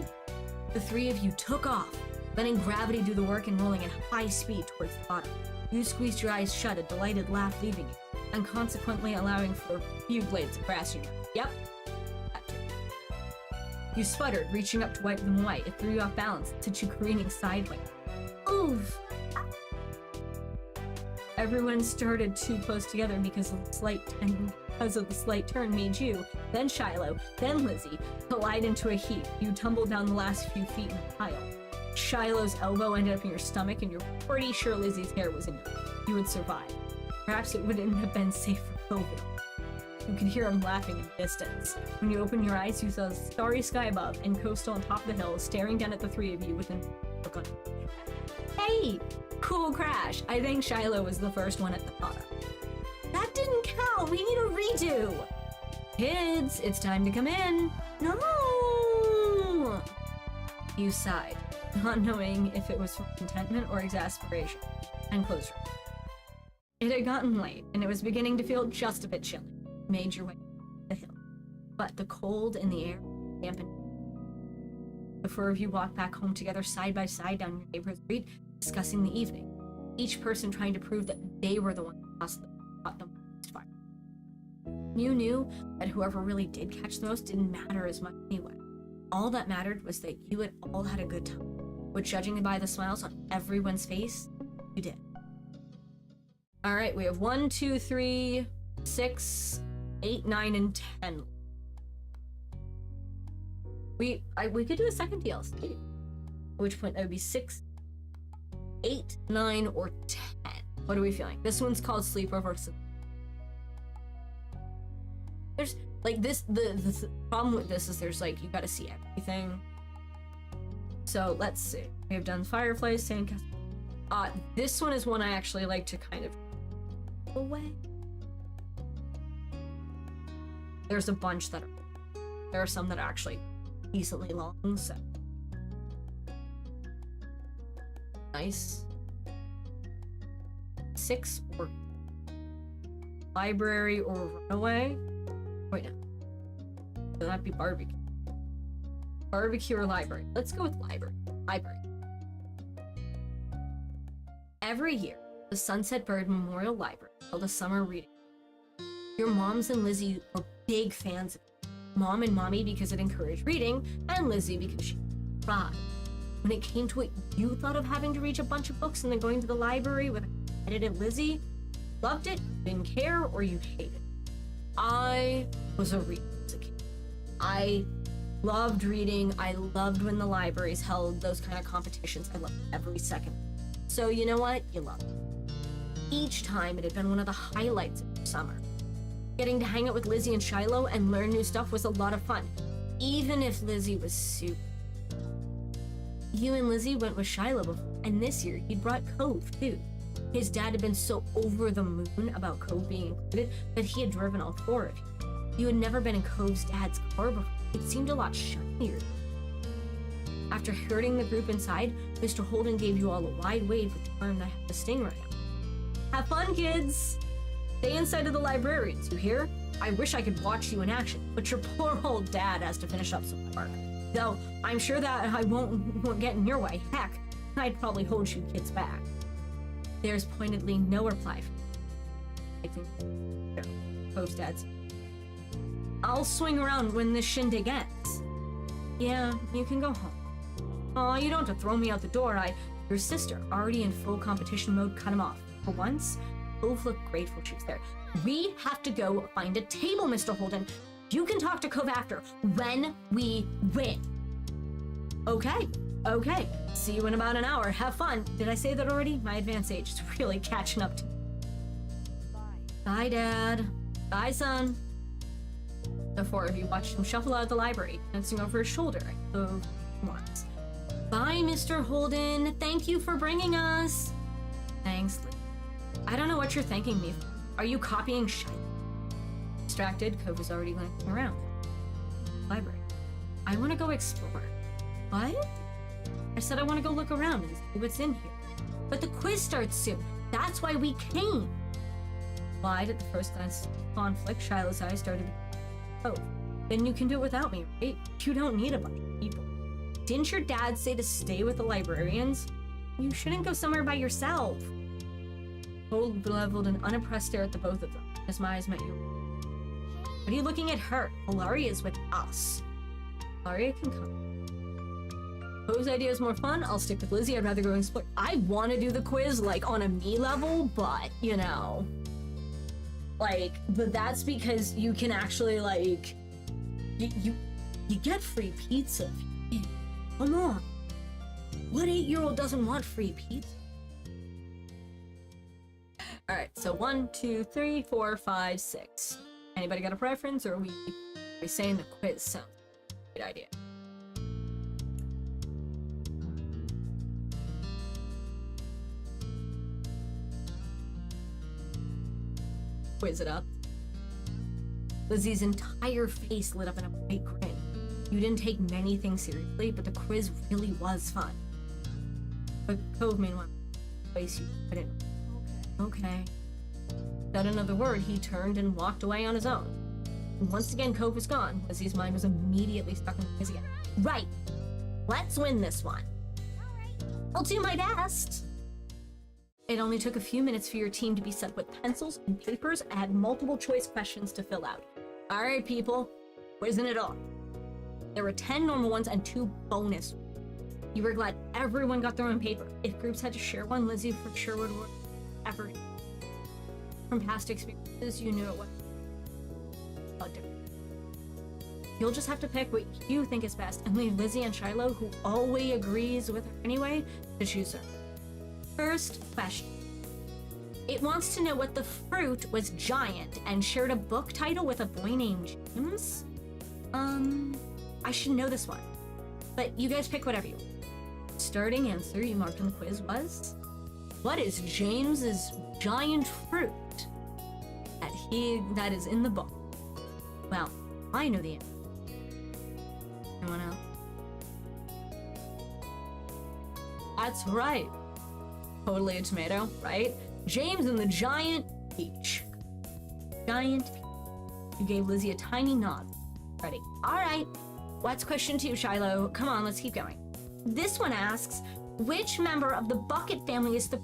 The three of you took off, letting gravity do the work and rolling at high speed towards the bottom. You squeezed your eyes shut, a delighted laugh leaving you, and consequently allowing for a few blades of grass in your mouth. Yep. That too. You sputtered, reaching up to wipe them away. It threw you off balance, sent you careening sideways. Oof! Everyone started too close together because of the slight turn made you, then Shiloh, then Lizzie, collide into a heap. You tumbled down the last few feet in the pile. Shiloh's elbow ended up in your stomach, and you're pretty sure Lizzie's hair was in your mouth. You would survive. Perhaps it wouldn't have been safe for COVID. You could hear him laughing in the distance. When you opened your eyes, you saw the starry sky above, and Coastal on top of the hill, staring down at the three of you with a look on. Hey! Cool crash. I think Shiloh was the first one at the bottom. That didn't count. We need a redo. Kids, it's time to come in. No! You sighed, not knowing if it was from contentment or exasperation, and closed your eyes. It had gotten late, and it was beginning to feel just a bit chilly. You made your way up the hill, but the cold in the air dampened. The four of you walked back home together side by side down your neighborhood street, discussing the evening, each person trying to prove that they were the one who caught the most fire. You knew that whoever really did catch the most didn't matter as much anyway. All that mattered was that you had all had a good time. but judging by the smiles on everyone's face, you did. All right, we have 1, 2, 3, 6, 8, 9, and 10. We could do a second DLC. At which point that would be 6, 8, 9, or 10. What are we feeling? This one's called Sleepover. There's like this. The problem with this is there's like you got to see everything. So let's see. We have done Firefly, Sandcastle. This one is one I actually like to kind of away. There's a bunch that are. There are some that are actually decently long. So nice. 6 or library or runaway. Wait, no. So that'd be barbecue. Barbecue or library. Let's go with library. Library. Every year, the Sunset Bird Memorial Library held a summer reading. Your moms and Lizzie were big fans of it. Mom and Mommy because it encouraged reading, and Lizzie because she cried. When it came to what you thought of having to read a bunch of books and then going to the library with a competitive Lizzie, loved it, didn't care, or you hated it. I was a reader as a kid. I loved reading. I loved when the libraries held those kind of competitions. I loved every second. So you know what? You love it. Each time it had been one of the highlights of the summer. Getting to hang out with Lizzie and Shiloh and learn new stuff was a lot of fun, even if Lizzie was super. You and Lizzie went with Shiloh before, and this year he'd brought Cove too. His dad had been so over the moon about Cove being included that he had driven all 4 of you. You had never been in Cove's dad's car before. It seemed a lot shinier. After herding the group inside, Mr. Holden gave you all a wide wave with the arm that had the sting right now. Have fun, kids! Stay inside of the librarians, you hear? I wish I could watch you in action, but your poor old dad has to finish up some work. Though, I'm sure that I won't get in your way. Heck, I'd probably hold you kids back. There's pointedly no reply from Cove's dad. I'll swing around when this shindig ends. Yeah, you can go home. Aw, you don't have to throw me out the door. Your sister, already in full competition mode, cut him off. For once, Cove looked grateful she was there. We have to go find a table, Mr. Holden. You can talk to Cove after, when we win. Okay. See you in about an hour. Have fun. Did I say that already? My advanced age is really catching up to me. Bye, Dad. Bye, son. The 4 of you watched him shuffle out of the library, glancing over his shoulder at Cove once. Bye, Mr. Holden. Thank you for bringing us. Thanks, Liz. I don't know what you're thanking me for. Are you copying shit? Distracted, Cove was already glancing around. Library. I want to go explore. What? I said I want to go look around and see what's in here. But the quiz starts soon. That's why we came. Wide at the first glance of conflict, Shiloh's eyes started to Cove. Then you can do it without me, right? You don't need a bunch of people. Didn't your dad say to stay with the librarians? You shouldn't go somewhere by yourself. Cove leveled an unimpressed stare at the both of them. As my eyes met yours. What are you looking at her? Hilaria is with us. Hilaria can come. Cove's idea is more fun. I'll stick with Lizzie. I'd rather go explore. I want to do the quiz like on a me level, but you know, but that's because you can actually you get free pizza. Come on, what 8-year-old doesn't want free pizza? All right, so 1, 2, 3, 4, 5, 6. Anybody got a preference, or are we saying the quiz sounds like a good idea? Quiz it up. Lizzie's entire face lit up in a bright grin. You didn't take many things seriously, but the quiz really was fun. But Cove made one place you couldn't. Okay. Without another word, he turned and walked away on his own. And once again, Cove was gone. Lizzie's mind was immediately stuck in the quiz again. Right. Let's win this one. I'll do my best. It only took a few minutes for your team to be set with pencils and papers and had multiple choice questions to fill out. All right, people, quizzing it all. There were 10 normal ones and 2 bonus. You were glad everyone got their own paper. If groups had to share one, Lizzie for sure would work effort. From past experiences, you knew it was different. You'll just have to pick what you think is best and leave Lizzie and Shiloh, who always agrees with her anyway, to choose her. First question. It wants to know what the fruit was giant and shared a book title with a boy named James? I should know this one. But you guys pick whatever you want. Starting answer you marked in the quiz was, what is James's giant fruit that is in the book? Well, I know the answer. Anyone else? That's right. Totally a tomato, right? James and the giant peach. Giant peach. You gave Lizzie a tiny nod. Ready? All right. What's question 2, Shiloh? Come on, let's keep going. This one asks, which member of the bucket family is the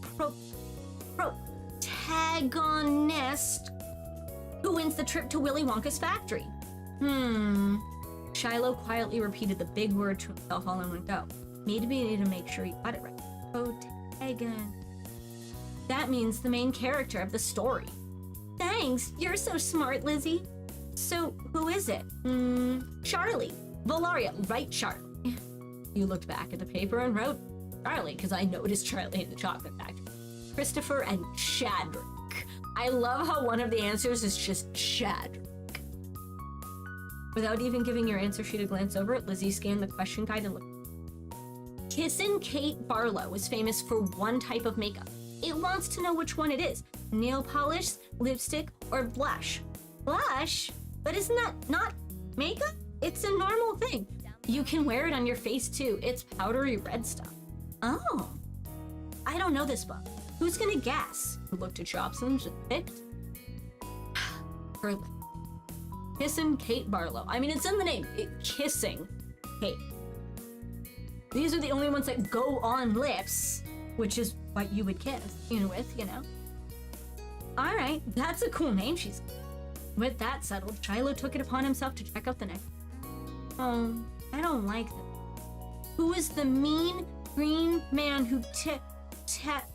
protagonist who wins the trip to Willy Wonka's factory? Shiloh quietly repeated the big word to himself all in one go. Maybe to make sure he got it right. Protagonist. That means the main character of the story. Thanks, you're so smart, Lizzie. So, who is it? Charlie. Valaria, right, Charlie. You looked back at the paper and wrote Charlie, because I noticed Charlie in the chocolate factory. Christopher and Chadrick. I love how one of the answers is just Chadrick. Without even giving your answer sheet a glance over it, Lizzie scanned the question guide and looked. Kissin' Kate Barlow was famous for one type of makeup. It wants to know which one it is. Nail polish, lipstick, or blush. Blush? But isn't that not makeup? It's a normal thing. You can wear it on your face too. It's powdery red stuff. Oh. I don't know this book. Who's gonna guess? Who looked at Jobson and picked? Her Kissing Kate Barlow. I mean, it's in the name. Kissing Kate. These are the only ones that go on lips, which is what you would kiss, with, All right, that's a cool name she's. With that settled, Shiloh took it upon himself to check out the next. Oh, I don't like them. Who is the mean green man who terrorized?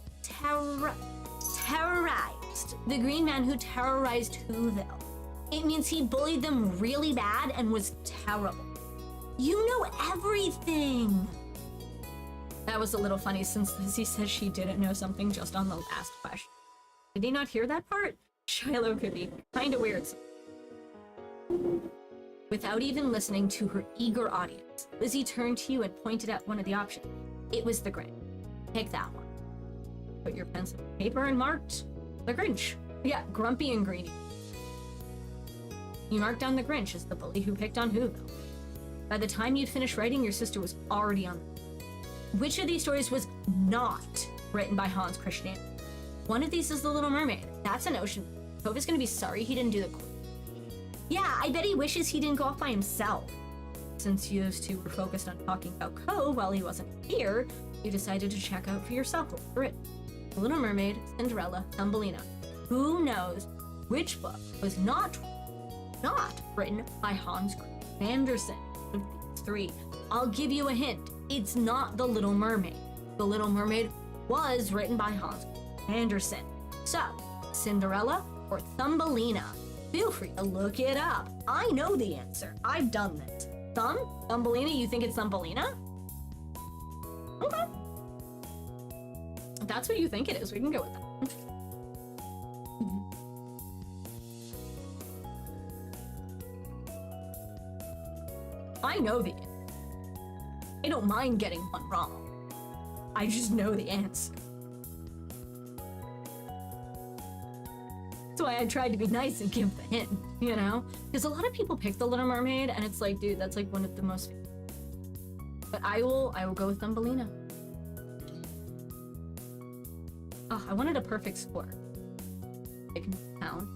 The green man who terrorized Whoville. It means he bullied them really bad and was terrible. You know everything! That was a little funny since Lizzie says she didn't know something just on the last question. Did he not hear that part? Shiloh could be kinda weird. Without even listening to her eager audience, Lizzie turned to you and pointed at one of the options. It was the Grinch. Pick that one. Put your pencil on paper and marked the Grinch. Yeah, Grumpy and Greeny. You marked down the Grinch as the bully who picked on Whoville. By the time you'd finished writing, your sister was already on. Which of these stories was not written by Hans Christian Andersen? One of these is The Little Mermaid. That's an ocean. Tova's gonna be sorry he didn't do the quiz. Yeah, I bet he wishes he didn't go off by himself. Since you two were focused on talking about Cove while he wasn't here, you decided to check out for yourself what was written. The Little Mermaid, Cinderella, Thumbelina. Who knows which book was not written by Hans Christian Andersen? Of these three, I'll give you a hint. It's not The Little Mermaid. The Little Mermaid was written by Hans Christian Andersen. So, Cinderella or Thumbelina? Feel free to look it up. I know the answer. I've done this. Thumbelina? You think it's Thumbelina? Okay. If that's what you think it is, we can go with that. I know the answer. I don't mind getting one wrong. I just know the answer. That's why I tried to be nice and give the hint, Because a lot of people pick The Little Mermaid, and it's like, dude, that's like one of the most. But I will go with Thumbelina. Oh, I wanted a perfect score. I can count.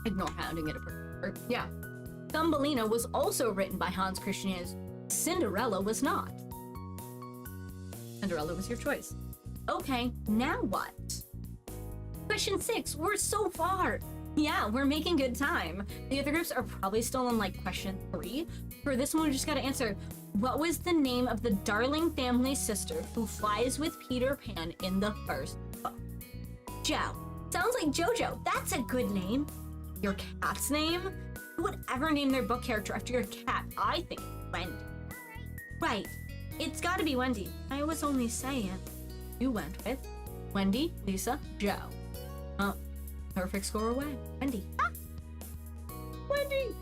Ignore hounding it a perfect. Yeah. Thumbelina was also written by Hans Christian Andersen. Cinderella was not. Cinderella was your choice. Okay, now what? Question 6, we're so far. Yeah, we're making good time. The other groups are probably still on like question 3. For this one, we just gotta answer, what was the name of the darling family sister who flies with Peter Pan in the first book? Joe. Sounds like Jojo. That's a good name. Your cat's name? Who would ever name their book character after your cat? I think Wendy. Right. It's gotta be Wendy. I was only saying. You went with Wendy, Lisa, Joe. Oh, perfect score away. Wendy. Ah! Wendy!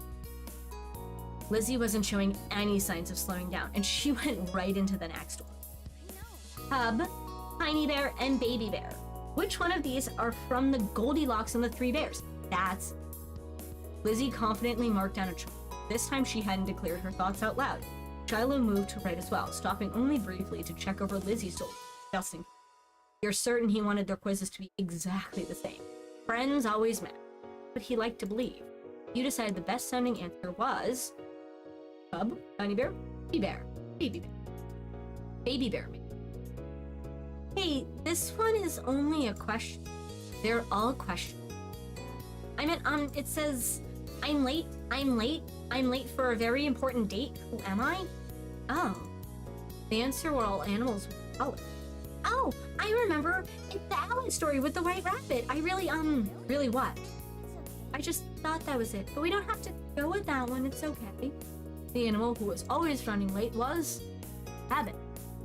Lizzie wasn't showing any signs of slowing down, and she went right into the next one. Hub, Tiny Bear, and Baby Bear. Which one of these are from the Goldilocks and the Three Bears? That's... Lizzie confidently marked down a choice. This time she hadn't declared her thoughts out loud. Shiloh moved to write as well, stopping only briefly to check over Lizzie's shoulder, just in case. You're certain he wanted their quizzes to be exactly the same. Friends always matter, but he liked to believe. You decided the best sounding answer was... Cub, Tiny Bear, Baby Bear, Baby Bear. Baby Bear, maybe. Hey, this one is only a question. They're all questions. I mean, it says, I'm late for a very important date. Who am I? Oh. The answer were all animals with color. Oh, I remember. It's the Alice story with the white rabbit. Really what? I just thought that was it, but we don't have to go with that one. It's okay. The animal who was always running late was Rabbit.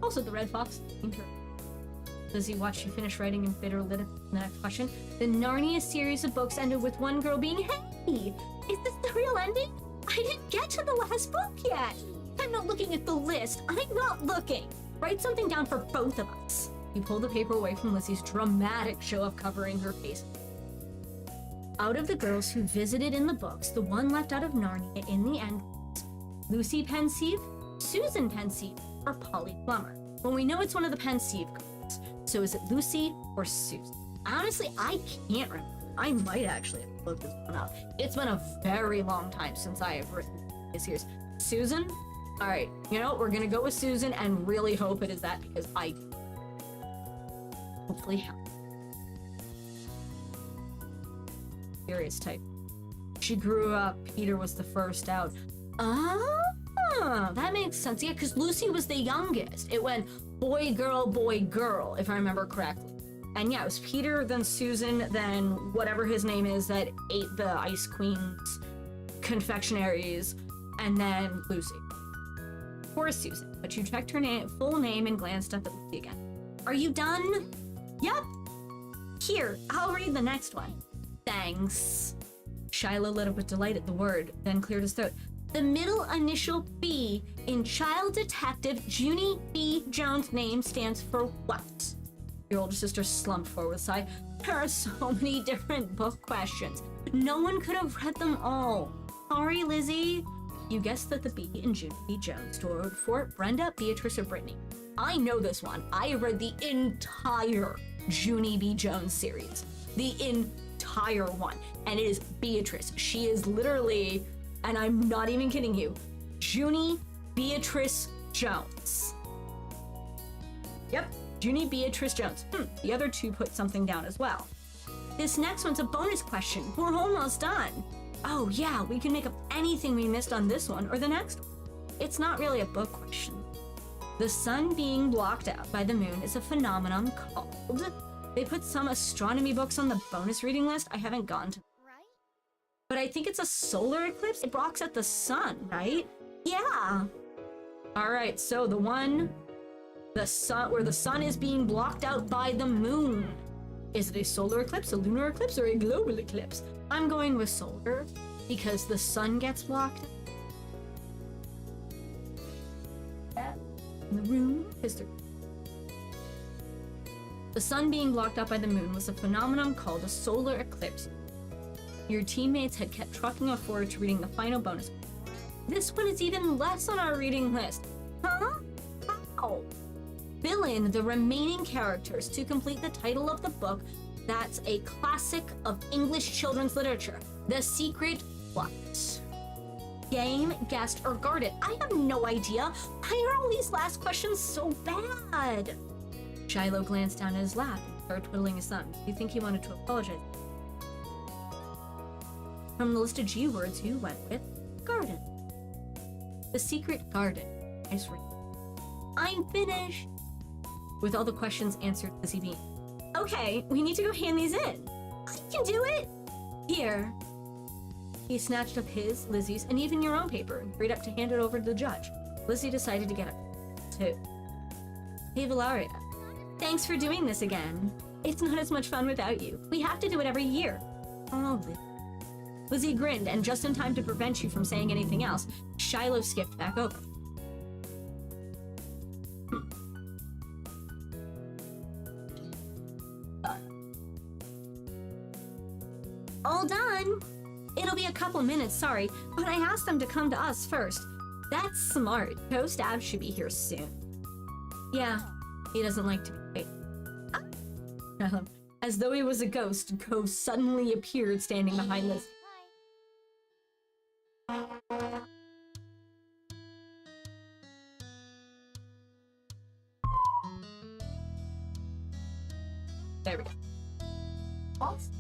Also the red fox named her. Lizzie watched you finish writing and bit her lip at the next question. The Narnia series of books ended with one girl being, hey, is this the real ending? I didn't get to the last book yet. I'm not looking at the list. I'm not looking. Write something down for both of us. You pulled the paper away from Lizzie's dramatic show of covering her face. Out of the girls who visited in the books, the one left out of Narnia in the end was Lucy Pensieve, Susan Pensieve, or Polly Plummer. Well, we know it's one of the Pensieve girls, so is it Lucy or Susan? Honestly, I can't remember. I might actually have looked this one up. It's been a very long time since I have written this year's. Susan? All right, you know, we're gonna go with Susan and really hope it is that because I hopefully help. Serious type. She grew up, Peter was the first out. Ah, that makes sense. Yeah, because Lucy was the youngest. It went boy, girl, if I remember correctly. And yeah, it was Peter, then Susan, then whatever his name is that ate the Ice Queen's confectionaries, and then Lucy. Poor Susan, but you checked her full name and glanced up at Lucy again. Are you done? Yep. Here, I'll read the next one. Thanks. Shiloh lit up with delight at the word, then cleared his throat. The middle initial B in Child Detective Junie B. Jones' name stands for what? Your older sister slumped forward with a sigh. There are so many different book questions. No one could have read them all. Sorry, Lizzie. You guessed that the B in Junie B. Jones stood for Brenda, Beatrice, or Brittany. I know this one. I have read the entire Junie B. Jones series. The entire one. And it is Beatrice. She is literally, and I'm not even kidding you, Junie Beatrice Jones. Yep, Junie Beatrice Jones. The other two put something down as well. This next one's a bonus question. We're almost done. Oh yeah, we can make up anything we missed on this one or the next one. It's not really a book question. The sun being blocked out by the moon is a phenomenon called... They put some astronomy books on the bonus reading list. I haven't gone to... Right? But I think it's a solar eclipse. It blocks out the sun, right? Yeah. All right, so the one... The sun, where the sun is being blocked out by the moon. Is it a solar eclipse, a lunar eclipse, or a global eclipse? I'm going with solar because the sun gets blocked out. In the room, history. The sun being blocked out by the moon was a phenomenon called a solar eclipse. Your teammates had kept trucking us forward to reading the final bonus. This one is even less on our reading list. Huh? How? Fill in the remaining characters to complete the title of the book that's a classic of English children's literature. The Secret What? Game, guessed, or guarded. I have no idea. Why are all these last questions so bad? Shiloh glanced down at his lap and started twiddling his thumbs. Do you think he wanted to apologize? From the list of G words, you went with garden. The secret garden. Nice read. I'm finished. With all the questions answered, Lizzie beamed. Okay, we need to go hand these in. I can do it. Here. He snatched up his, Lizzie's, and even your own paper and hurried up to hand it over to the judge. Lizzie decided to get up, too. Hey, Valaria. Thanks for doing this again. It's not as much fun without you. We have to do it every year. Oh, Lizzie. Lizzie grinned, and just in time to prevent you from saying anything else, Shiloh skipped back over. All done. It'll be a couple minutes, sorry, but I asked them to come to us first. That's smart. Ghost Ab should be here soon. Yeah, he doesn't like to be late. As though he was a ghost, Cove suddenly appeared standing behind Liz. There we go. Awesome.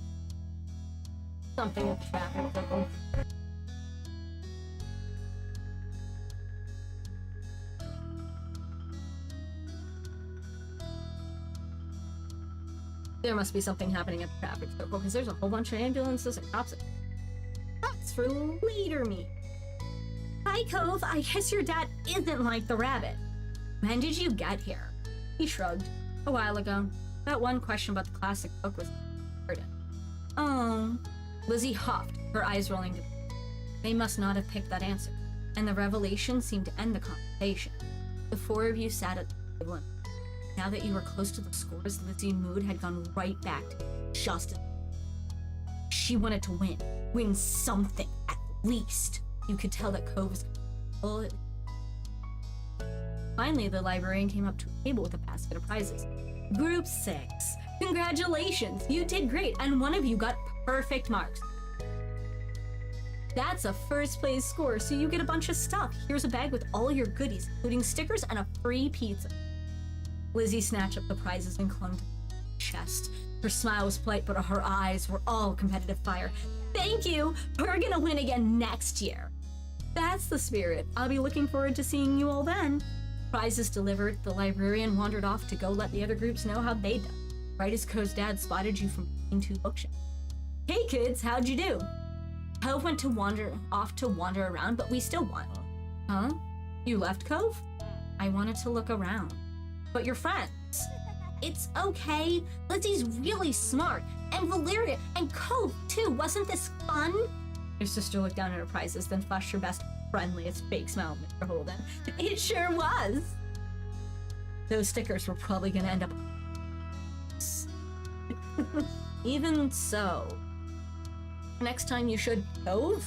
Something in traffic circle. There must be something happening at the traffic circle because there's a whole bunch of ambulances and cops. That's for later me. Hi, Cove. I guess your dad isn't like the rabbit. When did you get here? He shrugged. A while ago. That one question about the classic book was heard it. Oh. Lizzie huffed, her eyes rolling to. They must not have picked that answer, and the revelation seemed to end the conversation. The four of you sat at the table, and now that you were close to the scores, Lizzie's mood had gone right back to just. She wanted to win something at least. You could tell that Cove was. Finally, the librarian came up to a table with a basket of prizes. Group 6. Congratulations, you did great, and one of you got perfect marks. That's a first place score, so you get a bunch of stuff. Here's a bag with all your goodies, including stickers and a free pizza. Lizzie snatched up the prizes and clung to her chest. Her smile was polite, but her eyes were all competitive fire. Thank you! We're gonna win again next year. That's the spirit. I'll be looking forward to seeing you all then. Prizes delivered, the librarian wandered off to go let the other groups know how they'd done. Right as Co's dad spotted you from between two bookshelves. Hey kids, how'd you do? Cove went to wander around, but we still won. Huh? You left Cove? I wanted to look around. But your friends. It's okay. Lizzie's really smart. And Valeria and Cove too. Wasn't this fun? Your sister looked down at her prizes, then flashed her best friendliest fake smile at Mr. Holden. It sure was. Those stickers were probably gonna end up. Even so. Next time you should. Cove?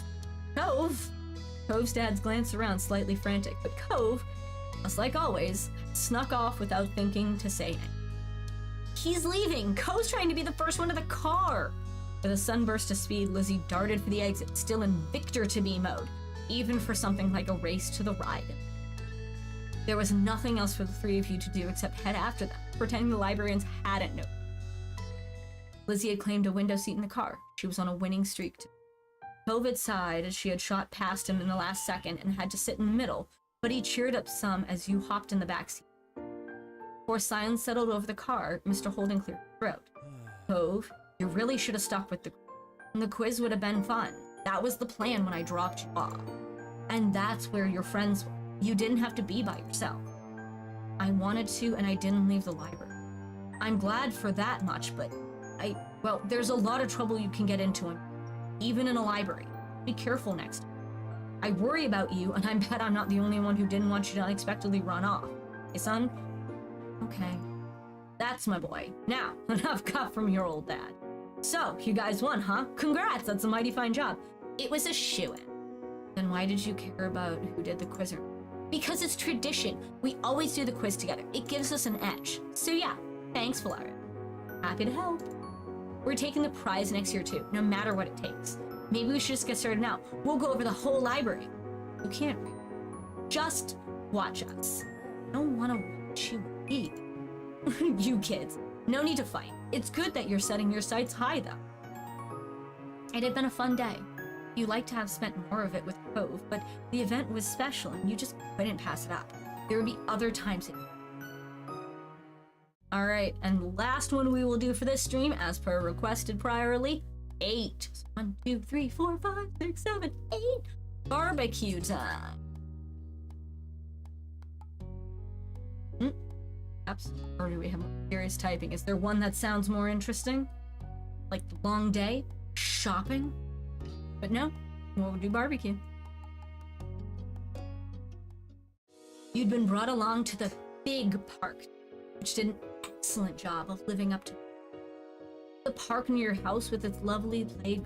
Cove? Cove's dad's glanced around, slightly frantic, but Cove, just like always, snuck off without thinking to say anything. He's leaving! Cove's trying to be the first one to the car! With a sunburst of speed, Lizzie darted for the exit, still in victor-to-be mode, even for something like a race to the ride. There was nothing else for the three of you to do except head after them, pretending the librarians hadn't noticed. Lizzie had claimed a window seat in the car. She was on a winning streak. Cove sighed as she had shot past him in the last second and had to sit in the middle, but he cheered up some as you hopped in the backseat. Before silence settled over the car, Mr. Holden cleared his throat. Cove, you really should have stuck with the quiz would have been fun. That was the plan when I dropped you off. And that's where your friends were. You didn't have to be by yourself. I wanted to, and I didn't leave the library. I'm glad for that much, but well, there's a lot of trouble you can get into, even in a library. Be careful next time. I worry about you, and I bet I'm not the only one who didn't want you to unexpectedly run off. Hey, son? Okay. That's my boy. Now, enough cut from your old dad. So, you guys won, huh? Congrats, that's a mighty fine job. It was a shoo-in. Then why did you care about who did the quiz? Because it's tradition. We always do the quiz together. It gives us an edge. So yeah, thanks, Valeria. Happy to help. We're taking the prize next year too, no matter what it takes. Maybe we should just get started now. We'll go over the whole library. You can't read. Just watch us. I don't want to watch you read. You kids, no need to fight. It's good that you're setting your sights high though. It had been a fun day. You like to have spent more of it with Cove, but the event was special and you just couldn't pass it up. There would be other times. Alright, and last one we will do for this stream, as per requested priorly, 8. 1, 2, 3, 4, 5, 6, 7, 8. Barbecue time. Or do we have serious typing? Is there one that sounds more interesting? Like the long day? Shopping? But no, we'll do barbecue. You'd been brought along to the big park, which did an excellent job of living up to the park near your house with its lovely the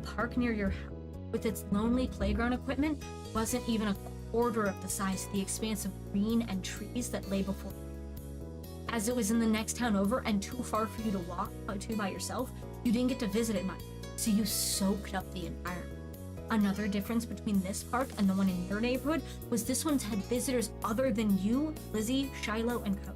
park near your house with its lonely playground equipment wasn't even a quarter of the size of the expanse of green and trees that lay before you. As it was in the next town over and too far for you to walk to by yourself, you didn't get to visit it much, so you soaked up the environment. Another difference between this park and the one in your neighborhood was this one's had visitors other than you, Lizzie, Shiloh, and Co.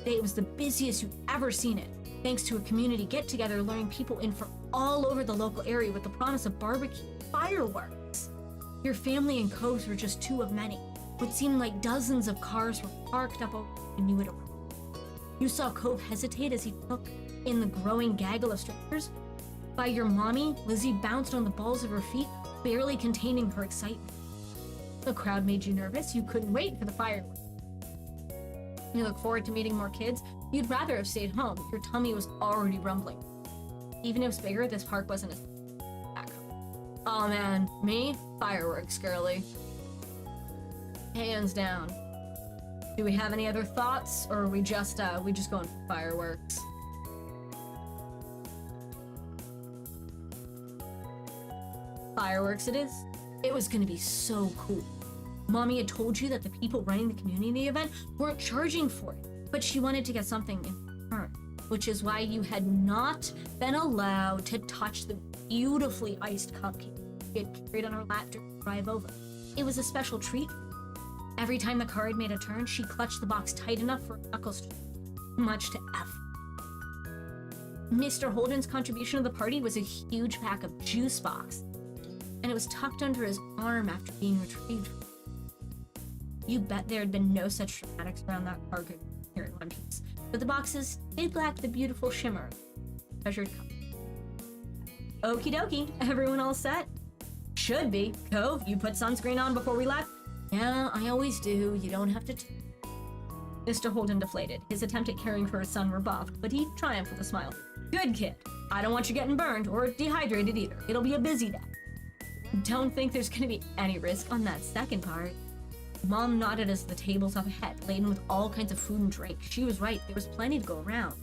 It was the busiest you've ever seen it, thanks to a community get-together luring people in from all over the local area with the promise of barbecue fireworks. Your family and Coves were just two of many. What seemed like dozens of cars were parked up over and you would arrive. You saw Cove hesitate as he took in the growing gaggle of strangers. By your mommy, Lizzie bounced on the balls of her feet, barely containing her excitement. The crowd made you nervous. You couldn't wait for the fireworks. You look forward to meeting more kids. You'd rather have stayed home. Your tummy was already rumbling. Even if it was bigger, this park wasn't as back home. Oh man, me? Fireworks, girly. Hands down. Do we have any other thoughts, or are we just going for fireworks? Fireworks it is. It was gonna be so cool. Mommy had told you that the people running the community event weren't charging for it, but she wanted to get something in return, which is why you had not been allowed to touch the beautifully iced cupcake we had carried on her lap during the drive over. It was a special treat. Every time the car had made a turn, she clutched the box tight enough for knuckles to much to F. Mr. Holden's contribution to the party was a huge pack of juice box, and it was tucked under his arm after being retrieved. You bet there had been no such dramatics around that cargo here in One Piece, but the boxes did lack the beautiful shimmer of treasured cup. Okie dokie, everyone all set? Should be. Cove, you put sunscreen on before we left? Yeah, I always do. You don't have to. Mr. Holden deflated. His attempt at caring for his son rebuffed, but he triumphed with a smile. Good kid. I don't want you getting burned or dehydrated either. It'll be a busy day. Don't think there's gonna be any risk on that second part. Mom nodded as the tables up ahead, laden with all kinds of food and drink. She was right, there was plenty to go around.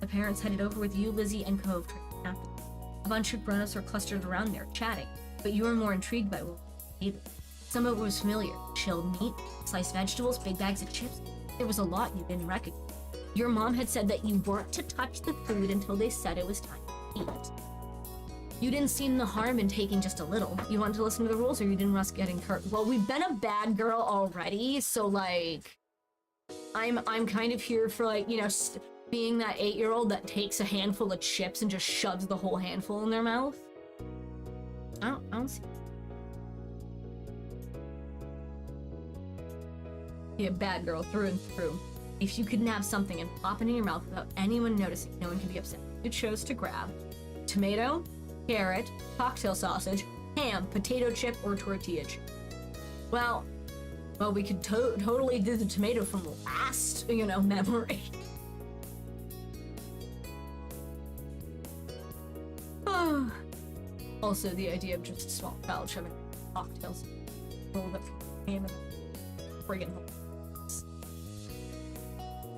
The parents headed over with you, Lizzie, and Cove trying after them. A bunch of grown-ups were clustered around there, chatting, but you were more intrigued by what was able. Some of it was familiar. Chilled meat, sliced vegetables, big bags of chips. There was a lot you didn't recognize. Your mom had said that you weren't to touch the food until they said it was time to eat. You didn't see the harm in taking just a little. You wanted to listen to the rules, or you didn't risk getting hurt. Well, we've been a bad girl already, so like, I'm kind of here for like, you know, being that 8-year-old that takes a handful of chips and just shoves the whole handful in their mouth. I don't see. Be a bad girl through and through. If you could nab something and pop it in your mouth without anyone noticing, no one can be upset. You chose to grab tomato, carrot, cocktail sausage, ham, potato chip, or tortilla chip. Well, we could totally do the tomato from last, memory. Also, the idea of just a small child shoving cocktails roll that ham in a friggin' hole.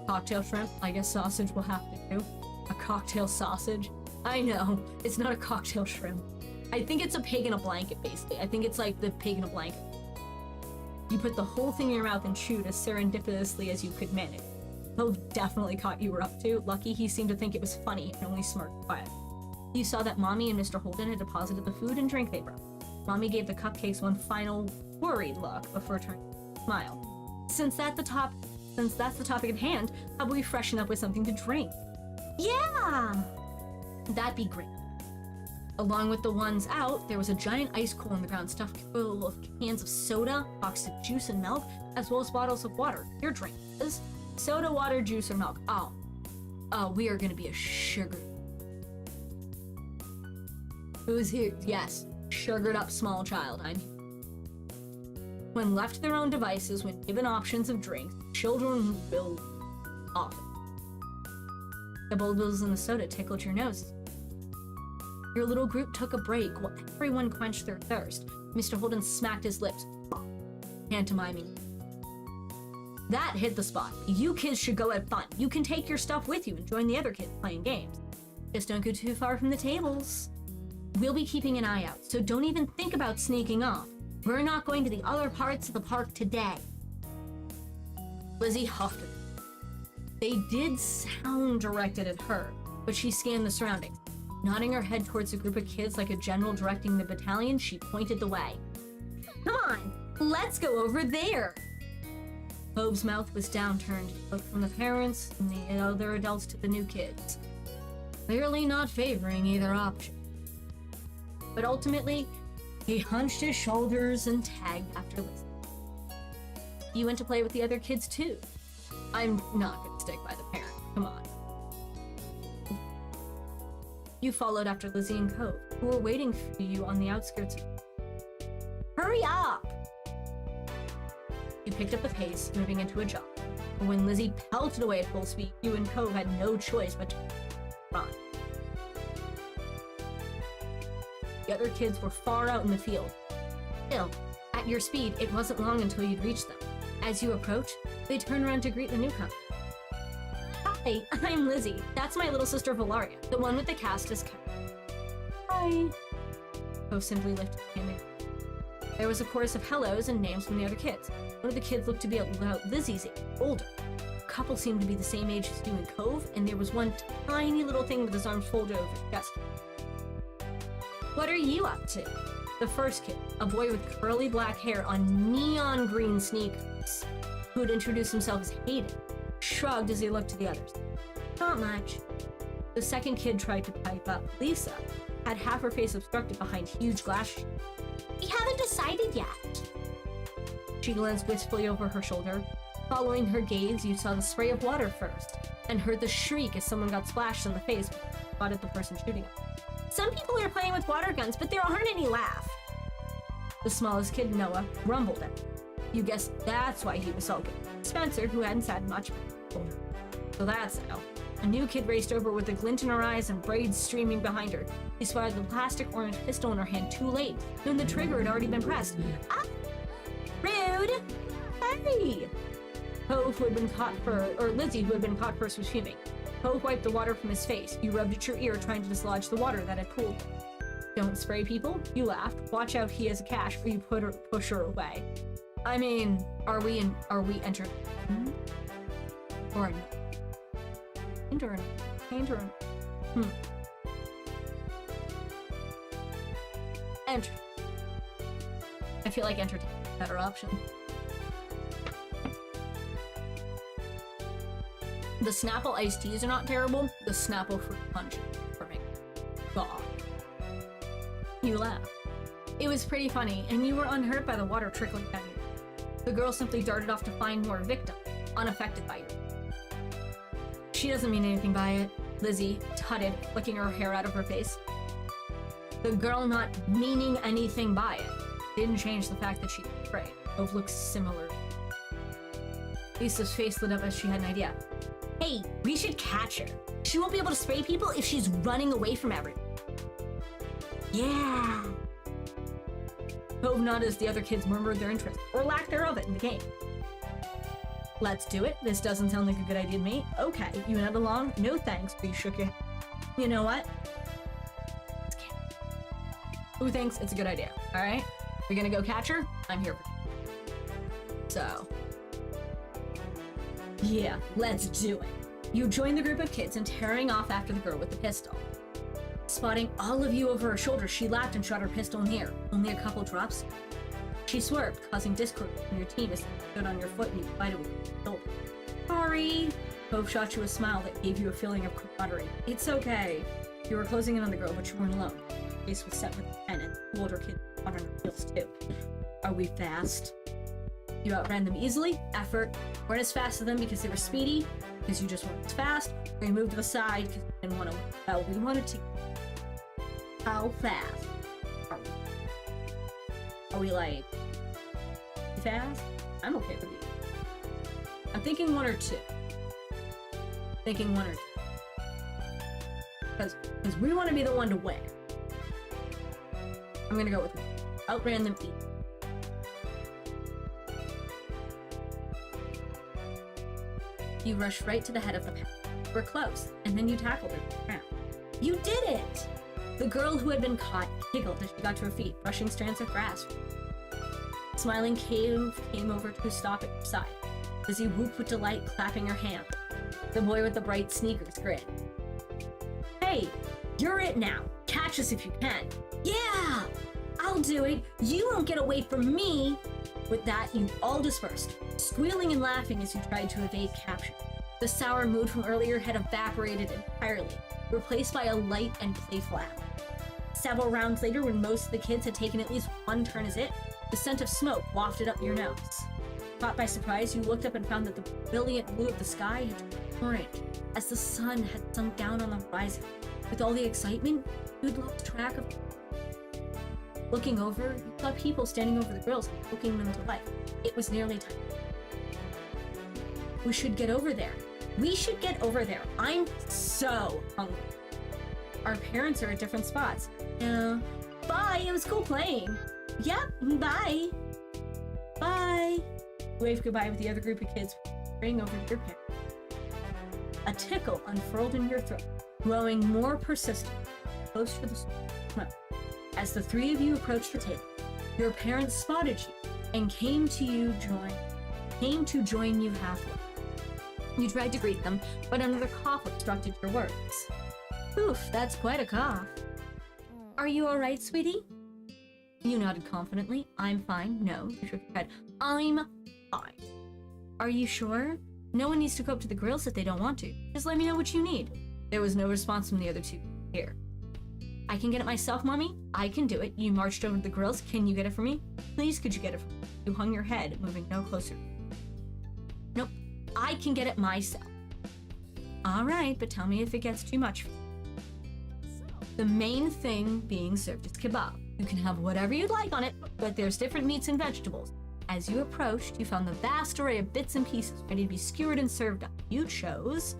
Cocktail shrimp, I guess sausage will have to do. A cocktail sausage? I know, it's not a cocktail shrimp. I think it's a pig in a blanket, basically. I think it's like the pig in a blanket. You put the whole thing in your mouth and chewed as serendipitously as you could manage. Bill definitely caught you were up to. Lucky he seemed to think it was funny and only smirked quiet. You saw that Mommy and Mr. Holden had deposited the food and drink they brought. Mommy gave the cupcakes one final worried look before turning to smile. Since that's the topic at hand, how about we freshen up with something to drink? Yeah! That'd be great. Along with the ones out, there was a giant ice cooler on the ground stuffed full of cans of soda, boxes of juice and milk, as well as bottles of water. Your drink is soda, water, juice, or milk. Oh, we are gonna be a sugar. Who's here? Yes, sugared up small child. When left to their own devices, when given options of drinks, children will often. The bubbles in the soda tickled your nose. Your little group took a break while everyone quenched their thirst. Mr. Holden smacked his lips, pantomiming. That hit the spot. You kids should go have fun. You can take your stuff with you and join the other kids playing games. Just don't go too far from the tables. We'll be keeping an eye out, so don't even think about sneaking off. We're not going to the other parts of the park today. Lizzie huffed it. They did sound directed at her, but she scanned the surroundings. Nodding her head towards a group of kids like a general directing the battalion, she pointed the way. Come on, let's go over there. Bove's mouth was downturned. He looked from the parents and the other adults to the new kids, clearly not favoring either option. But ultimately, he hunched his shoulders and tagged after Lizzie. You went to play with the other kids too. I'm not gonna stick by the parent. Come on. You followed after Lizzie and Cove, who were waiting for you on the outskirts. Hurry up! You picked up the pace, moving into a jog. But when Lizzie pelted away at full speed, you and Cove had no choice but to run. The other kids were far out in the field. Still, at your speed, it wasn't long until you'd reached them. As you approached, they turned around to greet the newcomer. Hi, I'm Lizzie. That's my little sister Valaria, the one with the cast as Cove. Hi. Cove simply lifted his hand. There was a chorus of hellos and names from the other kids. One of the kids looked to be about Lizzie's age, older. A couple seemed to be the same age as you and Cove, and there was one tiny little thing with his arms folded over his chest. What are you up to? The first kid, a boy with curly black hair on neon green sneakers, who had introduced himself as Hayden, shrugged as he looked to the others. Not much. The second kid tried to pipe up. Lisa had half her face obstructed behind huge glass sheets. We haven't decided yet. She glanced wistfully over her shoulder. Following her gaze, you saw the spray of water first, and heard the shriek as someone got splashed in the face, spotted the person shooting him. Some people are playing with water guns, but there aren't any left. The smallest kid, Noah, rumbled at him. You guessed that's why he was sulking. Spencer, who hadn't said much, told her. So that's how. A new kid raced over with a glint in her eyes and braids streaming behind her. He spotted the plastic orange pistol in her hand too late, when the trigger had already been pressed. Ah! Rude! Hey! Cove, who had been caught Lizzie, who had been caught first, was fuming. Cove wiped the water from his face. You rubbed at your ear, trying to dislodge the water that had pooled. Don't spray people? You laughed. Watch out, he has a cache, or you push her away. I mean, are we entered? Or intern? Enter. I feel like entertain is a better option. The Snapple iced teas are not terrible. The Snapple fruit punch is perfect. God. You laughed. It was pretty funny, and you were unhurt by the water trickling down you. The girl simply darted off to find more victims, unaffected by you. She doesn't mean anything by it. Lizzie tutted, flicking her hair out of her face. The girl not meaning anything by it didn't change the fact that she was afraid. Both looked similar. Lisa's face lit up as she had an idea. Hey, we should catch her. She won't be able to spray people if she's running away from everyone. Yeah. Cove nodded as the other kids murmured their interest, or lack thereof, in the game. Let's do it. This doesn't sound like a good idea to me. Okay, you and I along? No thanks, but you shook your head. You know what? Who thinks it's a good idea? Alright? We're gonna go catch her? I'm here for you. So. Yeah, let's do it. You join the group of kids and tearing off after the girl with the pistol. Spotting all of you over her shoulder, she laughed and shot her pistol in the air. Only a couple drops. She swerved, causing discord in your team as you stood on your foot and you collided with your shoulder. Sorry. Cove shot you a smile that gave you a feeling of camaraderie. It's okay. You were closing in on the girl, but you weren't alone. pace was set with 10, and the older kids were on our heels too. Are we fast? You outran them easily, effort, weren't as fast as them because they were speedy, because you just weren't as fast, or you moved to the side because you didn't want to. Well, we wanted to. How fast are we? Are we like fast? I'm okay with you. I'm thinking 1 or 2. Thinking 1 or 2. Because we want to be the one to win. I'm gonna go with 1. Outran them easily. You rushed right to the head of the pack. We're close, and then you tackled her to the ground. You did it! The girl who had been caught giggled as she got to her feet, brushing strands of grass. Smiling, came over to stop at your side. Lizzie whooped with delight, clapping her hands. The boy with the bright sneakers grinned. Hey, you're it now. Catch us if you can. Yeah! I'll do it. You won't get away from me. With that, you all dispersed, squealing and laughing as you tried to evade capture. The sour mood from earlier had evaporated entirely, replaced by a light and playful laugh. Several rounds later, when most of the kids had taken at least one turn as it, the scent of smoke wafted up your nose. Caught by surprise, you looked up and found that the brilliant blue of the sky had turned orange, as the sun had sunk down on the horizon. With all the excitement, you'd lost track of. Looking over, you saw people standing over the grills and poking them to life. It was nearly time. We should get over there. We should get over there. I'm so hungry. Our parents are at different spots. Bye, it was cool playing. Yep, bye. Bye. Wave goodbye with the other group of kids, praying over your parents. A tickle unfurled in your throat, growing more persistent, close to the smoke. As the 3 of you approached the table, your parents spotted you and came to join you halfway. You tried to greet them, but another cough obstructed your words. Oof, that's quite a cough. Are you alright, sweetie? You nodded confidently. I'm fine. No, you shook your head. I'm fine. Are you sure? No one needs to go up to the grills if they don't want to. Just let me know what you need. There was no response from the other 2. Here. I can get it myself, Mommy. I can do it. You marched over to the grills. Can you get it for me? Please, could you get it for me? You hung your head, moving no closer. Nope. I can get it myself. All right, but tell me if it gets too much for you. The main thing being served is kebab. You can have whatever you'd like on it, but there's different meats and vegetables. As you approached, you found the vast array of bits and pieces ready to be skewered and served up. You chose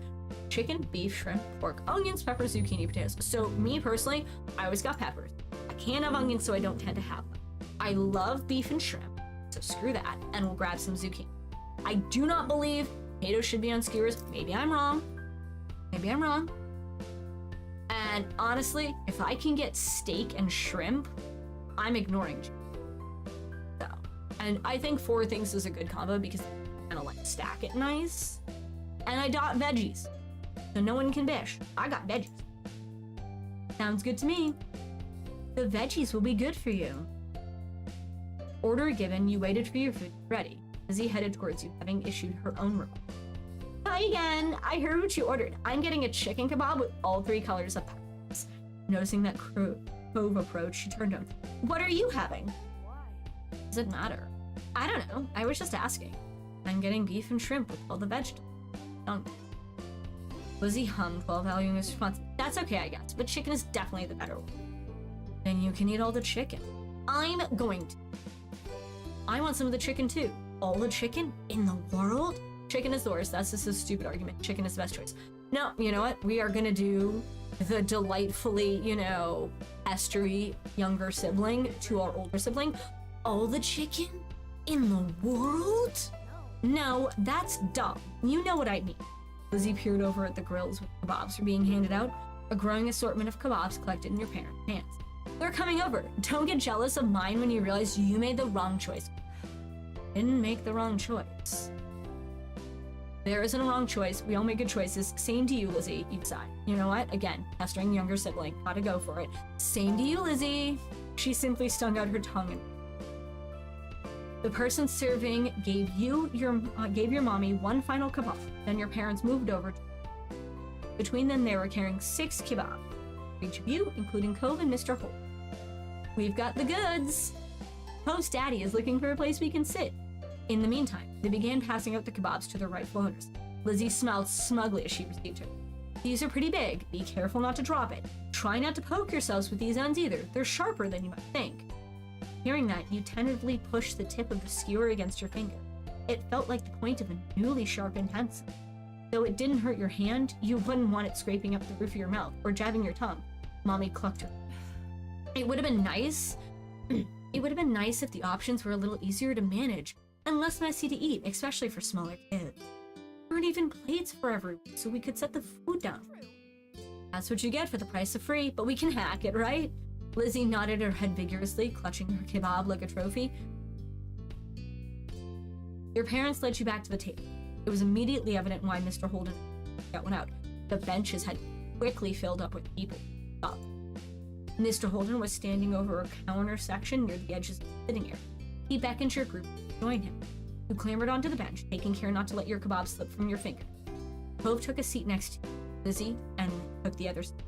chicken, beef, shrimp, pork, onions, peppers, zucchini, potatoes. So me personally, I always got peppers. I can't have onions, so I don't tend to have them. I love beef and shrimp, so screw that, and we'll grab some zucchini. I do not believe potatoes should be on skewers. Maybe I'm wrong. Maybe I'm wrong. And honestly, if I can get steak and shrimp, I'm ignoring chicken. So, and I think 4 things is a good combo because I kind of like stack it nice. And I got veggies, so no one can bish. I got veggies. Sounds good to me. The veggies will be good for you. Order given, you waited for your food ready. Lizzie headed towards you, having issued her own request. Hi again. I heard what you ordered. I'm getting a chicken kebab with all 3 colors of peppers. Noticing that Cove approach, she turned on. What are you having? Why? Does it matter? I don't know. I was just asking. I'm getting beef and shrimp with all the vegetables. Lizzie hummed while valuing his response. That's okay, I guess, but chicken is definitely the better one. Then you can eat all the chicken. I'm going to. I want some of the chicken too. All the chicken in the world? Chicken is the worst. That's just a stupid argument. Chicken is the best choice. No, you know what? We are gonna do the delightfully, estery younger sibling to our older sibling. All the chicken in the world? No, that's dumb. You know what I mean. Lizzie peered over at the grills where kebabs were being handed out, a growing assortment of kebabs collected in your parents' hands. They're coming over. Don't get jealous of mine when you realize you made the wrong choice. Didn't make the wrong choice. There isn't a wrong choice. We all make good choices. Same to you, Lizzie. You decide. You know what? Again, pestering younger sibling. Gotta go for it. Same to you, Lizzie. She simply stung out her tongue and the person serving gave your mommy one final kebab. Then your parents moved over. Between them, they were carrying 6 kebab. For each of you, including Cove and Mr. Holt. we've got the goods. Hope's daddy is looking for a place we can sit. In the meantime, they began passing out the kebabs to their rightful owners. Lizzie smiled smugly as she received her. These are pretty big. Be careful not to drop it. Try not to poke yourselves with these ends either. They're sharper than you might think. Hearing that, you tentatively pushed the tip of the skewer against your finger. It felt like the point of a newly sharpened pencil. Though it didn't hurt your hand, you wouldn't want it scraping up the roof of your mouth or jabbing your tongue. Mommy clucked her. It would have been nice. It would have been nice if the options were a little easier to manage and less messy to eat, especially for smaller kids. There weren't even plates for everyone, so we could set the food down. That's what you get for the price of free, but we can hack it, right? Lizzie nodded her head vigorously, clutching her kebab like a trophy. Your parents led you back to the table. It was immediately evident why Mr. Holden got one out. The benches had quickly filled up with people. Up. Mr. Holden was standing over a counter section near the edges of the sitting area. He beckoned your group to join him. You clambered onto the bench, taking care not to let your kebab slip from your finger. Hope took a seat next to you, Lizzie, and took the other seat.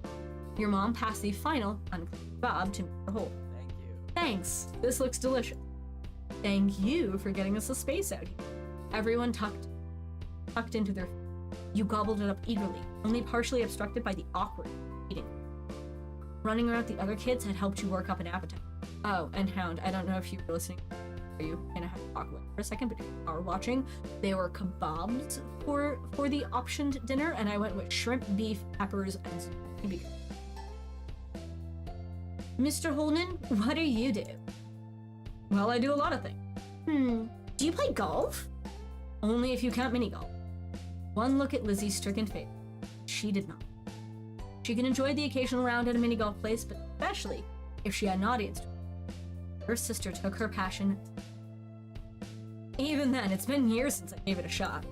Your mom passed the final unclaimed kebab to Mr. Holden. Thank you. Thanks. This looks delicious. Thank you for getting us a space out here. Everyone tucked into their feet. You gobbled it up eagerly, only partially obstructed by the awkward eating. Running around the other kids had helped you work up an appetite. Oh, and Hound, I don't know if you were listening. You kind of had to talk about it for a second, but if you are watching, they were kebabs for the optioned dinner, and I went with shrimp, beef, peppers, and some. Mr. Holden, what do you do? Well, I do a lot of things. Do you play golf? Only if you count mini golf. One look at Lizzie's stricken face. She did not. She can enjoy the occasional round at a mini golf place, but especially if she had an audience. Her sister took her passion. Even then, it's been years since I gave it a shot.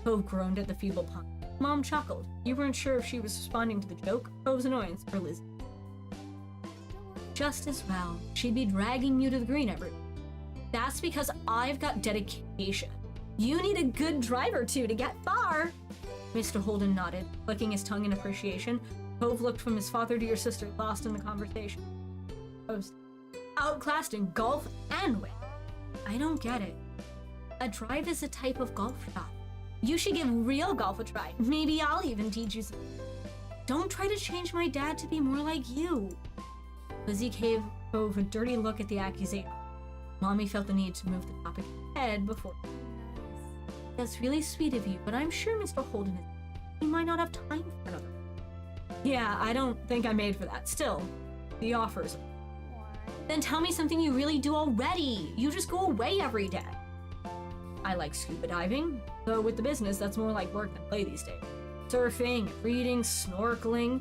Hope groaned at the feeble pun. Mom chuckled. You weren't sure if she was responding to the joke, Hope's annoyance, or Lizzie. Just as well. She'd be dragging you to the green every. That's because I've got dedication. You need a good drive or two to get far. Mr. Holden nodded, licking his tongue in appreciation. Hope looked from his father to your sister, lost in the conversation. Hope's outclassed in golf and win. I don't get it. A drive is a type of golf shot. You should give real golf a try. Maybe I'll even teach you something. Don't try to change my dad to be more like you. Lizzie gave Hove a dirty look at the accusation. Mommy felt the need to move the topic ahead before. That's really sweet of you, but I'm sure Mr. Holden is. He might not have time for another. Yeah, I don't think I'm made for that. Still, the offers. Then tell me something you really do already. You just go away every day. I like scuba diving, though with the business, that's more like work than play these days. Surfing, reading, snorkeling.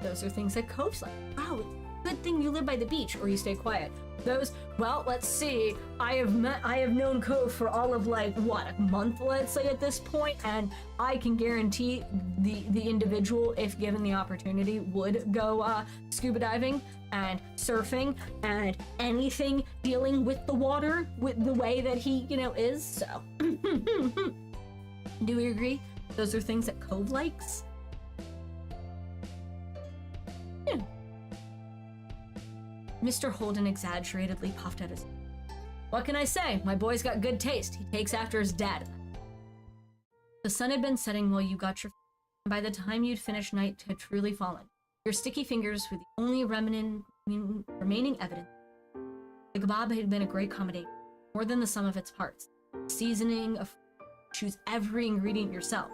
Those are things that Cope's like. Wow, good thing you live by the beach or you stay quiet. Those, well, let's see. I have known Cope for all of like, what, a month, let's say at this point, and I can guarantee the individual, if given the opportunity, would go scuba diving and surfing and anything dealing with the water with the way that he, is, so. Do we agree? Those are things that Cove likes? Yeah. Mr. Holden exaggeratedly puffed at his. What can I say? My boy's got good taste. He takes after his dad. The sun had been setting while you got your. By the time you'd finished, night had truly fallen. Your sticky fingers were the only remaining evidence. The kebab had been a great combination, more than the sum of its parts. Seasoning, choose every ingredient yourself,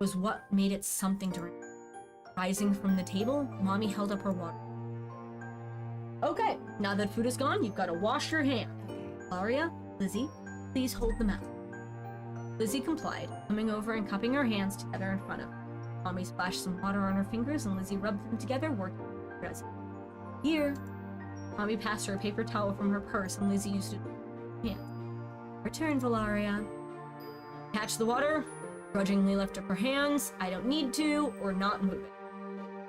was what made it something to remember. Rising from the table, Mommy held up her water. Okay, now that food is gone, you've got to wash your hands. Laria, Lizzie, please hold them out. Lizzie complied, coming over and cupping her hands together in front of her. Mommy splashed some water on her fingers and Lizzie rubbed them together, working with the resin. Here. Mommy passed her a paper towel from her purse and Lizzie used it with her hands. Return, Valaria. Catch the water, grudgingly lift up her hands, I don't need to, or not move it.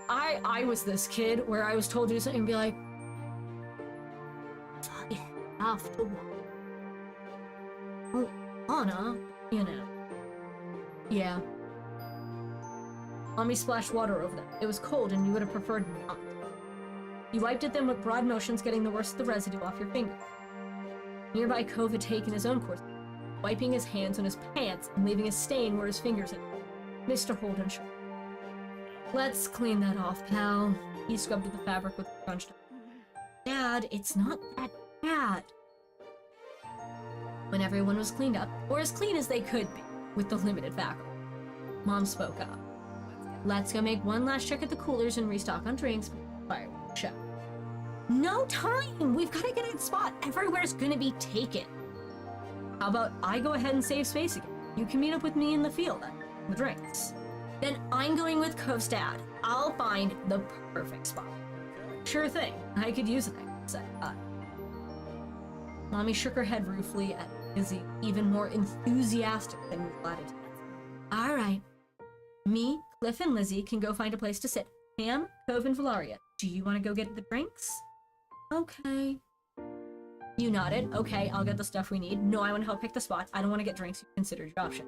I was this kid where I was told to do something and be like, I have to walk. Oh, Anna, Yeah. Mommy splashed water over them. It was cold and you would have preferred not. You wiped at them with broad motions, getting the worst of the residue off your fingers. Nearby, Cove had taken his own course, wiping his hands on his pants and leaving a stain where his fingers had been. Mr. Holden shrugged. Let's clean that off, pal. He scrubbed at the fabric with a crunched. Dad, it's not that bad. When everyone was cleaned up, or as clean as they could be, with the limited faculty, Mom spoke up. Let's go make one last check at the coolers and restock on drinks before the fireworks show. No time! We've got to get a spot. Everywhere's gonna be taken. How about I go ahead and save space again? You can meet up with me in the field at the drinks. Then I'm going with Cove's dad. I'll find the perfect spot. Sure thing. I could use an extra set. Mommy shook her head ruefully at Lizzie, even more enthusiastic than glad to dance. All right. Me, Cliff, and Lizzie can go find a place to sit. Pam, Cove, and Valaria, do you want to go get the drinks? Okay. You nodded. Okay, I'll get the stuff we need. No, I want to help pick the spot. I don't want to get drinks. You considered your option.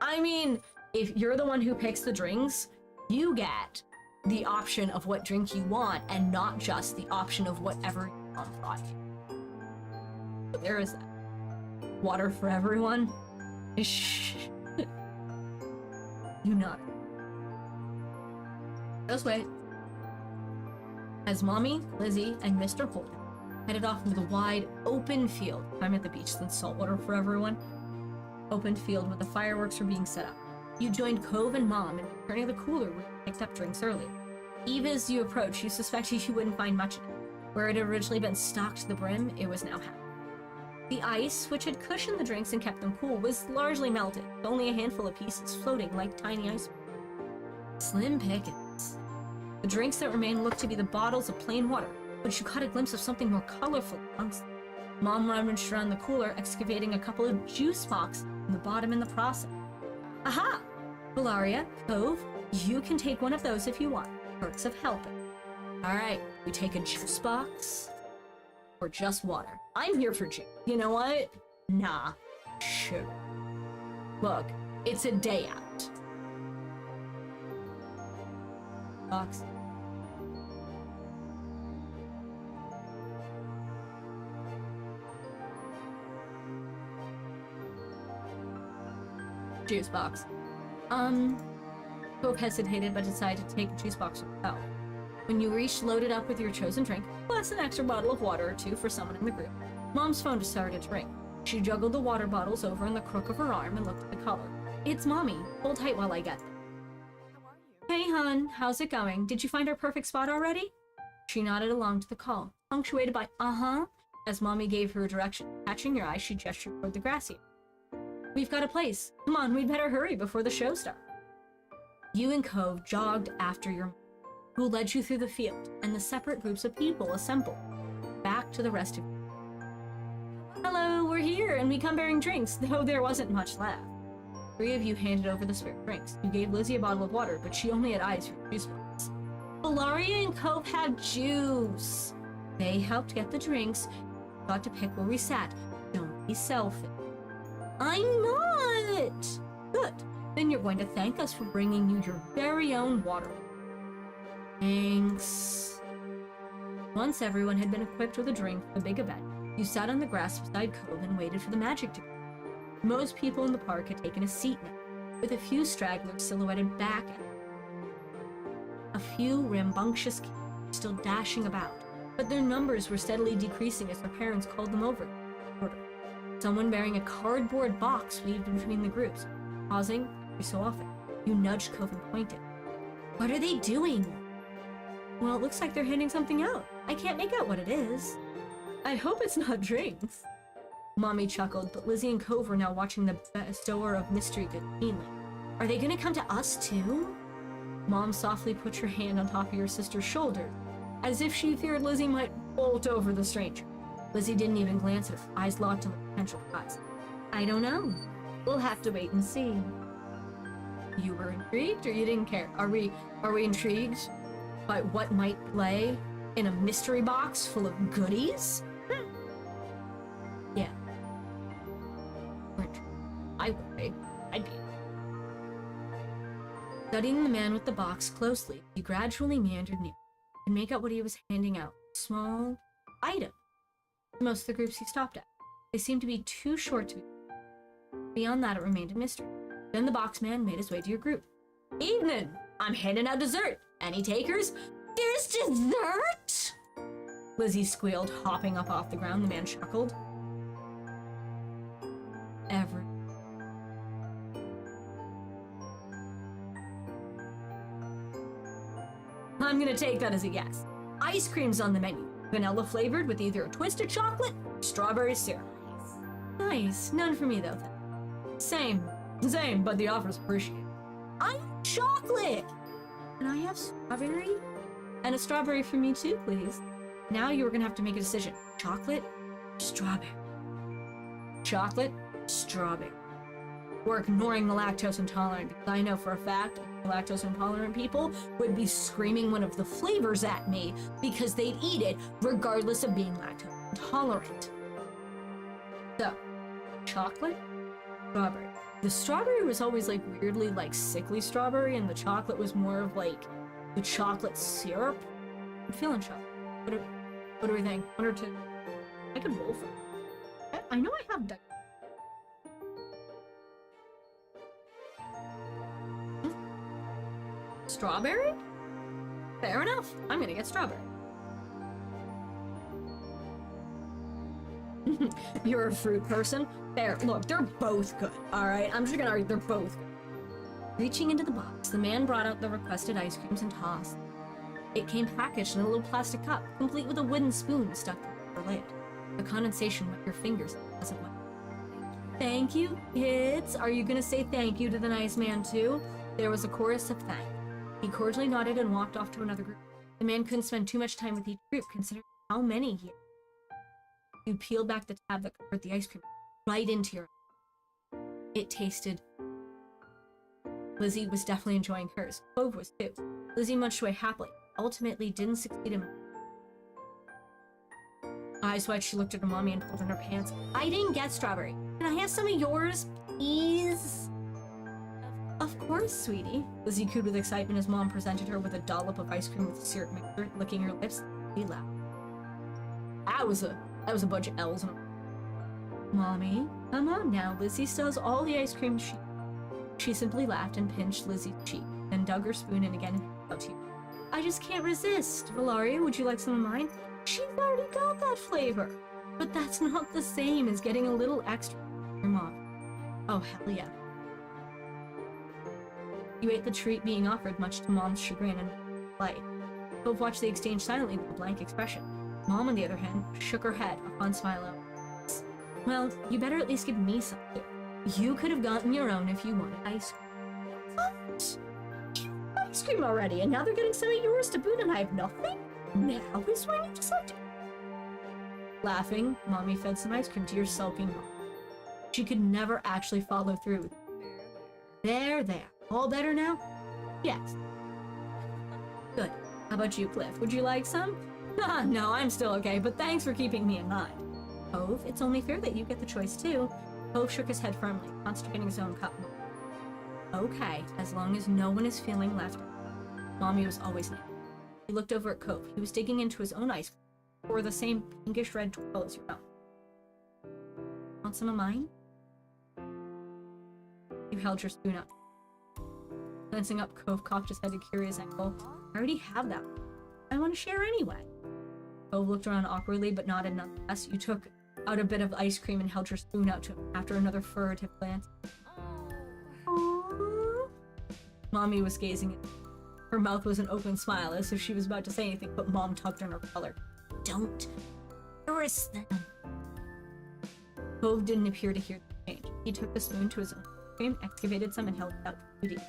I mean, if you're the one who picks the drinks, you get the option of what drink you want and not just the option of whatever your mom brought you. So there is that. Water for everyone? Shh. You nodded. Just wait. As Mommy, Lizzie, and Mr. Holden headed off into the wide, open field. I'm at the beach, then saltwater for everyone. Open field where the fireworks were being set up. You joined Cove and Mom in returning the cooler where you picked up drinks earlier. Even as you approached, you suspected you wouldn't find much in it. Where it had originally been stocked to the brim, it was now half. The ice, which had cushioned the drinks and kept them cool, was largely melted, with only a handful of pieces floating like tiny ice. Slim pickings. The drinks that remained looked to be the bottles of plain water, but you caught a glimpse of something more colorful amongst them. Mom rummaged around the cooler, excavating a couple of juice boxes in the bottom in the process. Aha! Valaria, Cove, you can take one of those if you want. Perks of helping. Alright, we take a juice box or just water. I'm here for juice. You know what? Nah. Sure. Look, it's a day out. Box. Juice box. Cove hesitated but decided to take the juice box himself. When you reached loaded up with your chosen drink, plus an extra bottle of water or two for someone in the group, Mom's phone started to ring. She juggled the water bottles over in the crook of her arm and looked at the color. It's Mommy. Hold tight while I get them. How are you? Hey, hon. How's it going? Did you find our perfect spot already? She nodded along to the call, punctuated by uh-huh, as Mommy gave her a direction. Catching your eye, she gestured toward the grassy. We've got a place. Come on, we'd better hurry before the show starts. You and Cove jogged after your mom, who led you through the field, and the separate groups of people assembled, back to the rest of you. Hello, we're here, and we come bearing drinks, though there wasn't much left. 3 of you handed over the spare drinks. You gave Lizzie a bottle of water, but she only had eyes for the juice box. Valaria and Cove had juice. They helped get the drinks. You got to pick where we sat. Don't be selfish. I'm not! Good. Then you're going to thank us for bringing you your very own water. Thanks. Once everyone had been equipped with a drink for the big event, you sat on the grass beside Cove and waited for the magic to go. Most people in the park had taken a seat now, with a few stragglers silhouetted back at it. A few rambunctious kids still dashing about, but their numbers were steadily decreasing as their parents called them over. Someone bearing a cardboard box weaved between the groups. Pausing every so often, you nudged Cove and pointed. What are they doing? Well, it looks like they're handing something out. I can't make out what it is. I hope it's not drinks. Mommy chuckled, but Lizzie and Cove were now watching the bestower of mystery keenly. Are they gonna come to us too? Mom softly put her hand on top of your sister's shoulder, as if she feared Lizzie might bolt over the stranger. Lizzie didn't even glance at her, eyes locked on the potential prize. I don't know. We'll have to wait and see. You were intrigued, or you didn't care? Are we intrigued by what might lay in a mystery box full of goodies? Yeah. We're intrigued. I would be. I'd be. Studying the man with the box closely, you gradually meandered near. and make out what he was handing out. Small item. Most of the groups he stopped at. They seemed to be too short to be. Beyond that, it remained a mystery. Then the box man made his way to your group. Evening! I'm handing out dessert. Any takers? There's dessert? Lizzie squealed, hopping up off the ground. The man chuckled. Ever. I'm gonna take that as a yes. Ice cream's on the menu. Vanilla flavored with either a twisted chocolate or strawberry syrup. Nice. None for me though. Same, but the offer's appreciated. I'm chocolate! Can I have strawberry? And a strawberry for me too, please. Now you're gonna have to make a decision. Chocolate, strawberry. Chocolate, strawberry. We're ignoring the lactose intolerant because I know for a fact the lactose intolerant people would be screaming one of the flavors at me because they'd eat it regardless of being lactose intolerant. So, chocolate, strawberry. The strawberry was always like weirdly like sickly strawberry, and the chocolate was more of like the chocolate syrup. I'm feeling chocolate. What do we think? One or two? I could roll for it. I know I have strawberry? Fair enough. I'm gonna get strawberry. You're a fruit person? Fair. Look, they're both good, alright? I'm just gonna argue they're both good. Reaching into the box, the man brought out the requested ice creams and tossed. It came packaged in a little plastic cup, complete with a wooden spoon stuck to the lid. The condensation wet your fingers as it went. Thank you, kids. Are you gonna say thank you to the nice man too? There was a chorus of thanks. He cordially nodded and walked off to another group. The man couldn't spend too much time with each group, considering how many he had. You peeled back the tab that covered the ice cream right into your eye. It tasted. Lizzie was definitely enjoying hers. Clove was too. Lizzie munched away happily. Ultimately didn't succeed in. Eyes wide, she looked at her mommy and pulled in her pants. I didn't get strawberry. Can I have some of yours, please? Of course, sweetie. Lizzie cooed with excitement as mom presented her with a dollop of ice cream with syrup mixture, licking her lips. She laughed. That was a bunch of L's. Mommy, come on now. Lizzie still has all the ice cream she simply laughed and pinched Lizzie's cheek, then dug her spoon in again and held out to you. I just can't resist. Valaria, would you like some of mine? She's already got that flavor. But that's not the same as getting a little extra from your mom. Oh, hell yeah. You ate the treat being offered, much to Mom's chagrin and delight. Both watched the exchange silently with a blank expression. Mom, on the other hand, shook her head, a fond smile out. Well, you better at least give me something. You could have gotten your own if you wanted ice cream. What? Ice cream already, and now they're getting some of yours to boot and I have nothing? Now is when you decide to... Laughing, Mommy fed some ice cream to your sulking mom. She could never actually follow through with it. There. All better now? Yes. Good. How about you, Cliff? Would you like some? No, I'm still okay, but thanks for keeping me in mind. Cove, it's only fair that you get the choice too. Cove shook his head firmly, constipating his own cup. Okay, as long as no one is feeling left out. Mommy was always nice. He looked over at Cove. He was digging into his own ice cream, or the same pinkish red twirl as your own. Want some of mine? You held your spoon up. Glancing up, Cove cocked his head at curious angle. I already have that. I want to share anyway. Cove looked around awkwardly, but nodded nonetheless. You took out a bit of ice cream and held your spoon out to him after another furtive glance. Aww. Mommy was gazing at him. Her mouth was an open smile, as if she was about to say anything, but Mom tugged on her collar. Don't embarrass them. Cove didn't appear to hear the change. He took the spoon to his own cream, excavated some, and held it out for Judy.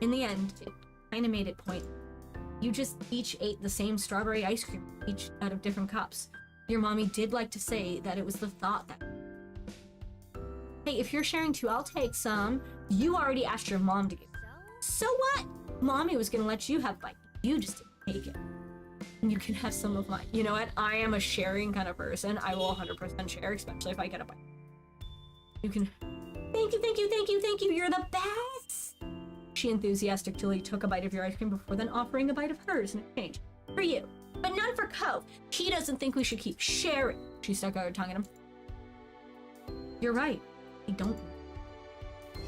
In the end, it kind of made it pointless. You just each ate the same strawberry ice cream, each out of different cups. Your mommy did like to say that it was the thought that... Hey, if you're sharing too, I'll take some. You already asked your mom to give. So what? Mommy was gonna let you have a bite. You just didn't take it. And you can have some of mine. You know what? I am a sharing kind of person. I will 100% share, especially if I get a bite. You can... Thank you. You're the best! She enthusiastically took a bite of your ice cream before then offering a bite of hers in exchange. For you. But none for Cove. He doesn't think we should keep sharing. She stuck out her tongue at him. You're right. I don't.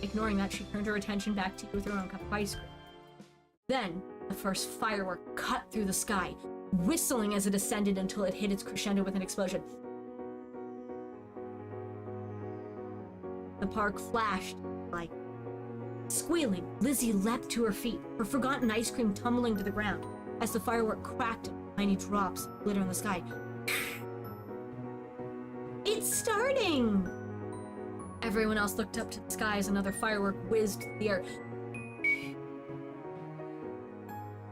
Ignoring that, she turned her attention back to you with her own cup of ice cream. Then, the first firework cut through the sky, whistling as it ascended until it hit its crescendo with an explosion. The park flashed like squealing. Lizzie leapt to her feet, her forgotten ice cream tumbling to the ground as the firework cracked and tiny drops of glitter in the sky. It's starting! Everyone else looked up to the sky as another firework whizzed through the air.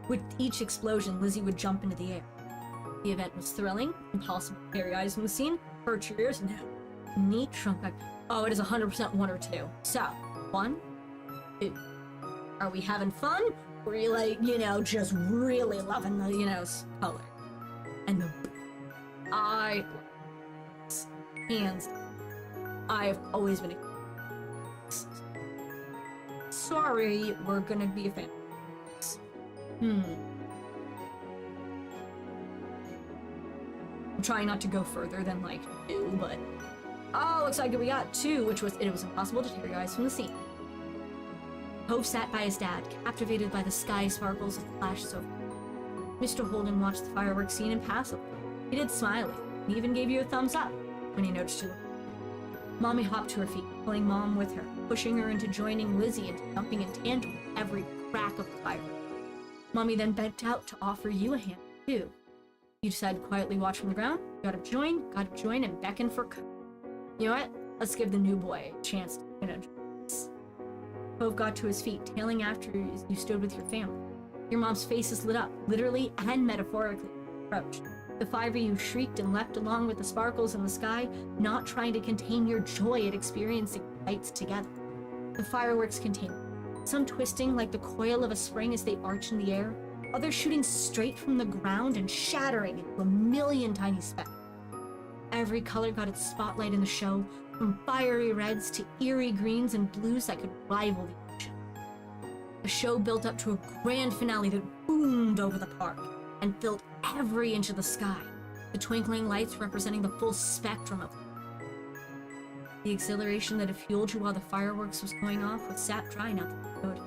With each explosion, Lizzie would jump into the air. The event was thrilling, impossible to carry eyes from the scene, perch your ears, and neat shrunk back. Oh, it is 100% 1 or 2. So, 1, 2. Are we having fun? Or are you like, just really loving the, color? And the I hands down. I've always been sorry, we're gonna be a fan. I'm trying not to go further than like 2, but looks like we got 2, which was it was impossible to tear your eyes from the scene. Hove sat by his dad, captivated by the sky sparkles of the flashes over. Mr. Holden watched the fireworks scene impassively. He did smiling, and even gave you a thumbs up when he noticed you. Mommy hopped to her feet, pulling Mom with her, pushing her into joining Lizzie and jumping in tandem with every crack of the firework. Mommy then bent out to offer you a hand, too. You decided to quietly watch from the ground. Gotta join, and beckon for You know what? Let's give the new boy a chance to join us. Cove got to his feet, tailing after you stood with your family. Your mom's faces lit up, literally and metaphorically, approached. The 5 of you shrieked and leapt along with the sparkles in the sky, not trying to contain your joy at experiencing lights together. The fireworks continued, some twisting like the coil of a spring as they arched in the air, others shooting straight from the ground and shattering into a million tiny specks. Every color got its spotlight in the show, from fiery reds to eerie greens and blues that could rival the ocean. The show built up to a grand finale that boomed over the park and filled every inch of the sky, the twinkling lights representing the full spectrum of the exhilaration that had fueled you while the fireworks was going off was sap dry now that the road.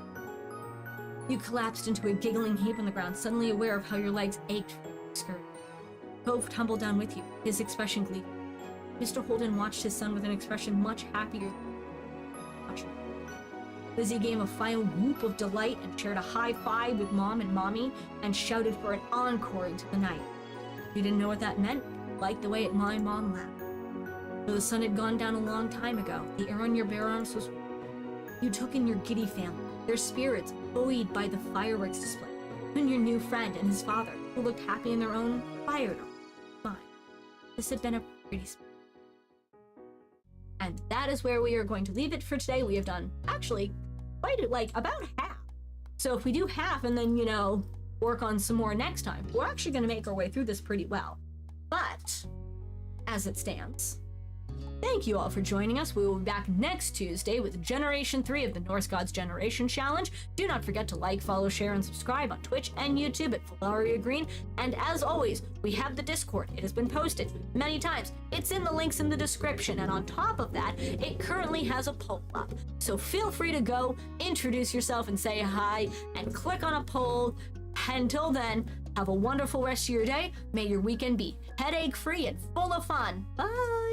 You collapsed into a giggling heap on the ground, suddenly aware of how your legs ached from the skirt. Cove tumbled down with you, his expression gleeful. Mr. Holden watched his son with an expression much happier than watching. Lizzie gave a final whoop of delight and shared a high five with Mom and Mommy and shouted for an encore into the night. You didn't know what that meant, liked the way it made Mom laugh. Though the sun had gone down a long time ago, the air on your bare arms was you took in your giddy family, their spirits buoyed by the fireworks display, and your new friend and his father, who looked happy in their own fired fine. This had been a pretty And that is where we are going to leave it for today. We have done actually about half. So if we do half and then, work on some more next time, we're actually going to make our way through this pretty well. But as it stands, thank you all for joining us. We will be back next Tuesday with Generation 3 of the Norse Gods Generation Challenge. Do not forget to like, follow, share, and subscribe on Twitch and YouTube at Valaria Green. And as always, we have the Discord. It has been posted many times. It's in the links in the description. And on top of that, it currently has a poll up. So feel free to go, introduce yourself and say hi, and click on a poll. Until then, have a wonderful rest of your day. May your weekend be headache-free and full of fun. Bye!